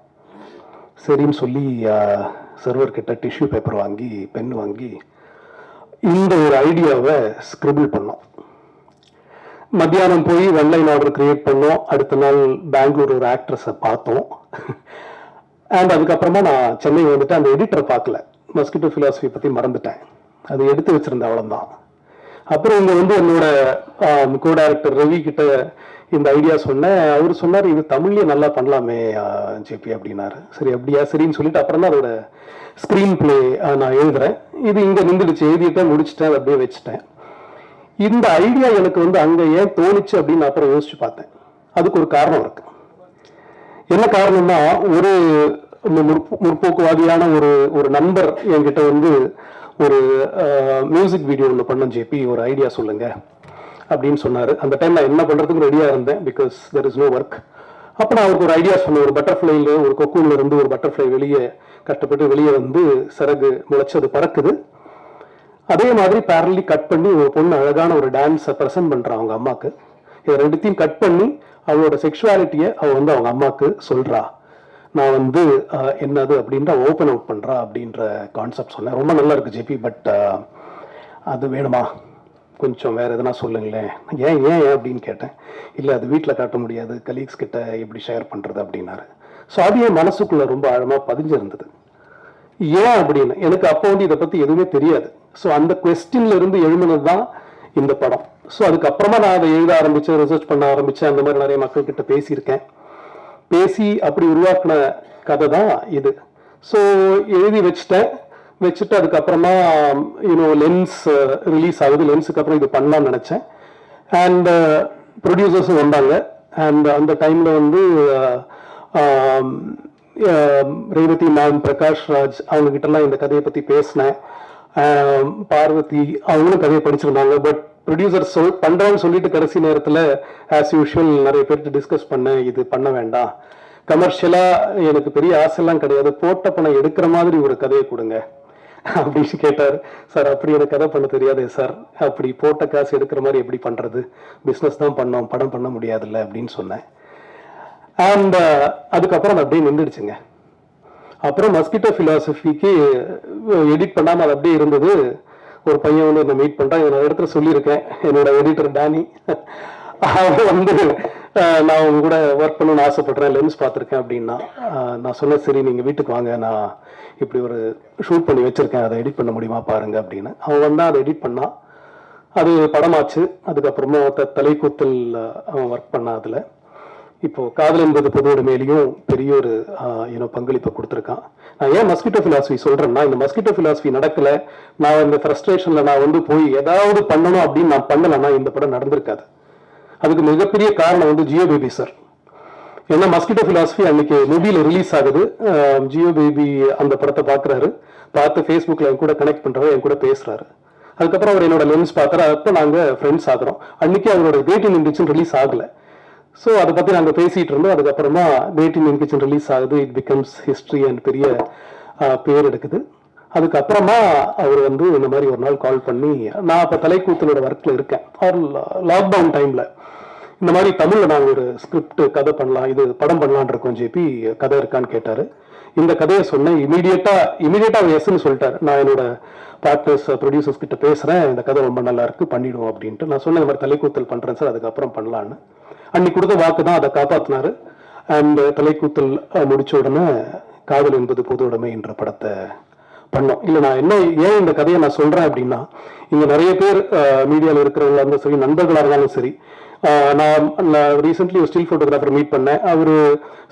S2: சரின்னு சொல்லி சர்வர் கிட்ட டிஷ்யூ பேப்பர் வாங்கி பென் வாங்கி இந்த ஒரு ஐடியாவை ஸ்கிரிபிள் பண்ணோம். மத்தியானம் போய் ஒன்லைன் ஆர்டர் கிரியேட் பண்ணோம். அடுத்த நாள் பெங்களூர் ஒரு ஆக்ட்ரஸை பார்த்தோம். அண்ட் அதுக்கப்புறமா நான் சென்னை வந்துட்டு அந்த எடிட்டரை பார்க்கல, மஸ்கிட்டோ பிலாசபி பற்றி மறந்துட்டேன், அது எடுத்து வச்சிருந்தேன், அவ்வளோதான். அப்புறம் இங்கே வந்து என்னோட கோ டைரக்டர் ரவி கிட்ட இந்த ஐடியா சொன்னேன். அவர் சொன்னார் இது தமிழ்லேயே நல்லா பண்ணலாமே ஜேபி அப்படின்னாரு. சரி அப்படியா, சரின்னு சொல்லிட்டு அப்புறம் தான் அதோட ஸ்க்ரீன் பிளே நான் எழுதுறேன். இது இங்கே நின்றுடுச்சு, எழுதிட்டேன், முடிச்சுட்டேன், அதை அப்படியே வச்சுட்டேன். இந்த ஐடியா எனக்கு வந்து அங்கே ஏன் தோணுச்சு அப்படின்னு அப்புறம் யோசிச்சு பார்த்தேன். அதுக்கு ஒரு காரணம் இருக்கு. என்ன காரணம்னா, ஒரு முற்போக்குவாதியான ஒரு நண்பர் என்கிட்ட வந்து ஒரு மியூசிக் வீடியோ ஒன்று பண்ண ஜேபி, ஒரு ஐடியா சொல்லுங்க அப்படின்னு சொன்னாரு. அந்த டைம் நான் என்ன பண்றதுக்கு ரெடியா இருந்தேன், because there is no work. அப்போ நான் அவருக்கு ஒரு ஐடியா சொன்னேன். ஒரு பட்டர்ஃப்ளைல, ஒரு கொக்கூன்ல இருந்து ஒரு பட்டர்ஃப்ளை வெளியே கஷ்டப்பட்டு வெளியே வந்து சிறகு முளைச்சு அது பறக்குது. அதே மாதிரி பேரலி கட் பண்ணி ஒரு பொண்ணு அழகான ஒரு டான்ஸை ப்ரெசென்ட் பண்றான் அவங்க அம்மாக்கு. இதை ரெண்டுத்தையும் கட் பண்ணி அவளோட செக்ஷுவாலிட்டியை அவள் வந்து அவங்க அம்மாவுக்கு சொல்றா. நான் வந்து என்னது அப்படின்ற ஓப்பன் அவுட் பண்றா அப்படின்ற கான்செப்ட் சொன்னேன். ரொம்ப நல்லா இருக்கு ஜேபி, பட் அது வேணுமா, கொஞ்சம் வேற எதனா சொல்லுங்களேன். ஏன் ஏன் ஏன் அப்படின்னு கேட்டேன். இல்லை அது வீட்டில் காட்ட முடியாது, கலீக்ஸ் கிட்ட எப்படி ஷேர் பண்றது அப்படின்னாரு. ஸோ அது என் மனசுக்குள்ள ரொம்ப ஆழமா பதிஞ்சிருந்தது. ஏன் அப்படின்னு எனக்கு அப்போ வந்து இதை பத்தி எதுவுமே தெரியாது. ஸோ அந்த கொஸ்டின்ல இருந்து எழுதுனது தான் இந்த படம். ஸோ அதுக்கப்புறமா நான் அதை எழுத ஆரம்பிச்சேன், ரிசர்ச் பண்ண ஆரம்பிச்சேன். அந்த மாதிரி நிறைய மக்கள் கிட்ட பேசியிருக்கேன். பேசி அப்படி உருவாக்கின கதை தான் இது. ஸோ எழுதி வச்சுட்டு அதுக்கப்புறமா லென்ஸ் ரிலீஸ் ஆகுது. லென்ஸுக்கு அப்புறம் இது பண்ணலாம்னு நினைச்சேன். அண்ட் ப்ரொடியூசர்ஸும் வந்தாங்க. அண்ட் அந்த டைம்ல வந்து ரேவதி மேம், பிரகாஷ் ராஜ் அவங்க கிட்டலாம் இந்த கதையை பத்தி பேசினேன். பார்வதி அவங்களும் கதையை படிச்சிருந்தாங்க. பட் ப்ரொடியூசர் பண்றேன்னு சொல்லிட்டு கடைசி நேரத்தில் ஆஸ் யூஷுவல் நிறைய பேர்த்து டிஸ்கஸ் பண்ணேன், இது பண்ண வேண்டாம், கமர்ஷியலா எனக்கு பெரிய ஆசைலாம் கிடையாது, போட்ட பணம் எடுக்கிற மாதிரி ஒரு கதையை கொடுங்க,
S11: அப்படின்னு கேட்டார். சார் அப்படி எனக்கு கதை பண்ண தெரியாதே சார், அப்படி போட்ட காசு எடுக்கிற மாதிரி எப்படி பண்ணுறது, பிஸ்னஸ் தான் பண்ணோம், படம் பண்ண முடியாதுல்ல அப்படின்னு சொன்னேன். அண்ட் அதுக்கப்புறம் அது அப்படியே நின்றுடுச்சுங்க. அப்புறம் மஸ்கிட்டோ ஃபிலாசபிக்கு எடிட் பண்ணாமல் அது அப்படியே இருந்தது. ஒரு பையன் வந்து என்னை மீட் பண்ணிட்டான், நான் இடத்துல சொல்லியிருக்கேன், என்னோட எடிட்டர் டேனி, அவர் வந்து நான் உங்க கூட ஒர்க் பண்ணணும்னு ஆசைப்படுறேன், லென்ஸ் பார்த்துருக்கேன் அப்படின்னா. நான் சொன்னேன், சரி நீங்கள் வீட்டுக்கு வாங்க, நான் இப்படி ஒரு ஷூட் பண்ணி வச்சுருக்கேன், அதை எடிட் பண்ண முடியுமா பாருங்க அப்படின்னு. அவன் வந்தால் அதை எடிட் பண்ணான், அது படமாச்சு. அதுக்கப்புறமா தலைக்கூத்தல் அவன் ஒர்க் பண்ணான். அதில் இப்போ காதல் என்பது பொதுவோட மேலேயும் பெரிய ஒரு பங்களிப்பை கொடுத்துருக்கான். நான் ஏன் மஸ்கிட்டோ ஃபிலாசபி சொல்றேன்னா, இந்த மஸ்கிட்டோ ஃபிலாசபி நடக்கல, நான் இந்த ஃப்ரஸ்ட்ரேஷன்ல நான் வந்து போய் ஏதாவது பண்ணணும் அப்படின்னு நான் பண்ணலைன்னா இந்த படம் நடந்திருக்காது. அதுக்கு மிகப்பெரிய காரணம் வந்து ஜியோ பேபி சார். ஏன்னா மஸ்கிட்டோ ஃபிலாசபி அன்னைக்கு மொபைல் ரிலீஸ் ஆகுது, ஜியோ பேபி அந்த படத்தை பார்க்குறாரு, பார்த்து ஃபேஸ்புக்கில் என் கூட கனெக்ட் பண்ணுறாரு, என் கூட பேசுறாரு. அதுக்கப்புறம் அவர் என்னோட லென்ஸ் பார்க்குறாரு, அப்போ நாங்கள் ஃப்ரெண்ட்ஸ் ஆகிறோம். அன்னைக்கு அவரோட டேட்டிங் இன் கிச்சன் ரிலீஸ் ஆகலை. ஸோ அதை பற்றி நாங்கள் பேசிகிட்டு இருந்தோம். அதுக்கப்புறமா டேட்டிங் இன் கிச்சன் ரிலீஸ் ஆகுது, இட் பிகம்ஸ் ஹிஸ்ட்ரி அண்ட் பெரிய பேர் எடுக்குது. அதுக்கப்புறமா அவர் வந்து இந்த மாதிரி ஒரு நாள் கால் பண்ணி, நான் அப்போ தலைக்கூத்தலோட ஒர்க்கில் இருக்கேன், அவர் லாக்டவுன் டைமில் இந்த மாதிரி தமிழில் நாங்கள் ஒரு ஸ்கிரிப்ட் கதை பண்ணலாம், இது படம் பண்ணலான் இருக்கோம் ஜேபி, கதை இருக்கான்னு கேட்டார். இந்த கதையை சொன்னேன். இமீடியட்டாக அவர் எஸ்ன்னு சொல்லிட்டார். நான் என்னோட பார்ட்னர்ஸ் ப்ரொடியூசர்ஸ் கிட்ட பேசுகிறேன், இந்த கதை ரொம்ப நல்லா இருக்கு, பண்ணிடுவோம் அப்படின்ட்டு. நான் சொன்னேன், இந்த மாதிரி தலைக்கூத்தல் பண்ணுறேன் சார், அதுக்கப்புறம் பண்ணலான்னு. அன்னைக்கு கொடுத்த வாக்கு தான் அதை காப்பாற்றினாரு. அண்ட் தலைக்கூத்தல் முடிச்ச உடனே காதல் என்பது பொது உடைமை என்ற படத்தை பண்ணோம். இல்லை நான் ஏன் இந்த கதையை நான் சொல்கிறேன் அப்படின்னா, இங்கே நிறைய பேர் மீடியாவில் இருக்கிறவங்களா இருந்தாலும் சரி, நண்பர்களாக இருந்தாலும் சரி, நான் ரீசென்ட்லி ஒரு ஸ்டில் ஃபோட்டோகிராஃபர் மீட் பண்ணேன். அவர்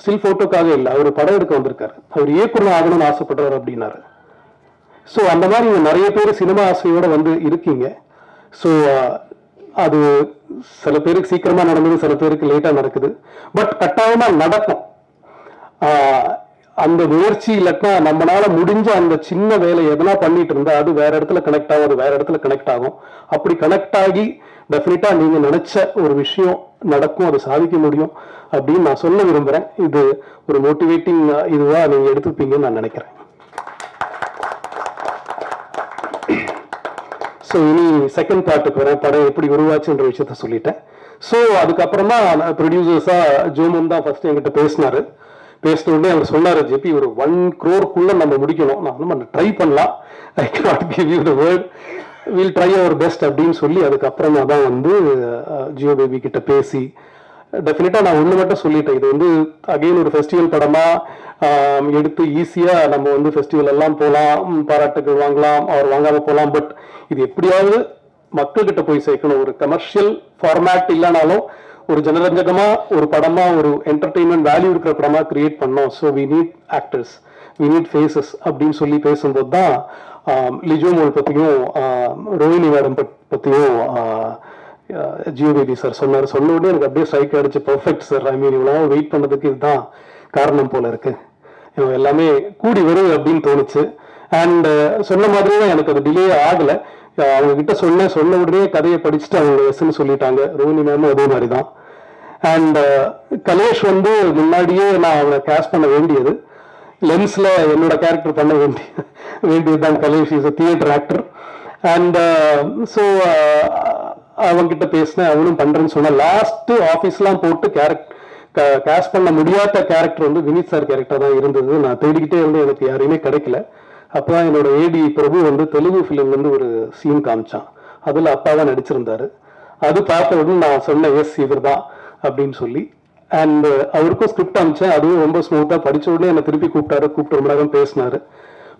S11: ஸ்டில் ஃபோட்டோக்காக இல்லை, அவர் படம் எடுக்க வந்திருக்காரு, அவர் இயக்குனர் ஆகணும்னு ஆசைப்படுறாரு அப்படின்னாரு. ஸோ அந்த மாதிரி நிறைய பேர் சினிமா ஆசையோடு வந்து இருக்கீங்க. ஸோ அது சில பேருக்கு சீக்கிரமாக நடந்தது, சில பேருக்கு லேட்டாக நடக்குது, பட் கட்டாயமாக நடக்கும். அந்த முயற்சி இல்லைன்னா நம்மளால முடிஞ்ச அந்த சின்ன வேலை எதனா பண்ணிட்டு இருந்தா அது வேற இடத்துல கனெக்ட் ஆகும், அது வேற இடத்துல கனெக்ட் ஆகும். அப்படி கனெக்ட் ஆகி டெஃபினட்டா நீங்க நினைச்ச ஒரு விஷயம் நடக்கும், அதை சாதிக்க முடியும் அப்படின்னு நான் சொல்ல விரும்புறேன். இது ஒரு மோட்டிவேட்டிங் இதுவா நீங்க எடுத்துப்பீங்கன்னு நான் நினைக்கிறேன். ஸோ இனி செகண்ட் பார்ட்டுக்கு வரேன், படம் எப்படி உருவாச்சுன்ற விஷயத்த சொல்லிட்டேன். ஸோ அதுக்கப்புறமா ப்ரொடியூசர்ஸா ஜோமன் தான் ஃபர்ஸ்ட் என்கிட்ட பேசினாரு. பேசின உடனே அவர் சொன்னாரு, ஜெபி ஒரு 1 crore நம்ம முடிக்கணும், நம்ம ட்ரை பண்ணலாம், I cannot give you the word, will try our best அப்படின்னு சொல்லி அதுக்கப்புறமா தான் வந்து ஜியோ பேபி கிட்ட பேசி டெஃபினட்டா நான் ஒன்று மட்டும் சொல்லிட்டேன், இது வந்து அகெயின் ஒரு ஃபெஸ்டிவல் படமா எடுத்து ஈஸியா நம்ம வந்து ஃபெஸ்டிவல் எல்லாம் போகலாம், பாராட்டுகள் வாங்கலாம், அவர் வாங்காம போகலாம், பட் இது எப்படியாவது மக்கள்கிட்ட போய் சேர்க்கணும். ஒரு கமர்ஷியல் ஃபார்மேட் இல்லைனாலும் ஒரு ஜனரஞ்சகமா ஒரு படமா ஒரு என்டர்டெயின்மெண்ட் வேல்யூ இருக்கிற படமா கிரியேட் பண்ணோம். So we need actors, we need faces அப்படின்னு சொல்லி பேசும்போது தான் லிஜோ மோல் பத்தியும் ரோஹினி மேடம் பத்தியும் ஜியோ பேபி சார் சொன்னார். சொன்ன உடனே எனக்கு அப்படியே ஸ்ட்ரைக் அடிச்சு, பர்ஃபெக்ட் சார், ஐ மீன் இவ்வளோ வெயிட் பண்ணதுக்கு இதுதான் காரணம் போல இருக்கு, எல்லாமே கூடி வரும் அப்படின்னு தோணுச்சு. அண்ட் சொன்ன மாதிரி தான் எனக்கு அது டிலே ஆகலை. அவங்க கிட்ட சொன்ன உடனே கதையை படிச்சுட்டு அவங்க எஸ்ன்னு சொல்லிட்டாங்க. ரோஹினி மேமும் அதே மாதிரி தான். அண்ட் கலேஷ் வந்து முன்னாடியே நான் அவனை கேஸ்ட் பண்ண வேண்டியது, லென்ஸ்ல என்னோட கேரக்டர் பண்ண வேண்டியதுதான். Kalesh is a theatre actor. And so அவன்கிட்ட பேசினேன், அவனும் பண்றேன்னு சொன்ன. லாஸ்ட் ஆஃபீஸ்லாம் போட்டு கேஸ்ட் பண்ண முடியாத கேரக்டர் வந்து வினித் சார் கேரக்டர் தான் இருந்தது. நான் தேடிக்கிட்டே இருந்து எனக்கு யாரையுமே கிடைக்கல. அப்பதான் என்னோட ஏடி பிரபு வந்து தெலுங்கு ஃபிலிம்ல இருந்து ஒரு சீன் காமிச்சான், அதுல அப்பா தான் நடிச்சிருந்தாரு. அது பார்த்த உடனே நான் சொன்னேன், எஸ் இவர் தான் அப்படின்னு சொல்லி. அண்ட் அவருக்கும் ஸ்கிரிப்ட் அனுப்பிச்சேன், அதுவும் ரொம்ப ஸ்மூத்தா படிச்ச உடனே என்னை திருப்பி கூப்பிட்டு ரொம்ப நேரம் பேசினாரு,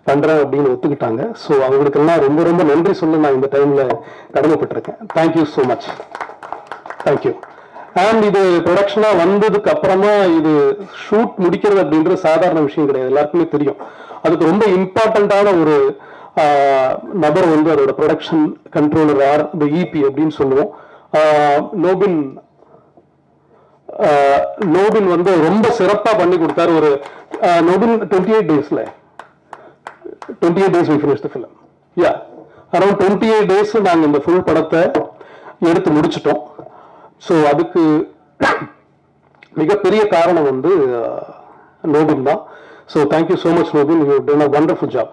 S11: பண்றேன் அப்படின்னு ஒத்துக்கிட்டாங்க. ஸோ அவங்களுக்கெல்லாம் ரொம்ப ரொம்ப நன்றி சொல்ல நான் இந்த டைம்ல கடமைப்பட்டிருக்கேன். Thank you so much, thank you. And இது ப்ரொடக்ஷனா வந்ததுக்கு அப்புறமா இது ஷூட் முடிக்கிறது அப்படின்றது சாதாரண விஷயம் கிடையாது, எல்லாருக்குமே தெரியும். அதுக்கு ரொம்ப இம்பார்ட்டண்டான ஒரு நபர் வந்து அதோட ப்ரொடக்ஷன் கண்ட்ரோலர் ஆர் இந்த இபி அப்படின்னு சொல்லுவோம். நோபின் வந்து ரொம்ப சிறப்பா பண்ணி கொடுத்தாரு. ஒரு நோபின் 28 days we finished the film. Yeah, around 28 days நாங்கள் இந்த ஃபுல் படத்தை எடுத்து முடிச்சிட்டோம். ஸோ அதுக்கு மிகப்பெரிய காரணம் வந்து நோபின் தான். So thank you so much Nobin, you done a wonderful job.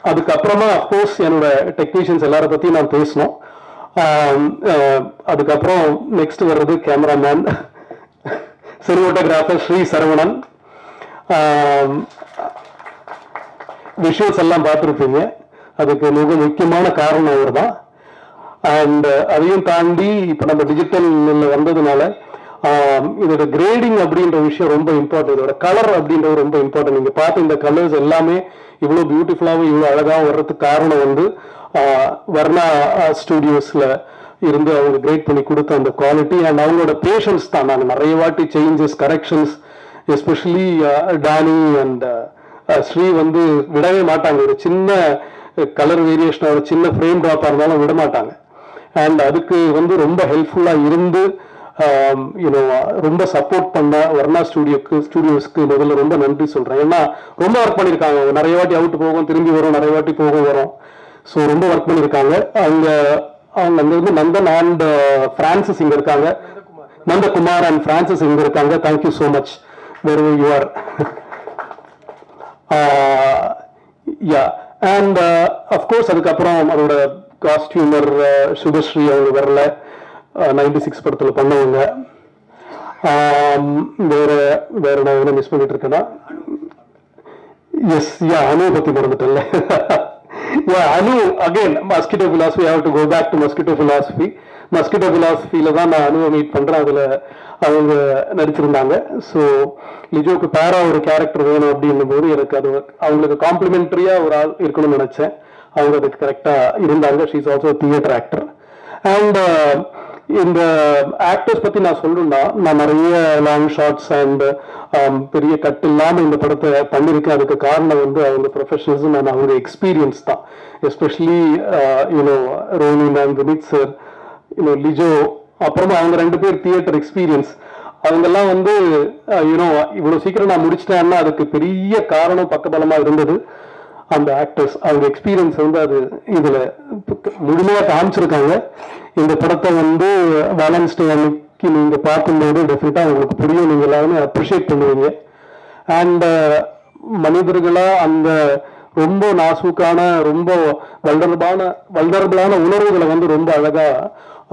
S11: அதுக்கப்புறமா அஃப்கோர்ஸ் என்னோட டெக்னீஷியன்ஸ் எல்லாரை பற்றியும் நான் பேசணும். அதுக்கப்புறம் நெக்ஸ்ட் வர்றது cameraman, cinematographer Shri Saravanan. Visuals எல்லாம் பார்த்துருப்பீங்க, அதுக்கு மிக முக்கியமான காரணம் அவர் தான். அண்ட் அதையும் தாண்டி இப்போ நம்ம டிஜிட்டல் வந்ததுனால இதோட கிரேடிங் அப்படின்ற விஷயம் ரொம்ப இம்பார்ட்டன்ட், இதோட கலர் அப்படின்றது ரொம்ப இம்பார்ட்டன்ட். நீங்கள் பார்த்து இந்த கலர்ஸ் எல்லாமே இவ்வளோ பியூட்டிஃபுல்லாகவும் இவ்வளோ அழகாகவும் வர்றதுக்கு காரணம் வந்து வர்ணா ஸ்டுடியோஸில் இருந்து அவங்க கிரேட் பண்ணி கொடுத்த அந்த குவாலிட்டி அண்ட் அவங்களோட பேஷன்ஸ் தான். நான் நிறைய வாட்டி changes, corrections, especially Danny and Sri வந்து விடவே மாட்டாங்க. ஒரு சின்ன கலர் வேரியேஷன், ஒரு சின்ன ஃப்ரேம் ட்ராப்பாக இருந்தாலும் விட மாட்டாங்க. அண்ட் அதுக்கு வந்து ரொம்ப ஹெல்ப்ஃபுல்லாக இருந்து ரொம்ப சப்போர்ட் பண்ண வர்ணா ஸ்டுடியோஸ்க்கு முதல்ல ரொம்ப நன்றி சொல்கிறேன். ஏன்னா ரொம்ப ஒர்க் பண்ணியிருக்காங்க. நிறைய வாட்டி அவுட் போகும், திரும்பி வரும், நிறைய வாட்டி போகும் வரும். ஸோ ரொம்ப ஒர்க் பண்ணியிருக்காங்க. அவங்க அங்கே வந்து நந்தன் அண்ட் பிரான்சிஸ் இங்கே இருக்காங்க, நந்தகுமார் அண்ட் பிரான்சிஸ் இங்கே இருக்காங்க. Thank you so much where you are. Yeah and of course அதுக்கப்புறம் அதோட காஸ்டியூமர் சுபஸ்ரீ அவங்க வரல, 96 படத்தில் பண்ணவங்க. வேற நான் என்ன மிஸ் பண்ணிட்டு இருக்கேன்னா, எஸ் யா அனுவை பற்றி மறந்துட்டேன்ல. Anu again mosquito philosophy, I have to go back to mosquito philosophy. Mosquito பிலாசபியில தான் நான் அனுவை மீட் பண்றேன். அதுல அவங்க நடிச்சிருந்தாங்க. ஸோ லிஜோக்கு பேரா ஒரு கேரக்டர் வேணும் அப்படின்னும் போது எனக்கு அது அவங்களுக்கு காம்ப்ளிமெண்டரியா ஒரு ஆள் இருக்கணும்னு நினைச்சேன். அவங்க அதுக்கு கரெக்டா இருந்தாங்க. She is also theatre actor. And இந்த ஆக்டர்ஸ் பத்தி நான் சொல்லணும்னா, நான் நிறைய லாங் ஷார்ட்ஸ் அண்ட் பெரிய கட் இல்லாம இந்த படத்தை பண்ணியிருக்கேன். அதுக்கு காரணம் வந்து அவங்க ப்ரொஃபஷனல்ஸும் நான் அவங்க எக்ஸ்பீரியன்ஸ் தான். Especially Ronin and Vineeth sir, Lijo, அப்புறமா அவங்க 2 பேர் தியேட்டர் எக்ஸ்பீரியன்ஸ். அவங்கெல்லாம் வந்து இவ்வளவு சீக்கிரம் நான் முடிச்சிட்டேன்னா அதுக்கு பெரிய காரணம் பக்கபலமா இருந்தது அந்த ஆக்டர்ஸ். அவங்க எக்ஸ்பீரியன்ஸ் வந்து அது இதுல முழுமையா காமிச்சிருக்காங்க. இந்த படத்தை வந்து வேலன்ஸ் டே அன்னைக்கு நீங்க பார்க்கும்போது டெஃபினட்டா உங்களுக்கு புரியும், நீங்க எல்லாருமே அப்ரிஷியேட் பண்ணுவீங்க. அண்ட் மனிதர்களா அந்த ரொம்ப நாசூக்கான, ரொம்ப வல்னரபிளான உணர்வுகளை வந்து ரொம்ப அழகா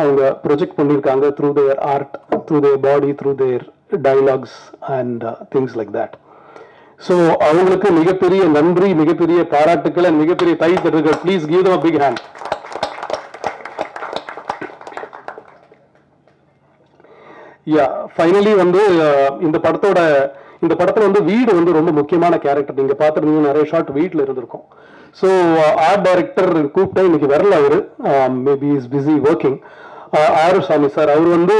S11: அவங்க ப்ரொஜெக்ட் பண்ணியிருக்காங்க through there art, through there body, through there dialogues and things like that. So அவங்களுக்கு மிகப்பெரிய நன்றி, மிகப்பெரிய பாராட்டுக்கள் அண்ட் மிகப்பெரிய கை தட்டுகள். Please give them a big hand. Yeah finally வந்து இந்த படத்துல வந்து வீடு வந்து ரொம்ப முக்கியமான கேரக்டர். நீங்க பார்த்துருந்தீங்க, நிறைய ஷார்ட் வீட்டில் இருந்திருக்கும். ஸோ ஆர்ட் டைரக்டர் கூப்பிட்டேன், இன்னைக்கு வரல அவரு, maybe is busy working. Arusami sir, அவர் வந்து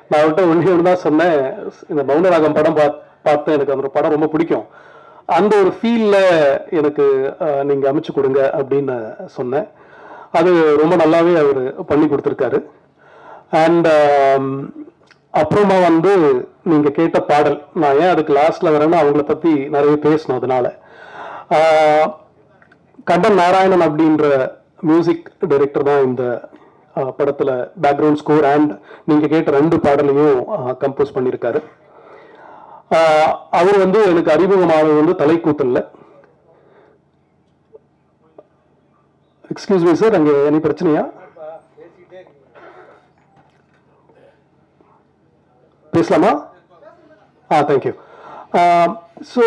S11: நான் அவர்கிட்ட ஒன்று தான் சொன்னேன், இந்த மௌனராகம் படம் பார்த்தேன், எனக்கு அந்த படம் ரொம்ப பிடிக்கும், அந்த ஒரு ஃபீல்ல எனக்கு நீங்க அமைச்சு கொடுங்க அப்படின்னு சொன்னேன். அது ரொம்ப நல்லாவே அவர் பண்ணி கொடுத்துருக்காரு. அண்ட் அப்புறமா வந்து நீங்க கேட்ட பாடல், நான் ஏன் அதுக்கு லாஸ்ட்ல வரேன்னா அவங்கள பத்தி நிறைய பேசணும். அதனால கண்டன் நாராயணன் அப்படின்ற மியூசிக் டைரக்டர் தான் இந்த படத்துல பேக்ரவுண்ட் ஸ்கோர் அண்ட் நீங்க கேட்ட 2 பாடலையும் கம்போஸ் பண்ணியிருக்காரு. அவர் வந்து எனக்கு அறிமுகமானது வந்து தலைக்கூத்தல்ல. எக்ஸ்கியூஸ் மீ சார், அங்கே என்ன பிரச்சனையா? பேசலாமா? தேங்க்யூ. ஸோ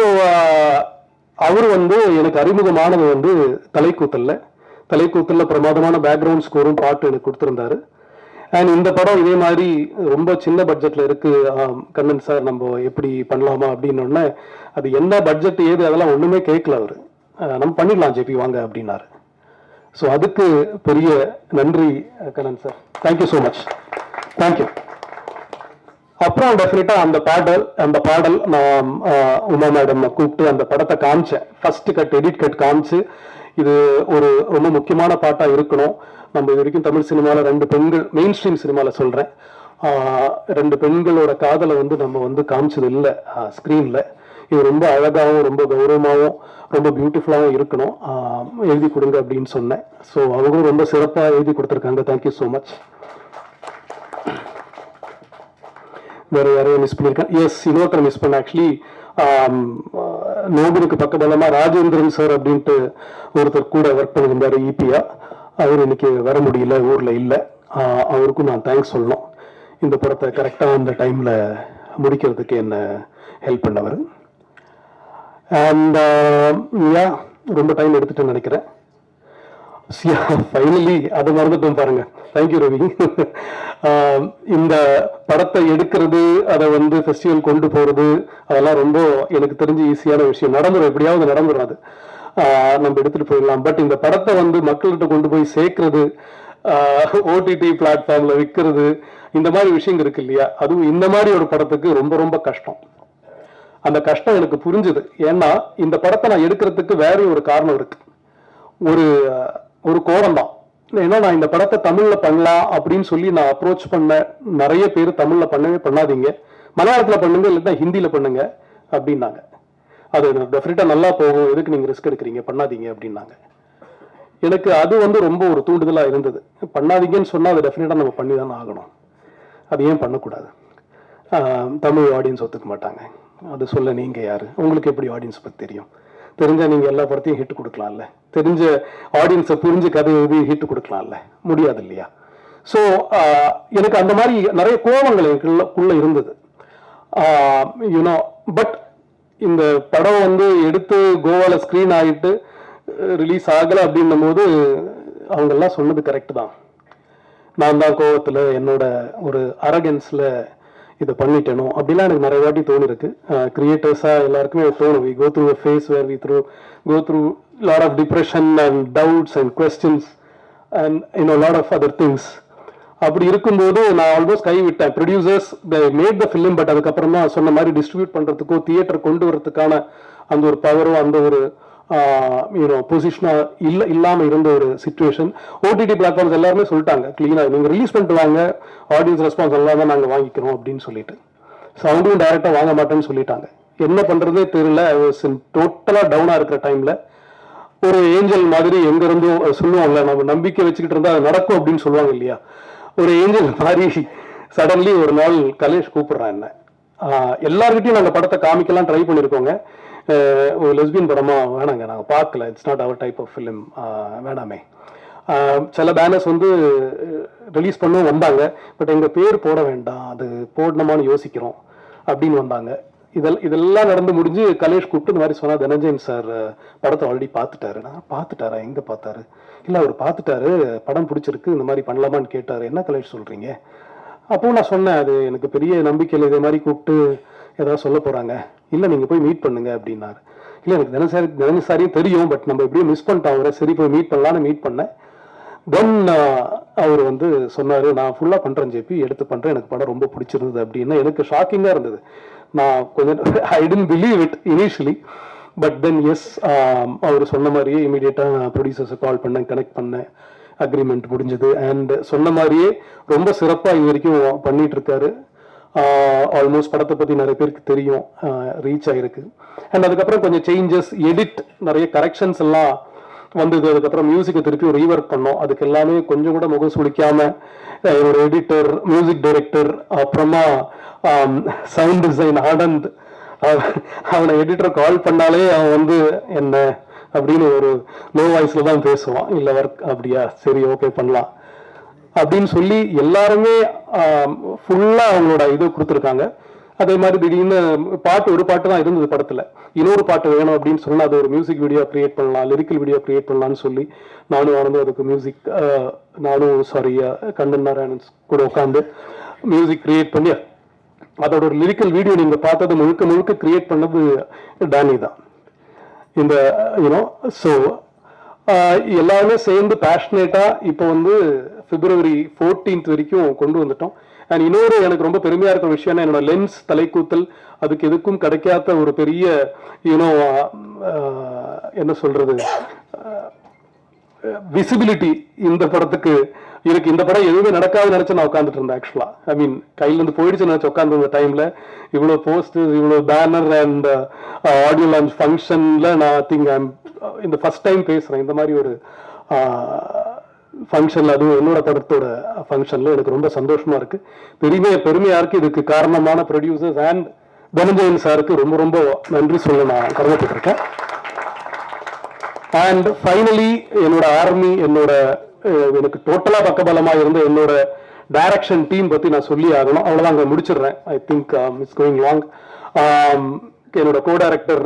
S11: அவர் வந்து எனக்கு அறிமுகமானது வந்து தலைக்கூத்தல்ல பிரமாதமான பேக்ரவுண்ட் ஸ்கோரும் பாட்டு எனக்கு கொடுத்துருந்தாரு. அண்ட் இந்த படம் இதே மாதிரி ரொம்ப சின்ன பட்ஜெட்ல இருக்கு கண்ணன் சார், நம்ம எப்படி பண்ணலாமா அப்படின்னு. அது என்ன பட்ஜெட் ஏது அதெல்லாம் ஒண்ணுமே கேட்கல அவரு, நம்ம பண்ணிடலாம் ஜேபி வாங்க அப்படின்னாரு. ஸோ அதுக்கு பெரிய நன்றி Kannan sir, thank you so much, thank you. அப்புறம் டெஃபினட்டா அந்த பாடல் நான் உமா மேடம் கூப்பிட்டு அந்த படத்தை காமிச்சேன். ஃபர்ஸ்ட் கட், எடிட் கட் காமிச்சு, இது ஒரு ரொம்ப முக்கியமான பாட்டா இருக்கணும். நம்ம இது வரைக்கும் தமிழ் சினிமாவில் 2 பெண்கள், மெயின் ஸ்ட்ரீம் சினிமாவில் சொல்றேன், 2 பெண்களோட காதலை வந்து நம்ம வந்து காமிச்சது இல்லை ஸ்க்ரீன்ல. இது ரொம்ப அழகாகவும் ரொம்ப கௌரவமாகவும் ரொம்ப பியூட்டிஃபுல்லாகவும் இருக்கணும், எழுதி கொடுங்க அப்படின்னு சொன்னேன். ஸோ அவங்களும் ரொம்ப சிறப்பாக எழுதி கொடுத்துருக்காங்க. Thank you so much. வேற யாரையும் மிஸ் பண்ணியிருக்கேன்? எஸ், இன்னொருத்தர் மிஸ் பண்ண. ஆக்சுவலி நோபலுக்கு பக்கபலமா ராஜேந்திரன் சார் அப்படின்ட்டு ஒருத்தர் கூட ஒர்க் பண்ணியிருந்தாரு இபியா. அவர் இன்னைக்கு வர முடியல, ஊர்ல இல்லை. அவருக்கும் நான் தேங்க்ஸ் சொல்லணும். இந்த படத்தை கரெக்டாக அந்த டைம்ல முடிக்கிறதுக்கு என்ன ஹெல்ப் பண்ணவர். அண்ட் ரொம்ப டைம் எடுத்துட்டு நினைக்கிறேன். ஃபைனலி அதை மறந்துட்டோம் பாருங்க. தேங்க்யூ ரவி. இந்த படத்தை எடுக்கிறது, அதை வந்து ஃபெஸ்டிவல் கொண்டு போறது, அதெல்லாம் ரொம்ப எனக்கு தெரிஞ்சு ஈஸியான விஷயம். நடந்துடும், எப்படியாவது நடந்துடும். அது நம்ம எடுத்துட்டு போயிடலாம். பட் இந்த படத்தை வந்து மக்கள்கிட்ட கொண்டு போய் சேர்க்கறது, ஓடிடி பிளாட்ஃபார்ம்ல விற்கிறது, இந்த மாதிரி விஷயங்கள் இருக்கு இல்லையா, அதுவும் இந்த மாதிரி ஒரு படத்துக்கு ரொம்ப ரொம்ப கஷ்டம். அந்த கஷ்டம் எனக்கு புரிஞ்சுது. ஏன்னா இந்த படத்தை நான் எடுக்கிறதுக்கு வேற ஒரு காரணம் இருக்கு, ஒரு கோணம் தான். ஏன்னா நான் இந்த படத்தை தமிழ்ல பண்ணலாம் அப்படின்னு சொல்லி நான் அப்ரோச் பண்ண நிறைய பேர் தமிழ்ல பண்ணாதீங்க, மலையாளத்துல பண்ணுங்க, இல்லைன்னா ஹிந்தியில பண்ணுங்க அப்படின்னாங்க. அது டெஃபினட்டா நல்லா போகும், எதுக்கு நீங்க ரிஸ்க் எடுக்கிறீங்க, பண்ணாதீங்க அப்படின்னாங்க. எனக்கு அது வந்து ரொம்ப ஒரு தூண்டுதலா இருந்தது. பண்ணாதீங்கன்னு சொன்னா அதை டெஃபினட்டா நம்ம பண்ணி தானே ஆகணும். அது ஏன் பண்ணக்கூடாது? தமிழ் ஆடியன்ஸ் ஒத்துக்க மாட்டாங்க. அது சொல்ல நீங்க யாரு? உங்களுக்கு எப்படி ஆடியன்ஸ் பத்தி தெரியும்? தெரிஞ்சா நீங்க எல்லா படத்தையும் ஹிட் கொடுக்கலாம்ல, தெரிஞ்ச ஆடியன்ஸை புரிஞ்சு கதை எழுதி ஹிட் கொடுக்கலாம்ல, முடியாது இல்லையா? ஸோ எனக்கு அந்த மாதிரி நிறைய கோபங்கள் எனக்குள்ள இருந்தது. யூனோ, பட் இந்த படம் வந்து எடுத்து கோவால ஸ்கிரீன் ஆகிட்டு ரிலீஸ் ஆகலை அப்படின்னும் போது அவங்க எல்லாம் சொன்னது கரெக்ட் தான். நான் தான் கோவத்தில் என்னோட ஒரு அரகன்ஸ்ல இதை பண்ணிட்டேனோ அப்படிலாம் எனக்கு நிறைய வாட்டி தோணிருக்கு. கிரியேட்டர்ஸா எல்லாருக்குமே தோணும். We go through a phase where we go through lot of depression and doubts and questions and lot of other things. அப்படி இருக்கும்போது நான் ஆல்மோஸ்ட் கைவிட்டேன். Producers made the film, but அதுக்கப்புறமா சொன்ன மாதிரி டிஸ்ட்ரிபியூட் பண்றதுக்கோ தியேட்டர் கொண்டு வரதுக்கான அந்த ஒரு பவரோ அந்த ஒரு பொசிஷனா இல்லாம இருந்த ஒரு சிச்சுவேஷன். ஓடிடி பிளாட்ஃபார்ம்ஸ் எல்லாருமே சொல்லிட்டாங்க கிளீனா, நீங்க ரிலீஸ் பண்ணிட்டு வாங்க, ஆடியன்ஸ் ரெஸ்பான்ஸ் எல்லாம் தான் நாங்க வாங்கிக்கிறோம் அப்படின்னு சொல்லிட்டு. சவுண்டும் டைரக்டா வாங்க மாட்டேன்னு சொல்லிட்டாங்க. என்ன பண்றதே தெரியல. டோட்டலா டவுனா இருக்கிற டைம்ல ஒரு ஏஞ்சல் மாதிரி எங்க இருந்தும் சொல்லுவாங்கல்ல, நம்ம நம்பிக்கை வச்சுக்கிட்டு இருந்தா அது நடக்கும் அப்படின்னு சொல்லுவாங்க இல்லையா, ஒரு ஏஞ்சல் மாதிரி சடன்லி ஒரு நாள் கலேஷ் கூப்பிடுறான் என்ன. எல்லார்கிட்டையும் நாங்க படத்தை காமிக்கலாம் ட்ரை பண்ணிருக்கோங்க. ஒரு லெஸ்பியன் படமா வேணாங்க, நாங்கள் பார்க்கல, it's not our type of film, வேணாமே. சில பேனர்ஸ் வந்து ரிலீஸ் பண்ணவும் வந்தாங்க, பட் எங்கள் பேர் போட வேண்டாம், அது போடணுமான்னு யோசிக்கிறோம் அப்படின்னு வந்தாங்க. இதெல்லாம் நடந்து முடிஞ்சு கலேஷ் கூப்பிட்டு இந்த மாதிரி சொன்னா, தனஞ்சயன் சார் படத்தை ஆல்ரெடி பார்த்துட்டாரு. நான் பார்த்துட்டாரா? எங்கே பார்த்தாரு? இல்லை அவர் பார்த்துட்டாரு, படம் பிடிச்சிருக்கு, இந்த மாதிரி பண்ணலாமான்னு கேட்டார். என்ன கலேஷ் சொல்கிறீங்க? அப்போ நான் சொன்னேன், அது எனக்கு பெரிய நம்பிக்கையில் இதே மாதிரி கூப்பிட்டு ஏதாவது சொல்ல போகிறாங்க, இல்லை நீங்கள் போய் மீட் பண்ணுங்க அப்படின்னாரு. இல்லை எனக்கு தினசாரியும் தெரியும், பட் நம்ம எப்படியும் மிஸ் பண்ணிட்டோம் அவரை, சரி போய் மீட் பண்ணலான்னு மீட் பண்ணேன். தென் அவர் வந்து சொன்னார், நான் ஃபுல்லாக பண்ணுறேன் ஜேபி, எடுத்து பண்ணுறேன், எனக்கு படம் ரொம்ப பிடிச்சிருந்தது அப்படின்னு. எனக்கு ஷாக்கிங்காக இருந்தது. நான் கொஞ்சம் I didn't believe it initially, but then yes, அவர் சொன்ன மாதிரியே இமீடியட்டாக ப்ரொடியூசர்ஸை கால் பண்ணேன், கனெக்ட் பண்ணேன், அக்ரிமெண்ட் முடிஞ்சது. அண்ட் சொன்ன மாதிரியே ரொம்ப சிறப்பாக இது வரைக்கும் பண்ணிட்டு இருக்காரு. ஆல்மோஸ்ட் படத்தை பற்றி நிறைய பேருக்கு தெரியும், ரீச் ஆகிருக்கு. அண்ட் அதுக்கப்புறம் கொஞ்சம் சேஞ்சஸ், எடிட், நிறைய கரெக்ஷன்ஸ் எல்லாம் வந்தது. அதுக்கப்புறம் மியூசிக்கை திருப்பி ஒரு ரீவொர்க் பண்ணோம். அதுக்கு எல்லாமே கொஞ்சம் கூட முகம் சுளிக்காம ஒரு எடிட்டர், மியூசிக் டைரக்டர், அப்புறமா சவுண்ட் டிசைன் ஆனந்த், அவனை எடிட்டர் கால் பண்ணாலே அவன் வந்து என்ன அப்படின்னு ஒரு லோ வாய்ஸ்ல தான் பேசுவான். இல்லை ஒர்க் அப்படியா, சரி ஓகே பண்ணலாம் அப்படின்னு சொல்லி எல்லாருமே ஃபுல்லா அவங்களோட இது கொடுத்துருக்காங்க. அதே மாதிரி திடீர்னு ஒரு பாட்டு தான் இருந்தது படத்துல, இன்னொரு பாட்டு வேணும் அப்படின்னு சொன்னா அது ஒரு மியூசிக் வீடியோ கிரியேட் பண்ணலாம், லிரிக்கல் வீடியோ கிரியேட் பண்ணலாம்னு சொல்லி நானும் அதுக்கு மியூசிக், கண்ணன் நாராயணன் கூட உட்காந்து மியூசிக் கிரியேட் பண்ணி அதோட ஒரு லிரிக்கல் வீடியோ நீங்க பார்த்தது முழுக்க கிரியேட் பண்ணது டானி தான். இந்த ஸோ எல்லாருமே சேர்ந்து பேஷனேட்டா இப்போ வந்து February 14th வரைக்கும் கொண்டு வந்துட்டோம். அண்ட் இன்னொரு எனக்கு ரொம்ப பெருமையா இருக்கிற விஷயம், என்னோட லென்ஸ் தலைக்கூத்தல் அதுக்கு எதுக்கும் கிடைக்காத ஒரு பெரிய என்ன சொல்றது விசிபிலிட்டி இந்த படத்துக்கு இருக்கு. இந்த படம் எதுவுமே நடக்காது நினைச்சு நான் உட்காந்துட்டு இருந்தேன். ஆக்சுவலா ஐ மீன் கையில இருந்து போயிடுச்சு நினைச்சு உட்காந்து இருந்த டைம்ல இவ்வளவு போஸ்ட், இவ்வளவு பேனர் அண்ட் ஆடியோ லான்ச் ஃபங்க்ஷன்ல நான் திங்க் இந்த ஃபர்ஸ்ட் டைம் பேசுறேன் இந்த மாதிரி ஒரு ஃபங்க்ஷன்ல, அதுவும் என்னோட படத்தோட ஃபங்க்ஷன்ல. எனக்கு ரொம்ப சந்தோஷமா இருக்கு, பெருமையா இருக்கு. இதுக்கு காரணமான ப்ரொடியூசர்ஸ் அண்ட் தனஞ்சயன் சாருக்கு ரொம்ப ரொம்ப நன்றி சொல்ல நான் கடமைப்பட்டிருக்கேன். அண்ட் ஃபைனலி என்னோட ஆர்மி, என்னோட எனக்கு டோட்டலா பக்கபலமா இருந்த என்னோட டைரக்ஷன் டீம் பத்தி நான் சொல்லி ஆகணும். அவ்வளவுதான் அங்க முடிச்சிடுறேன். I think it's going long. என்னோட கோ டைரக்டர்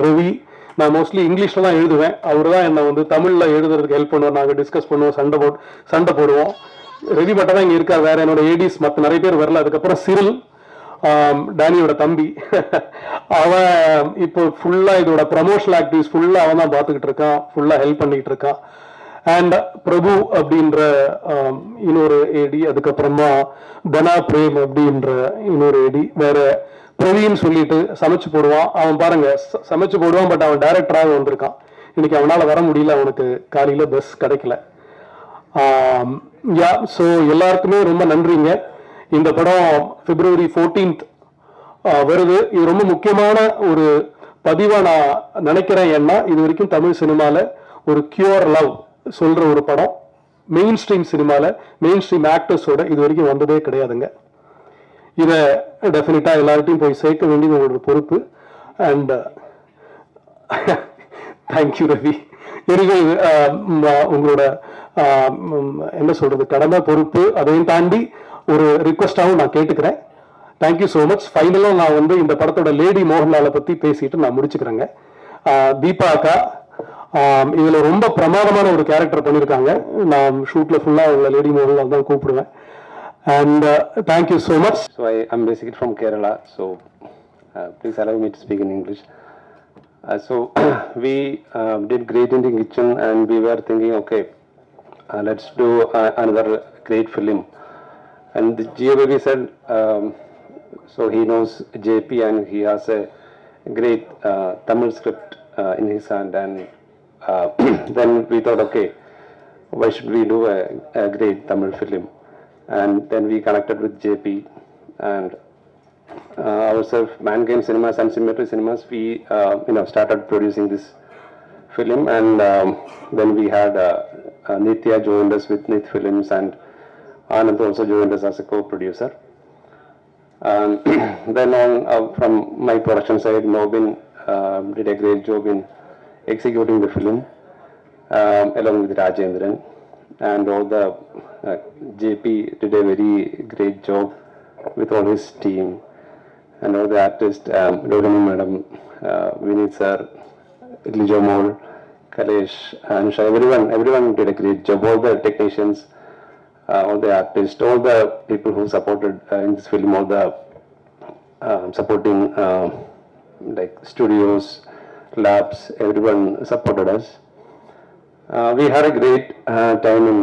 S11: ரவி, நான் மோஸ்ட்லி இங்கிலீஷ்ல தான் எழுதுவேன். அவர் தான் என்னை வந்து தமிழ்ல எழுதுறதுக்கு ஹெல்ப் பண்ணுவோம். நாங்கள் டிஸ்கஸ் பண்ணுவோம், சண்டை போடுவோம். ரவி மட்டும் தான் இங்க இருக்கார், வேற என்னோட ஏடிஸ் மற்ற நிறைய பேர் வரல. அதுக்கப்புறம் சிரில், டேனியோட தம்பி, அவன் இப்போ ஃபுல்லா இதோட ப்ரமோஷனல் ஆக்டிவிட்டிஸ் ஃபுல்லா அவன் தான் பார்த்துக்கிட்டு இருக்கான், ஃபுல்லா ஹெல்ப் பண்ணிட்டு இருக்கான். அண்ட் பிரபு அப்படின்ற இன்னொரு ஏடி, அதுக்கப்புறமா தனா பிரேம் அப்படின்ற இன்னொரு ஏடி, வேற பிரவீன் சொல்லிட்டு சமைச்சு போடுவான். அவன் பாருங்க சமைச்சு போடுவான், பட் அவன் டைரக்டராக வந்திருக்கான். இன்னைக்கு அவனால வர முடியல, அவனுக்கு காலையில பஸ் கிடைக்கல. யா, ஸோ எல்லாருக்குமே ரொம்ப நன்றிங்க. இந்த படம் February 14th வருது. இது ரொம்ப முக்கியமான ஒரு பதிவா நான் நினைக்கிறேன். ஏன்னா இது வரைக்கும் தமிழ் சினிமால ஒரு கியூர் லவ் சொல்ற ஒரு படம் மெயின் ஸ்ட்ரீம் சினிமால மெயின் ஸ்ட்ரீம் ஆக்டர்ஸோட இது வரைக்கும் வந்ததே கிடையாதுங்க. இதை டெஃபினட்டா எல்லார்ட்டையும் போய் சேர்க்க வேண்டியது உங்களோட பொறுப்பு. And thank you Ravi. எனக்கு உங்களோட என்ன சொல்றது, கடமை, பொறுப்பு, அதையும் தாண்டி ஒரு ரிக்வஸ்டாகவும் நான் கேட்டுக்கிறேன். Thank you so much. ஃபைனலாக நான் வந்து இந்த படத்தோட லேடி மோகன்லாலை பற்றி பேசிட்டு நான் முடிச்சுக்கிறேங்க. தீபா அக்கா இதுல ரொம்ப பிரமாதமான ஒரு கேரக்டர் பண்ணியிருக்காங்க. நான் ஷூட்ல ஃபுல்லா அவங்கள லேடி மோகன்லால் தான் கூப்பிடுவேன். And thank you so much.
S12: So I'm basically from Kerala, so please allow me to speak in English. So we did great in the kitchen, and we were thinking, okay, let's do another great film. And the GABB said, so he knows JP and he has a great Tamil script in his hand, and then we thought, okay, why should we do a great Tamil film? And then we connected with JP and ourselves, Mankind Cinemas and Symmetry Cinemas, we started producing this film. And then we had Nitya joined us with Nith Films, and Anand also joined us as a co-producer. Then on from my production side, Nobin did a great job in executing the film along with Rajendran. And all the JP did a very great job with all his team, and all the artists, Rohini Madam, Vinit sir, Lijo Mol, Kalesh, Anusha, everyone did a great job. All the technicians, all the artists, all the people who supported in this film, all the supporting like studios, labs, everyone supported us. We had a great time in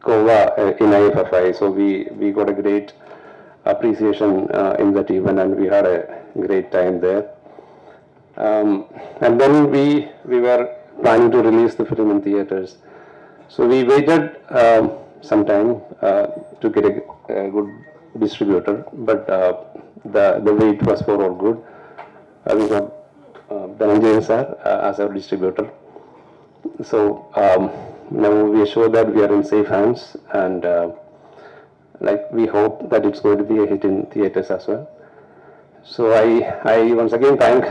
S12: Goa in IFFI, so we got a great appreciation in that event, and we had a great time there. And then we were planning to release the film in theaters, so we waited some time to get a good distributor, but the wait was for all good. We got Dhananjayan sir as our distributor. So now we are sure that we are in safe hands, and like we hope that it's going to be a hit in theaters as well. So I once again thank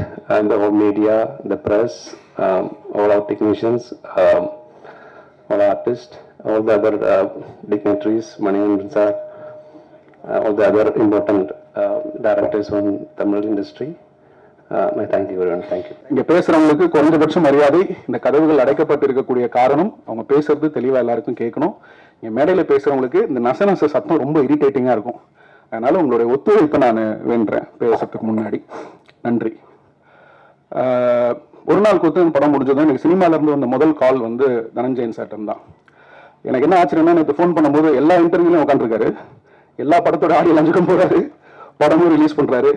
S12: the whole media, the press, all our technicians, all artists, all the other dignitaries, Maniyandan sir, all the other important directors from Tamil industry. Thank you everyone. Thank you.
S6: இங்க பேசுறவங்களுக்கு குறைஞ்சபட்ச மரியாதை. இந்த கதவுகள் அடைக்கப்பட்டு இருக்கக்கூடிய காரணம் அவங்க பேசுறது தெளிவா எல்லாருக்கும் கேட்கணும். இங்க மேடையில பேசுறவங்களுக்கு இந்த நசநச சத்தம் ரொம்ப இரிட்டேட்டிங்கா இருக்கும். அதனால உங்களுடைய ஒத்துழைப்பை நான் வேண்டுறேன் பேசுறதுக்கு முன்னாடி. நன்றி. ஒரு நாள் கூத்து படம் முடிஞ்சதும் எனக்கு சினிமால இருந்து வந்த முதல் கால் வந்து தனஞ்சயன் சார்டன் தான். எனக்கு என்ன ஆச்சரியம்னா, நேற்று ஃபோன் பண்ணும்போது எல்லா இன்டர்வியூலையும் உட்காந்துருக்காரு, எல்லா படத்தோட ஆடியோ லஞ்சுக்கும் போறாரு, படமும் ரிலீஸ் பண்றாரு.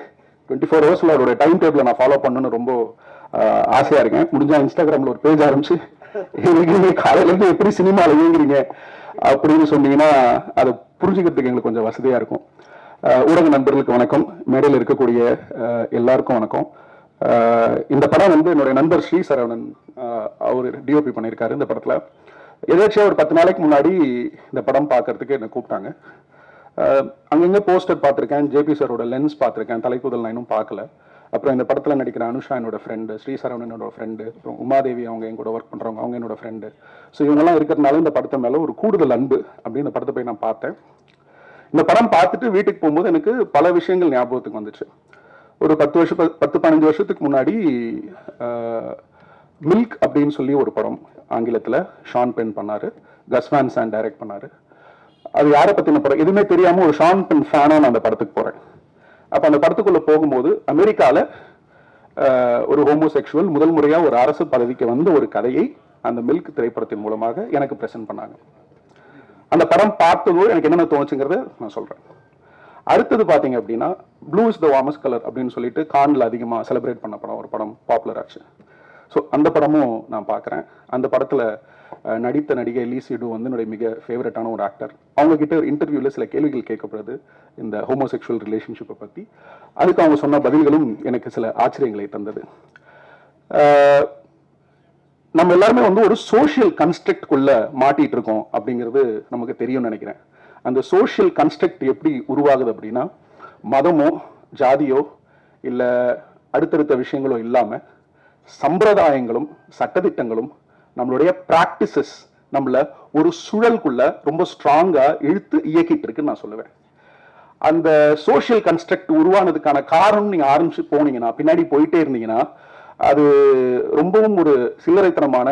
S6: 24 ஹவர்ஸ்ல அவரோட டைம் டேபிளை நான் ஃபாலோ பண்ணணும்னு ரொம்ப ஆசையா இருக்கேன். முடிஞ்சா இன்ஸ்டாகிராம்ல ஒரு பேஜ் ஆரம்பிச்சு நீங்க காலையில இருந்து எப்படி சினிமாவில் இயங்குறீங்க அப்படின்னு சொன்னீங்கன்னா அதை புரிஞ்சுக்கிறதுக்கு எங்களுக்கு கொஞ்சம் வசதியா இருக்கும். ஊடக நண்பர்களுக்கு வணக்கம், மேடையில் இருக்கக்கூடிய எல்லாருக்கும் வணக்கம். இந்த படம் வந்து என்னுடைய நண்பர் ஸ்ரீ சரவணன் அவர் டிஓபி பண்ணியிருக்காரு. இந்த படத்துல எதாச்சும் ஒரு 10 நாளைக்கு முன்னாடி இந்த படம் பார்க்கறதுக்கு என்னை கூப்பிட்டாங்க. அங்கங்கே போஸ்டர் பார்த்துருக்கேன், ஜேபி சாரோட லென்ஸ் பார்த்துருக்கேன், தலைப்புதல் நான் இன்னும் பார்க்கல. அப்புறம் இந்த படத்தில் நடிக்கிற அனுஷா என்னோட ஃப்ரெண்டு, ஸ்ரீசரவணன் என்னோட ஃப்ரெண்டு, அப்புறம் உமாதேவி அவங்க என் கூட ஒர்க் பண்ணுறவங்க, அவங்க என்னோட ஃப்ரெண்டு. ஸோ இவங்கெல்லாம் இருக்கிறதுனால இந்த படத்தை மேலே ஒரு கூடுதல் அன்பு அப்படின்னு இந்த படத்தை போய் நான் பார்த்தேன். இந்த படம் பார்த்துட்டு வீட்டுக்கு போகும்போது எனக்கு பல விஷயங்கள் ஞாபகத்துக்கு வந்துச்சு. ஒரு 10-15 வருஷத்துக்கு முன்னாடி மில்க் அப்படின்னு சொல்லி ஒரு படம் ஆங்கிலத்தில் ஷான் பென் பண்ணார், கஸ் வான் சாண்ட் டைரக்ட் பண்ணார். அது யாரை பற்றின படம் எதுவுமே தெரியாமல் ஒரு ஷான் பென் ஃபேனாக நான் அந்த படத்துக்கு போகிறேன். அப்போ அந்த படத்துக்குள்ளே போகும்போது அமெரிக்காவில் ஒரு ஹோமோசெக்சுவல் முதல் முறையாக ஒரு அரசு பதவிக்கு வந்த ஒரு கதையை அந்த மில்க் திரைப்படத்தின் மூலமாக எனக்கு ப்ரெசென்ட் பண்ணாங்க. அந்த படம் பார்த்ததோ எனக்கு என்னென்ன தோணுச்சுங்கிறத நான் சொல்கிறேன். அடுத்தது பார்த்தீங்க அப்படின்னா blue is the warmest colour அப்படின்னு சொல்லிட்டு கானில் அதிகமாக செலிப்ரேட் பண்ண படம், ஒரு படம் பாப்புலர் ஆச்சு. ஸோ அந்த படமும் நான் பார்க்குறேன். அந்த படத்தில் நடித்த நடிகை லீ சிடு வந்து என்னுடைய மிக ஃபேவரட்டான ஒரு ஆக்டர். அவங்கக்கிட்ட இன்டர்வியூவில் சில கேள்விகள் கேட்கப்படுது இந்த ஹோமோசெக்சுவல் ரிலேஷன்ஷிப்பை பற்றி. அதுக்கு அவங்க சொன்ன பதில்களும் எனக்கு சில ஆச்சரியங்களை தந்தது. நம்ம எல்லாருமே வந்து ஒரு சோஷியல் கன்ஸ்ட்ரக்ட்குள்ள மாட்டிட்டு இருக்கோம் அப்படிங்கிறது நமக்கு தெரியும்னு நினைக்கிறேன். அந்த சோஷியல் கன்ஸ்ட்ரக்ட் எப்படி உருவாகுது அப்படின்னா, மதமோ ஜாதியோ இல்லை அடுத்தடுத்த விஷயங்களோ இல்லாமல் சம்பிரதாயங்களும் சட்டதிட்டங்களும் நம்மளுடைய பிராக்டிசஸ் நம்மள ஒரு சுழலுக்குள்ள ரொம்ப ஸ்ட்ராங்கா இழுத்து இயக்கிட்டு இருக்குன்னு நான் சொல்லுவேன். அந்த சோஷியல் கன்ஸ்ட்ரக்ட் உருவானதுக்கான காரணம் நீங்க ஆரம்பிச்சு போனீங்கன்னா, பின்னாடி போயிட்டே இருந்தீங்கன்னா, அது ரொம்பவும் ஒரு சில்லறைத்தனமான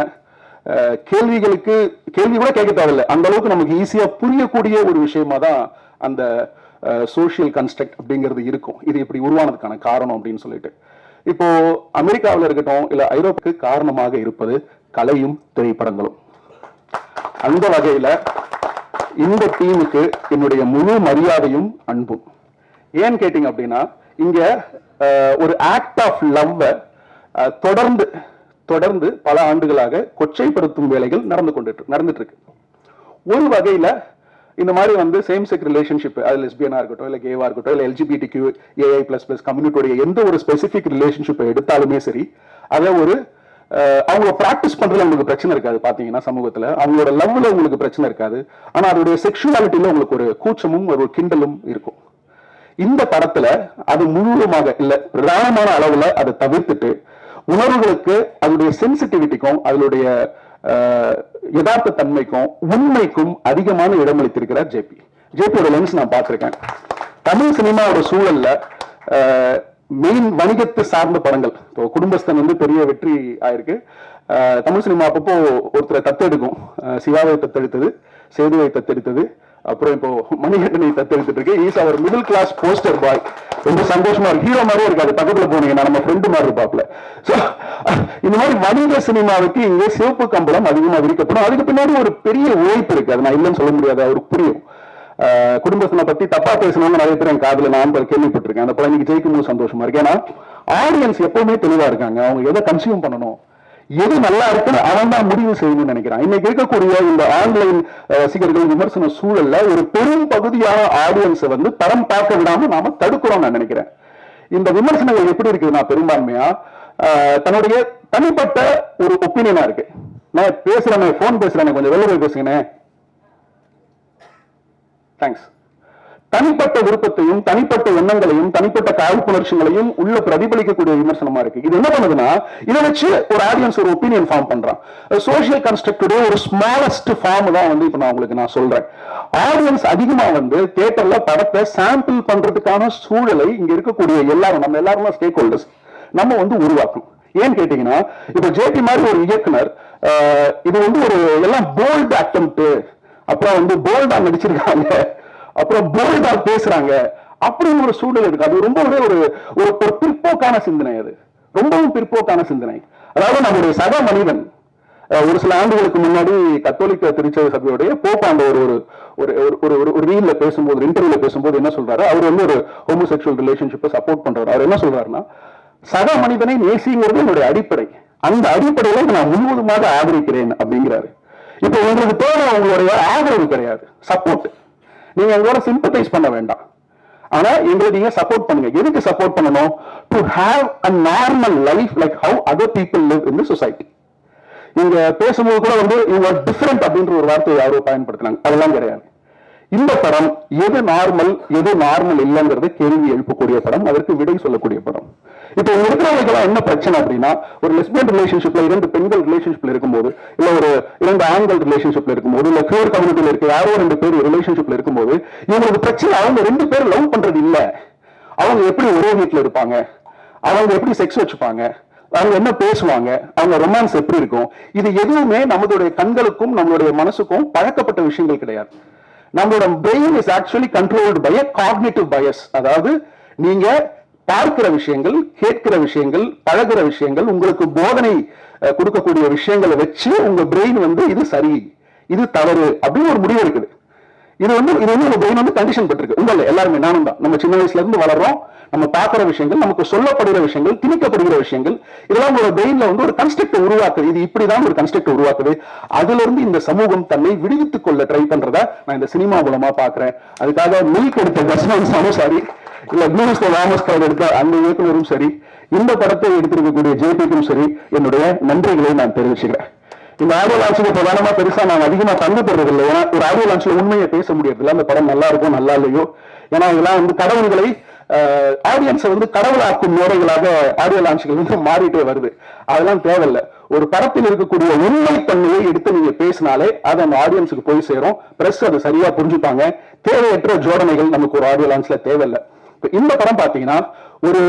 S6: கேள்விகளுக்கு கேள்வி கூட கேட்க தேவையில்லை, அந்த அளவுக்கு நமக்கு ஈஸியா புரியக்கூடிய ஒரு விஷயமா தான் அந்த சோஷியல் கன்ஸ்ட்ரக்ட் அப்படிங்கிறது இருக்கும். இது இப்படி உருவானதுக்கான காரணம் அப்படின்னு சொல்லிட்டு, இப்போ அமெரிக்காவில் இருக்கட்டும் இல்ல ஐரோப்பாவுக்கு காரணமாக இருப்பது கலையும் திரைப்படங்களும். அந்த வகையில இந்த டீமுக்கு என்னுடைய முழு மரியாதையும் அன்பும். ஏன்னு கேட்டீங்க அப்படின்னா, இங்க ஒரு ஆக்ட் ஆஃப் லவ் தொடர்ந்து பல ஆண்டுகளாக கொச்சைப்படுத்தும் வேலைகள் நடந்துட்டு இருக்கு. ஒரு வகையில இந்த மாதிரி வந்து சேம் செக் ரிலேஷன்ஷிப், அது லெஸ்பியனா இருக்கட்டும் இல்லை கேவா இருக்கட்டும் இல்லை LGBTQ AI++ கம்யூனிட்டியோட எந்த ஒரு ஸ்பெசிபிக் ரிலேஷன்ஷிப்பை எடுத்தாலுமே சரி, அதை ஒரு அவங்க பிராக்டிஸ் பண்றதுல உங்களுக்கு பிரச்சனை இருக்காது. பாத்தீங்கன்னா சமூகத்துல அவங்களோட லவ்ல உங்களுக்கு பிரச்சனை இருக்காது, ஆனா அதோடைய செக்ஷுவாலிட்டியில உங்களுக்கு ஒரு கூச்சமும் ஒரு கிண்டலும் இருக்கும். இந்த படத்துல அது முழுவதுமாக இல்ல, பிரதானமான அளவுல அதை தவிர்த்துட்டு உணர்வுகளுக்கு அதோடைய சென்சிட்டிவிட்டிக்கும் அதனுடைய யதார்த்த தன்மைக்கும் உண்மைக்கும் அதிகமான இடமளித்திருக்கிறார் ஜேபியோட லென்ஸ் நான் பார்த்திருக்கேன். தமிழ் சினிமாவோட சூழல்ல மெயின் வணிகத்தை சார்ந்த படங்கள், குடும்பஸ்தன் வந்து பெரிய வெற்றி ஆயிருக்கு. தமிழ் சினிமா அப்பப்போ ஒருத்தரை தத்தெடுக்கும், சிவாவை தத்தெடுத்தது, சேதுவை தத்தெடுத்தது, அப்புறம் இப்போ மணிகண்டனை தத்தெடுத்துட்டு இருக்கு. Is our middle class poster boy. ரொம்ப சந்தோஷமா இருக்கு, ஹீரோ மாதிரியே இருக்காது, பக்கத்துல போனீங்கன்னா நம்ம ஃப்ரெண்டு மாதிரி இருப்பாப்ல. சோ இந்த மாதிரி வணிக சினிமாவுக்கு இங்கே சிவப்பு கம்பளம் அதிகமா விரிக்கப்படும். அதுக்கு பின்னாடி ஒரு பெரிய உழைப்பு இருக்கு, அது நான் இல்லைன்னு சொல்ல முடியாது, அவருக்கு புரியும். குடும்பத்தினை பத்தி தப்பா பேசணும்னு நிறைய பேர் என் காதுல நான் கேள்விப்பட்டிருக்கேன். அந்த படம் இன்னைக்கு ஜெயிக்கும் போது சந்தோஷமா இருக்கு. ஏன்னா ஆடியன்ஸ் எப்பவுமே தெளிவா இருக்காங்க, அவங்க எதை கன்சியூம் பண்ணணும், எது நல்லா இருக்குன்னு அவன் தான் முடிவு செய்யணும்னு நினைக்கிறான். இன்னைக்கு இருக்கக்கூடிய இந்த ஆன்லைன் ரசிகர்கள் விமர்சன சூழல்ல ஒரு பெரும் பகுதியான ஆடியன்ஸை வந்து படம் பார்க்க விடாம நாம தடுக்கிறோம் நான் நினைக்கிறேன். இந்த விமர்சனங்கள் எப்படி இருக்குதுன்னா, பெரும்பான்மையா தன்னுடைய தனிப்பட்ட ஒரு ஒப்பீனியனா இருக்கு. நான் பேசுறேன், போன் பேசுறேன், கொஞ்சம் வெளியே போய் பேசுங்கண்ணே, தேங்க்ஸ். தனிப்பட்ட விருப்பத்தையும் தனிப்பட்ட எண்ணங்களையும் தனிப்பட்ட காழ்ப்புணர்ச்சிகளையும் உள்ள பிரதிபலிக்கக்கூடிய விமர்சனமா இருக்கு. இது என்ன பண்ணுதுன்னா, இதை வச்சு ஒரு ஆடியன்ஸ் ஒரு ஒப்பீனியன் ஃபார்ம் பண்றான். சோஷியல் கன்ஸ்ட்ரக்டோட ஒரு ஸ்மாலஸ்ட் ஃபார்ம் தான் வந்து இப்ப நான் உங்களுக்கு நான் சொல்றேன். ஆடியன்ஸ் அதிகமா வந்து தியேட்டர்ல படத்தை சாம்பிள் பண்றதுக்கான சூழலை இங்க இருக்கக்கூடிய எல்லாரும், நம்ம எல்லாரும் ஸ்டேக் ஹோல்டர்ஸ், நம்ம வந்து உருவாக்கணும். ஏன்னு கேட்டீங்கன்னா, இப்ப ஜேபி மாதிரி ஒரு இயக்குனர் இது வந்து ஒரு எல்லாம் போல்ட் அட்டெம்ப்ட், அப்புறம் வந்து போல்டா நடிச்சிருக்காங்க, அப்புறம் போல்டா பேசுறாங்க அப்படின்னு ஒரு சூழல் இருக்கு. அது ரொம்ப ஒரு பிற்போக்கான சிந்தனை, அது ரொம்பவும் பிற்போக்கான சிந்தனை. அதாவது நம்முடைய சக மனிதன் ஒரு சில ஆண்டுகளுக்கு முன்னாடி கத்தோலிக்க திருச்சபை சபையுடைய போப்பாண்ட ஒரு ரீல்ல பேசும்போது, இன்டர்வியூல பேசும்போது என்ன சொல்றாரு, அவர் வந்து ஒரு ஹோமோசெக்சுவல் ரிலேஷன்ஷிப்பை சப்போர்ட் பண்றாரு. அவர் என்ன சொல்றாருன்னா, சக மனிதனை நேசிங்கிறது என்னுடைய அடிப்படை, அந்த அடிப்படையில நான் முழுவதுமாக ஆதரிக்கிறேன் அப்படிங்கிறாரு. இப்போ உங்களுக்கு தேவை உங்களுடைய ஆதரவு கிடையாது, சப்போர்ட். நீங்க எங்களோட சிம்பத்தைஸ் பண்ண வேண்டாம், ஆனா எங்களை நீங்க சப்போர்ட் பண்ணுங்க. எதுக்கு சப்போர்ட் பண்ணணும்? To have a normal life like how other people live in the society. இங்க பேசும்போது கூட வந்து யூ ஆர் டிஃபரெண்ட் அப்படின்ற ஒரு வார்த்தையை யாரோ பயன்படுத்தினாங்க, அதெல்லாம் கிடையாது. இந்த படம் எது நார்மல் எது நார்மல் இல்லைங்கிறது கேள்வி எழுப்பக்கூடிய படம், அதற்கு விடை சொல்லக்கூடிய படம். இப்போ இருக்கிறவங்களுக்கெல்லாம் என்ன பிரச்சனை அப்படின்னா, ஒரு லெஸ்பியன் ரிலேஷன்ஷிப்ல 2 பெண்கள் ரிலேஷன்ஷிப்ல இருக்கும்போது, இல்ல ஒரு 2 ஆண்கள் ரிலேஷன்ஷிப்ல இருக்கும்போது, இல்ல கியூர் கம்யூனிட்டியில இருக்க யாரோ 2 பேர் ரிலேஷன்ஷிப்ல இருக்கும்போது, இவங்களுக்கு பிரச்சனை அவங்க 2 பேர் லவ் பண்றது இல்ல, அவங்க எப்படி ஒரே வீட்டுல இருப்பாங்க, அவங்க எப்படி செக்ஸ் வச்சுப்பாங்க, அவங்க என்ன பேசுவாங்க, அவங்க ரொமான்ஸ் எப்படி இருக்கும், இது எதுவுமே நம்மளுடைய கண்களுக்கும் நம்மளுடைய மனசுக்கும் பழக்கப்பட்ட விஷயங்கள் கிடையாது. நம்மளோட brain is actually controlled by a cognitive bias. அதாவது நீங்க பார்க்கிற விஷயங்கள், கேட்கிற விஷயங்கள், பழகிற விஷயங்கள், உங்களுக்கு போதனை கொடுக்கக்கூடிய விஷயங்களை வச்சு உங்க பிரெயின் வந்து இது சரி இது தவறு அப்படின்னு ஒரு முடிவு இருக்குது. இது வந்து உங்க பிரெயின் வந்து கண்டிஷன் பட்டிருக்கு. உங்கள எல்லாருமே, நானும் தான், நம்ம சின்ன வயசுல இருந்து வளர்றோம், நம்ம பார்க்கிற விஷயங்கள், நமக்கு சொல்லப்படுகிற விஷயங்கள், திணிக்கப்படுகிற விஷயங்கள், இதெல்லாம் உங்களோட பிரெயின்ல வந்து ஒரு கன்ஸ்ட்ரக்ட் உருவாக்குது. இது இப்படிதான் ஒரு கன்ஸ்ட்ரக்ட் உருவாக்குது. அதுல இருந்து இந்த சமூகம் தன்னை விடுவித்துக் கொள்ள ட்ரை பண்றதா நான் இந்த சினிமா மூலமா பாக்குறேன். அதுக்காக மில்க் எடுத்த தஸ்மானும் சரி, இல்ல ப்ளூஸ் ராமஸ்கார் எடுத்த அந்த இயக்குனரும் சரி, இந்த படத்தை எடுத்திருக்கக்கூடிய ஜேபிக்கும் சரி, என்னுடைய நன்றிகளை நான் தெரிவிச்சுக்கிறேன். இந்த ஆடியோ லான்ச்சுக்கு பிரதானமா பெருசா நான் அதிகமா பங்கு பெறுறது இல்லை. ஏன்னா ஒரு ஆடியோ லான்ச்ல உண்மையை பேச முடியாது இல்லை, அந்த படம் நல்லா இருக்கும் நல்லா இல்லையோ. ஏன்னா இதெல்லாம் வந்து கடவுள்களை ஆடியன்ஸை வந்து கடவுளாக்கும் நேரங்களாக ஆடியோ லான்ச்சுகள் வந்து மாறிட்டே வருது. அதெல்லாம் தேவையில்லை. ஒரு படத்தில் இருக்கக்கூடிய உண்மை தன்மையை எடுத்து நீங்க பேசினாலே அது அந்த ஆடியன்ஸுக்கு போய் சேரும். பிரஸ் அதை சரியா புரிஞ்சுப்பாங்க. தேவையற்ற ஜோடனைகள் நமக்கு ஒரு ஆடியோ லான்ச்ல தேவையில்லை. இந்த படம் பாத்தீங்கன்னா ஒரு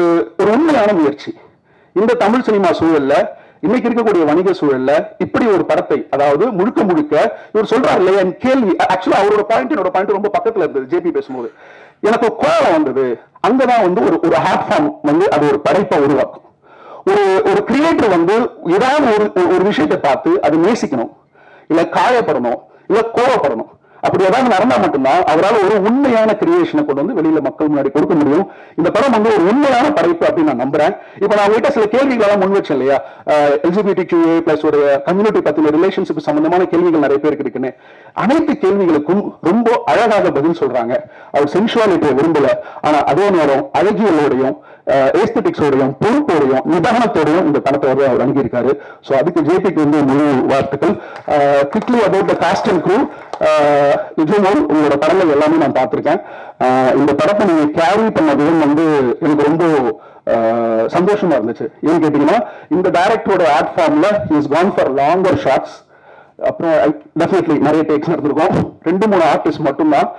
S6: உண்மையான முயற்சி. இந்த தமிழ் சினிமா சூழல்ல, இன்னைக்கு இருக்கக்கூடிய வணிக சூழல்ல இப்படி ஒரு படத்தை, அதாவது முழுக்க முழுக்க இவர் சொல்றாரு இல்லையா, என் கேள்வி ஆக்சுவலா அவரோட பாயிண்ட் என்னோட பாயிண்ட் ரொம்ப பக்கத்துல இருந்தது. ஜேபி பேசும்போது எனக்கு கோவம் வந்தது. அங்கதான் வந்து ஒரு ஹார்ட் ஃபார்ம் வந்து அது ஒரு படைப்பை உருவாக்கும். ஒரு கிரியேட்டர் வந்து ஏதாவது ஒரு விஷயத்தை பார்த்து அது நேசிக்கணும், இல்ல காயப்படணும், இல்ல கோவப்படணும். அப்படி ஏதாவது நடந்தா மட்டும்தான் அவரால் ஒரு உண்மையான கிரியேஷனை கொண்டு வந்து வெளியில மக்கள் முன்னாடி கொடுக்க முடியும். இந்த படம் வந்து ஒரு உண்மையான படைப்பு அப்படின்னு நான் நம்புறேன். இப்ப நான் உங்ககிட்ட சில கேள்விகளெல்லாம் முன் வச்சேன் இல்லையா, LGBTQA+ ஒரு கம்யூனிட்டி பத்தின ரிலேஷன்ஷிப் சம்பந்தமான கேள்விகள் நிறைய பேருக்கு இருக்குன்னு. அனைத்து கேள்விகளுக்கும் ரொம்ப அழகாக பதில் சொல்றாங்க. அவர் சென்சுவாலிட்டியை விரும்பல, ஆனா அதே நேரம் அழகியலோடையும் ஏஸ்தட்டிக்ஸோடையும் பொறுப்போடையும் நிதானத்தோடையும் இந்த படத்தை வந்து அவர் அணுகியிருக்காரு. ஸோ அதுக்கு ஜேபிக்கு வந்து முழு வாழ்த்துக்கள். Quickly about the cast and crew, நிஜமும் உங்களோட படங்கள் எல்லாமே நான் பார்த்திருக்கேன். இந்த படத்தை நீங்க கேரி பண்ண விதம் வந்து எனக்கு ரொம்ப சந்தோஷமா இருந்துச்சு. ஏன்னு கேட்டீங்கன்னா, இந்த டைரக்டரோட ஆர்ட் ஃபார்ம்ல is gone for longer shots. அப்புறம் டெஃபினெட்லி நிறைய டேக்ஸ் நடந்திருக்கும். 2-3 ஆர்டிஸ்ட் மட்டும்தான்.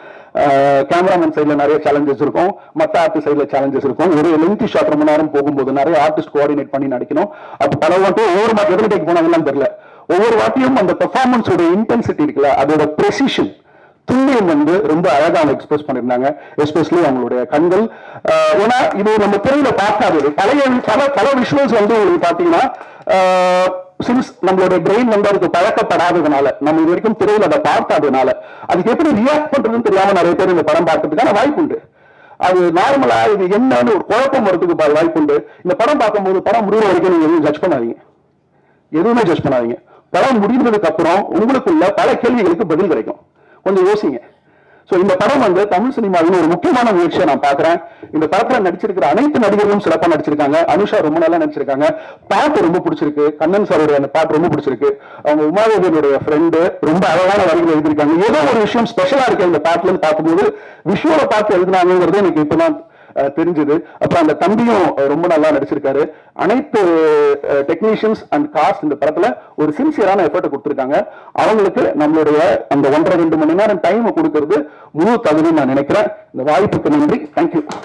S6: கேமராமேன் சைட்ல நிறைய சேலஞ்சஸ் இருக்கும், மற்ற ஆர்டிஸ்ட் சைட்ல சேலஞ்சஸ் இருக்கும். ஒரு லென்த்தி ஷாட் ரொம்ப நேரம் போகும்போது நிறைய ஆர்டிஸ்ட் கோஆர்டினேட் பண்ணி நடிக்கணும். அப்ப பல வாட்டி ஒவ்வொரு வாட்டி எத்தனை டேக் போனாங்கன்னு தெரியல. ஒவ்வொரு வாட்டியும் அந்த பெர்ஃபார்மன்ஸோட இன்டென்சிட்டி இருக்குல்ல, அதோட ப்ரெசிஷன், துல்லியம் வந்து ரொம்ப அழகா அவங்க எக்ஸ்பிரஸ் பண்ணிருந்தாங்க. எஸ்பெஷலி அவங்களுடைய கண்கள். ஏன்னா இது நம்ம திரையில பார்க்காதது. பல விஷுவல்ஸ் வந்து உங்களுக்கு பாத்தீங்கன்னா, சின்ஸ் நம்மளோட பிரெயின் வந்து அதுக்கு பழக்கப்படாததுனால, நம்ம இது வரைக்கும் திரையில அதை பார்க்காததுனால, அதுக்கு எப்படி ரியாக்ட் பண்றதுன்னு தெரியாம நிறைய பேர் இந்த படம் பார்க்கறதுக்கான வாய்ப்பு உண்டு. அது நார்மலா இது என்னன்னு ஒரு குழப்பம் வரதுக்கு வாய்ப்பு உண்டு. இந்த படம் பார்க்கும்போது படம் முடிவு வரைக்கும் நீங்க எதுவும் ஜட்ஜ் பண்ணாதீங்க, எதுவுமே ஜட்ஜ் பண்ணாதீங்க. படம் முடிந்ததுக்கு அப்புறம் உங்களுக்குள்ள பல கேள்விகளுக்கு பதில் கிடைக்கும். கொஞ்சம் யோசிங்க. சோ இந்த படம் வந்து தமிழ் சினிமாவின் ஒரு முக்கியமான முயற்சியை நான் பாக்குறேன். இந்த படத்துல நடிச்சிருக்கிற அனைத்து நடிகர்களும் சிறப்பா நடிச்சிருக்காங்க. அனுஷா ரொம்ப நல்லா நடிச்சிருக்காங்க. பாட்டு ரொம்ப பிடிச்சிருக்கு. கண்ணன் சாருடைய அந்த பாட்டு ரொம்ப பிடிச்சிருக்கு. அவங்க உமாதேவியுடைய ஃப்ரெண்டு ரொம்ப அழகான வரிகள் எழுதியிருக்காங்க. ஏதோ ஒரு விஷயம் ஸ்பெஷலா இருக்கு இந்த பாட்டுல பார்க்கும்போது. விஷுவலை பார்த்து எழுதினாங்கிறது எனக்கு இப்பதான் தெரிஞ்சது. அப்புறம் அந்த தம்பியும் ரொம்ப நல்லா நடிச்சிருக்காரு. அனைத்து டெக்னீஷியன்ஸ் அண்ட் காஸ்ட் இந்த படத்துல ஒரு சின்சியரான எஃபர்ட் கொடுத்திருக்காங்க. அவங்களுக்கு நம்மளுடைய அந்த 1.5-2 மணி நேரம் டைம் கொடுக்கறது முழு தகுதின்னு நான் நினைக்கிறேன். இந்த வாய்ப்புக்கு நன்றி. தேங்க்யூ.